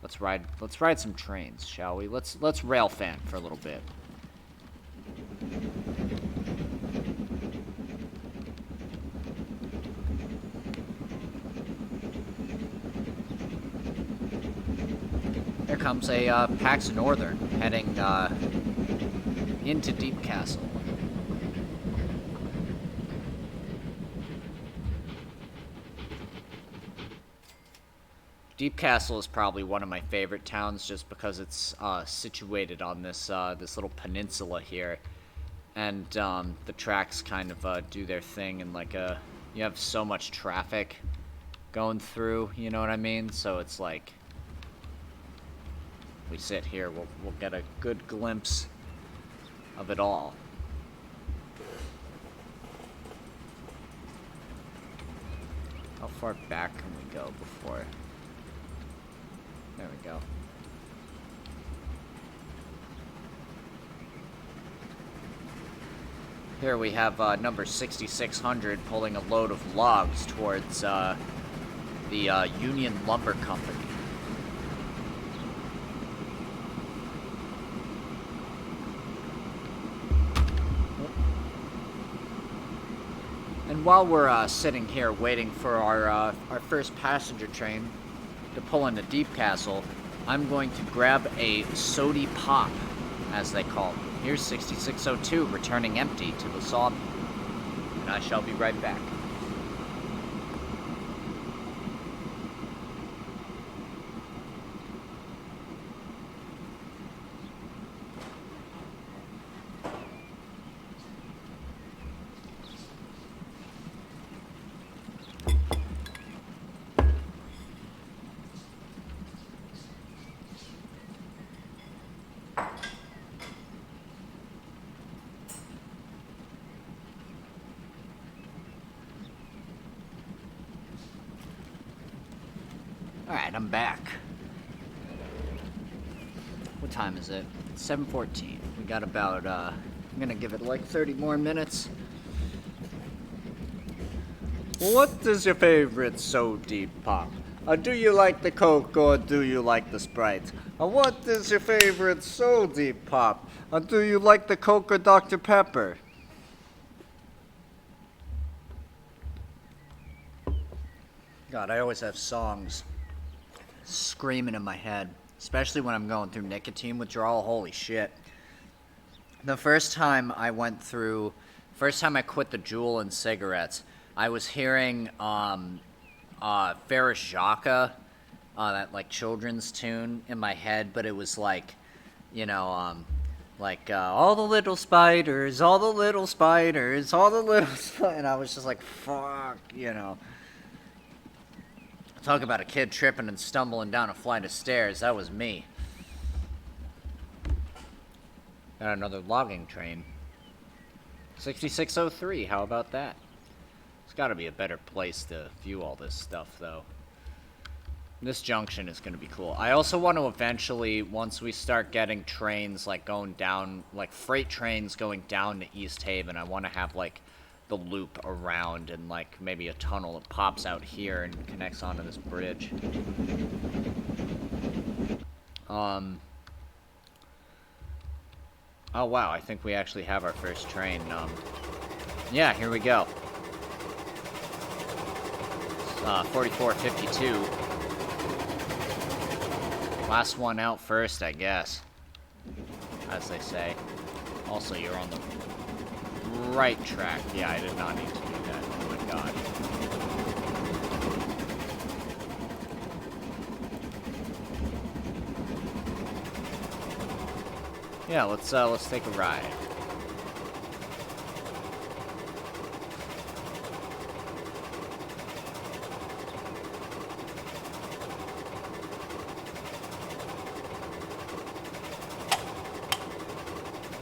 let's ride some trains, shall we? Let's rail fan for a little bit. Here comes a PAX Northern heading into Deep Castle. Deep Castle is probably one of my favorite towns just because it's situated on this this little peninsula here, and the tracks kind of do their thing, and like you have so much traffic going through, you know what I mean? So it's like we sit here, we'll get a good glimpse of it all. How far back can we go before? There we go. Here we have number 6600 pulling a load of logs towards the Union Lumber Company. And while we're sitting here waiting for our first passenger train to pull into Deep Castle, I'm going to grab a sody pop, as they call them. Here's 6602 returning empty to the sawmill, and I shall be right back. Alright, I'm back. What time is it? It's 7:14. We got about, I'm gonna give it like 30 more minutes. What is your favorite Sody Pop? Do you like the Coke or do you like the Sprite? What is your favorite Sody Pop? Do you like the Coke or Dr. Pepper? God, I always have songs screaming in my head, especially when I'm going through nicotine withdrawal. Holy shit. The first time I quit the Juul and cigarettes, I was hearing Ferris Jacques, that like children's tune in my head, but it was like, you know, all the little spiders, all the little spiders, all the little spiders, and I was just like, fuck, you know. Talk about a kid tripping and stumbling down a flight of stairs. That was me. Got another logging train. 6603, how about that? It's got to be a better place to view all this stuff, though. This junction is going to be cool. I also want to eventually, once we start getting trains, like, going down, like, freight trains going down to East Haven, I want to have, like, the loop around and like maybe a tunnel that pops out here and connects onto this bridge. Oh wow, I think we actually have our first train. Yeah, here we go. 4452. Last one out first, I guess, as they say. Also, you're on the right track. Yeah, I did not need to do that. Oh my god. Yeah, let's take a ride.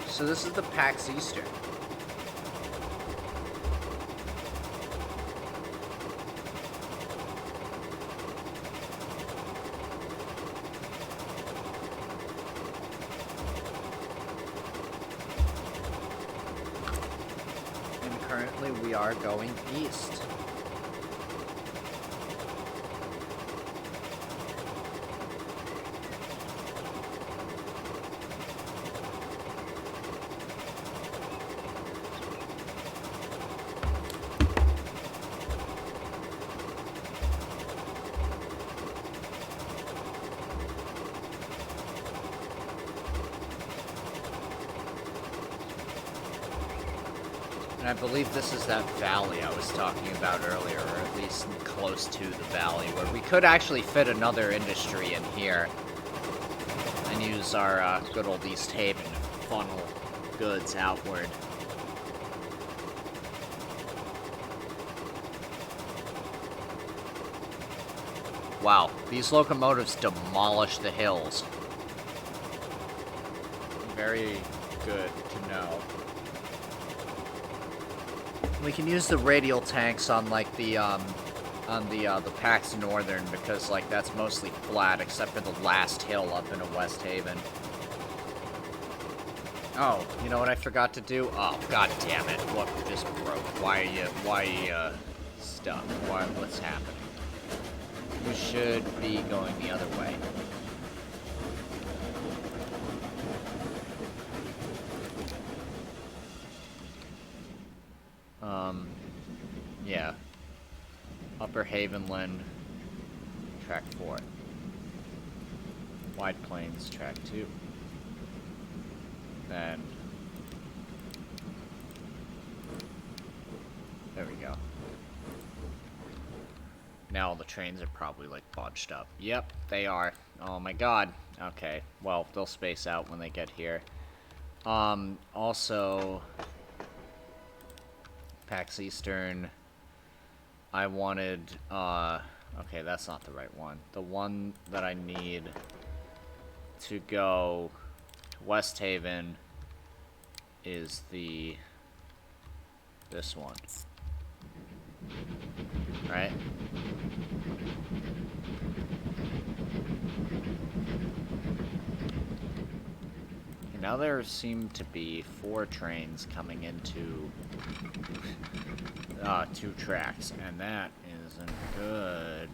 So this is the PAX Eastern. Currently, we are going east. And I believe this is that valley I was talking about earlier, or at least close to the valley, where we could actually fit another industry in here and use our good old East Haven to funnel goods outward. Wow, these locomotives demolish the hills. Very good to know. We can use the radial tanks on like the PAX Northern because like that's mostly flat except for the last hill up into West Haven. Oh, you know what I forgot to do? Oh, god damn it. What just broke? Why are you stuck? What's happening? You should be going the other way. Yeah. Upper Havenland, track 4. Wide Plains, track 2. Then... there we go. Now all the trains are probably, like, bunched up. Yep, they are. Oh my god. Okay, well, they'll space out when they get here. Also... PAX Eastern... I wanted, okay, that's not the right one. The one that I need to go to West Haven is this one. Right? Okay, now there seem to be 4 trains coming into 2 tracks, and that isn't good.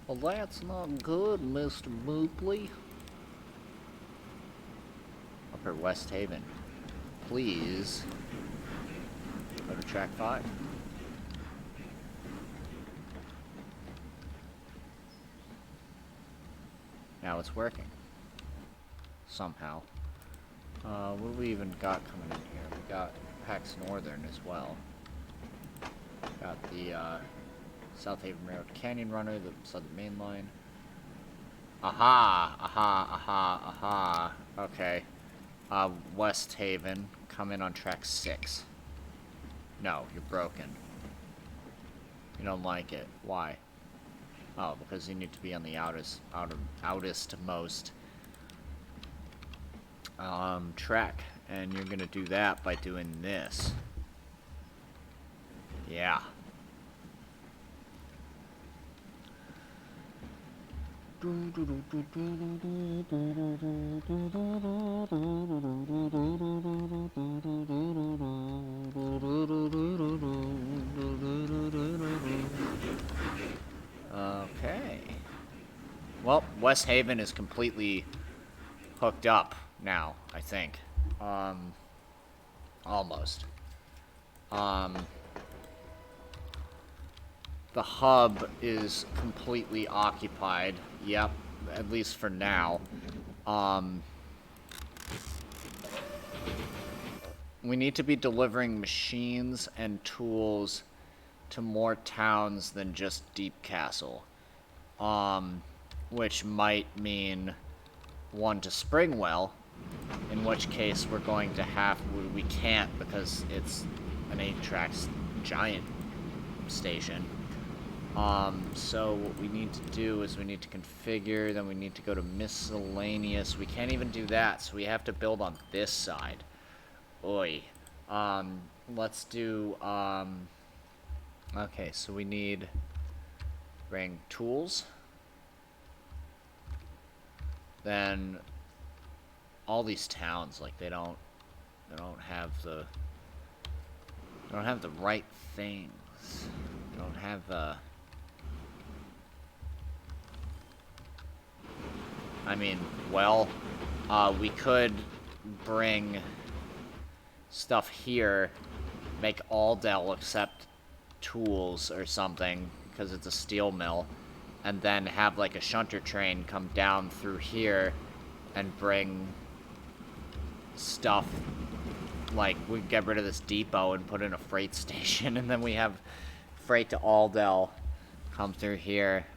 Well, that's not good, Mr. Moopley. Upper West Haven, please go to track 5. Now it's working. Somehow. What do we even got coming in here? We got PAX Northern as well. Got the South Haven Railroad Canyon Runner, the Southern Main Line. Aha! Aha! Aha! Aha! Okay. West Haven, come in on track 6. No, you're broken. You don't like it. Why? Oh, because you need to be on the outest most track, and you're gonna do that by doing this. Yeah. Okay. Well, West Haven is completely hooked up now, I think. Almost. The hub is completely occupied. Yep, at least for now. We need to be delivering machines and tools to more towns than just Deep Castle. Which might mean one to Springwell, in which case we're going to we can't because it's an 8-track giant station. So what we need to do is we need to configure, then we need to go to miscellaneous. We can't even do that, so we have to build on this side. Oi. Let's do, okay, so we need bring tools. Then all these towns, like they don't have the right things. They don't have the I mean, well, we could bring stuff here, make Aldel accept tools or something, because it's a steel mill, and then have like a shunter train come down through here and bring stuff. Like, we get rid of this depot and put in a freight station, and then we have freight to Aldel come through here.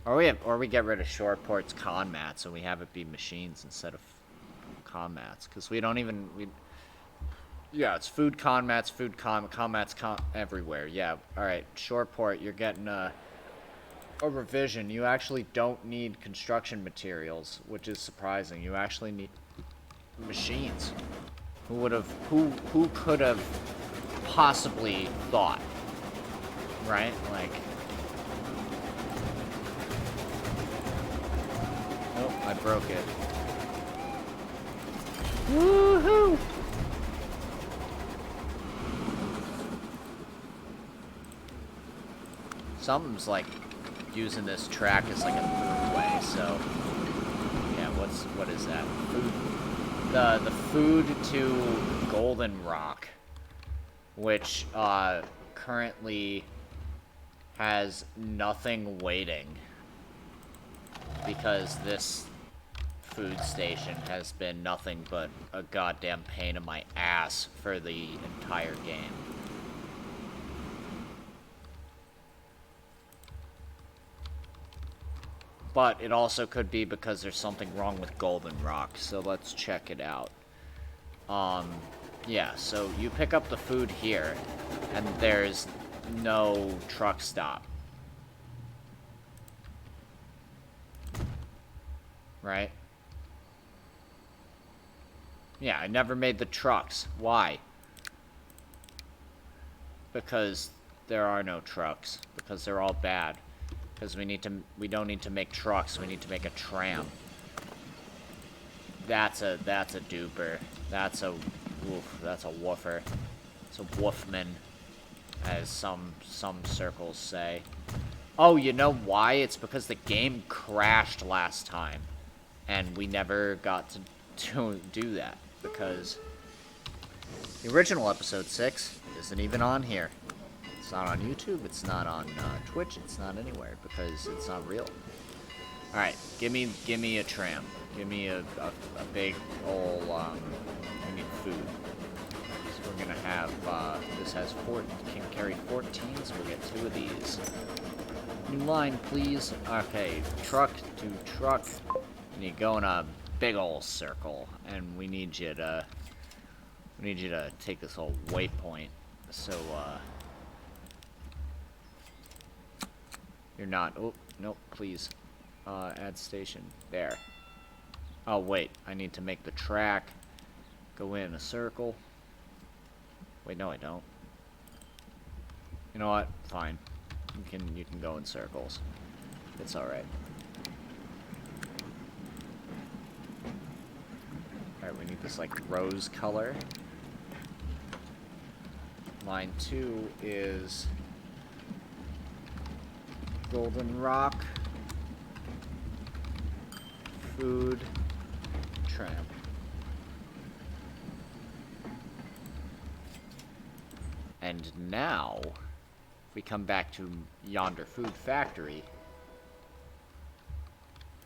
Or we get rid of Shoreport's Conmats and we have it be machines instead of Conmats, because we don't even yeah, it's food Conmats, Conmats everywhere. Yeah, all right, Shoreport, you're getting a revision. You actually don't need construction materials, which is surprising. You actually need machines. Who could have possibly thought? Right? Like... Oh, I broke it. Woohoo! Something's like using this track as like a throughway, so yeah, what is that? Food, the food to Goldenrock, which currently has nothing waiting because this food station has been nothing but a goddamn pain in my ass for the entire game. But it also could be because there's something wrong with Goldenrock, so let's check it out. Yeah, so you pick up the food here, and there's no truck stop. Right? Yeah, I never made the trucks. Why? Because there are no trucks. Because they're all bad. Because we don't need to make trucks, we need to make a tram. That's a duper. That's a woofer. It's a woofman, as some circles say. Oh, you know why? It's because the game crashed last time. And we never got to do that. Because the original episode 6 isn't even on here. It's not on YouTube, it's not on Twitch, it's not anywhere, because it's not real. Alright, give me a tram. Give me a big ol', we need food. So we're gonna have, this has can carry 14, so we'll get 2 of these. New line, please. Okay, truck to truck. And you go in a big ol' circle, and we need you to take this whole waypoint. So, you're not. Oh, nope, please. Add station. There. Oh, wait. I need to make the track go in a circle. Wait, no, I don't. You know what? Fine. You can go in circles. It's alright. Alright, we need this, like, rose color. Line 2 is Goldenrock, food, tram. And now, if we come back to Yonder Food Factory,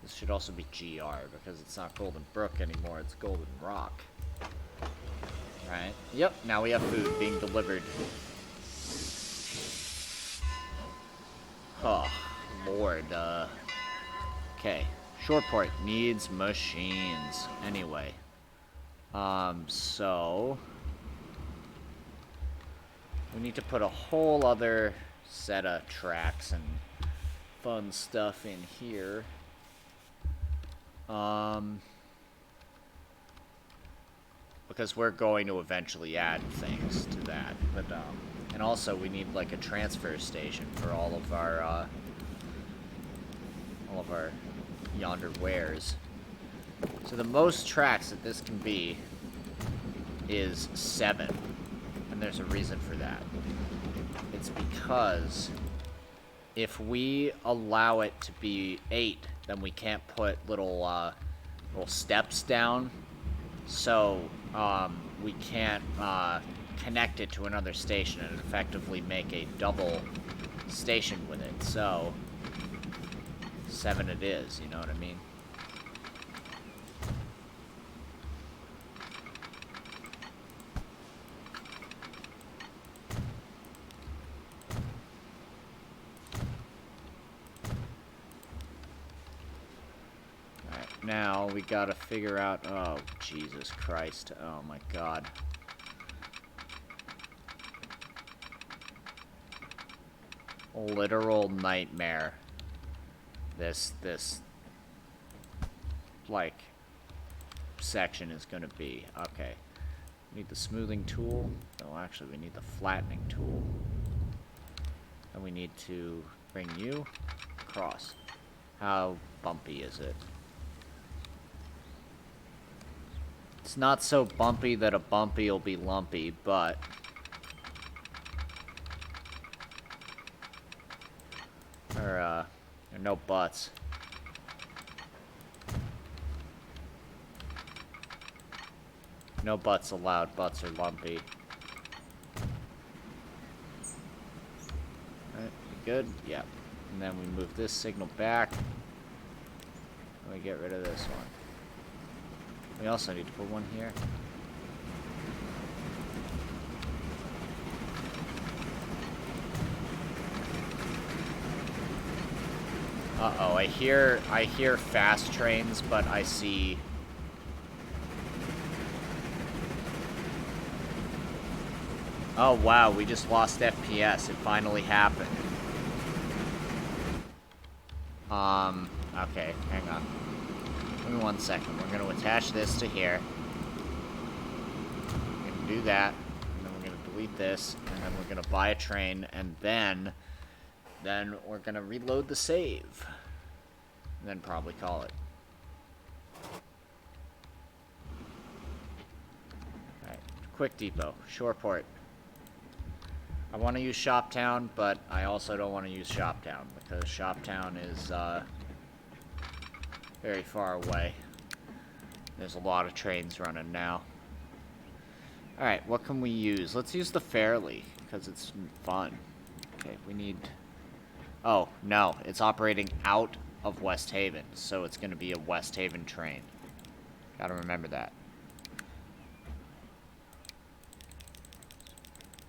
this should also be GR, because it's not Golden Brook anymore, it's Goldenrock. Right? Yep, now we have food being delivered. Oh, Lord, okay. Shortport needs machines. Anyway. So... we need to put a whole other set of tracks and fun stuff in here. Because we're going to eventually add things to that. But, and also we need, like, a transfer station for all of our Yonder wares. So the most tracks that this can be is 7. And there's a reason for that. It's because if we allow it to be 8, then we can't put little steps down. So, we can't connect it to another station and effectively make a double station with it. So, 7 it is, you know what I mean? Alright, now we gotta figure out... oh, Jesus Christ. Oh my god. Literal nightmare. This, like, section is gonna be. Okay. Need the smoothing tool. No, actually, we need the flattening tool. And we need to bring you across. How bumpy is it? It's not so bumpy that a bumpy will be lumpy, but... There are no buts. No butts allowed. Butts are lumpy. Alright, good? Yep. And then we move this signal back. And we get rid of this one. We also need to put one here. Uh-oh, I hear fast trains, but I see... Oh wow, we just lost FPS. It finally happened. Okay, hang on. Give me 1 second. We're gonna attach this to here. We're gonna do that, and then we're gonna delete this, and then we're gonna buy a train, and then we're gonna reload the save. And then probably call it. Alright, Quick Depot, Shoreport. I want to use Shoptown, but I also don't want to use Shoptown, because Shoptown is, very far away. There's a lot of trains running now. Alright, what can we use? Let's use the Fairly, because it's fun. Okay, we need... Oh, no, it's operating out of West Haven, so it's going to be a West Haven train. Gotta remember that.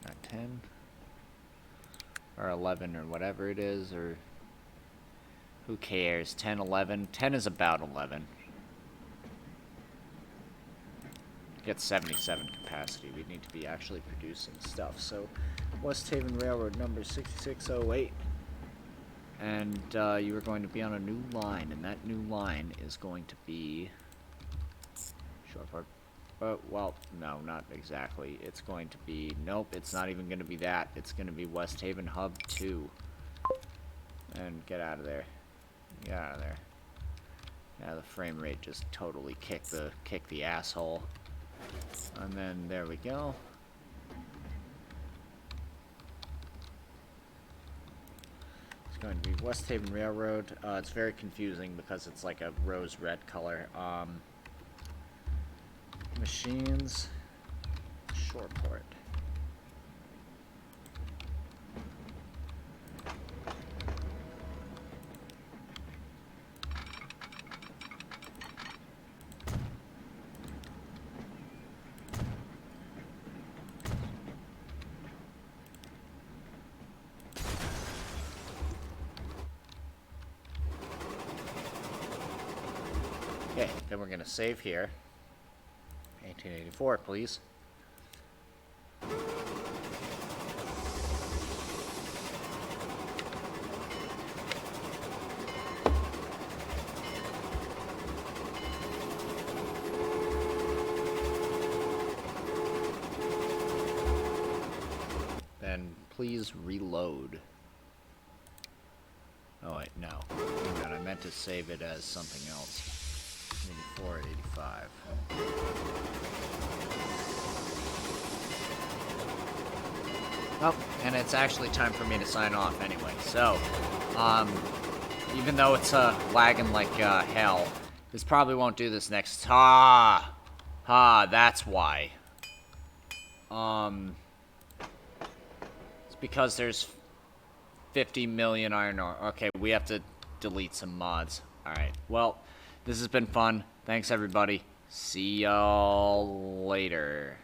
Not 10. Or 11, or whatever it is, or... Who cares? 10, 11. 10 is about 11. Get 77 capacity. We need to be actually producing stuff. So, West Haven Railroad number 6608. And you are going to be on a new line, and that new line is going to be... Shoreport. Well, no, not exactly. It's going to be... Nope, it's not even going to be that. It's going to be West Haven Hub 2. And get out of there. Get out of there. Yeah, the frame rate just totally kicked the asshole. And then there we go. It's going to be West Haven Railroad. It's very confusing because it's like a rose red color. Machines. Shoreport. Okay, then we're gonna save here. 1884, please. Then please reload. Oh wait, no. Hang on, I meant to save it as something else. 84, 85. Oh, and it's actually time for me to sign off anyway. So, even though it's lagging like hell, this probably won't do this next. That's why. It's because there's 50 million iron ore. Okay, we have to delete some mods. Alright, well, this has been fun. Thanks, everybody. See y'all later.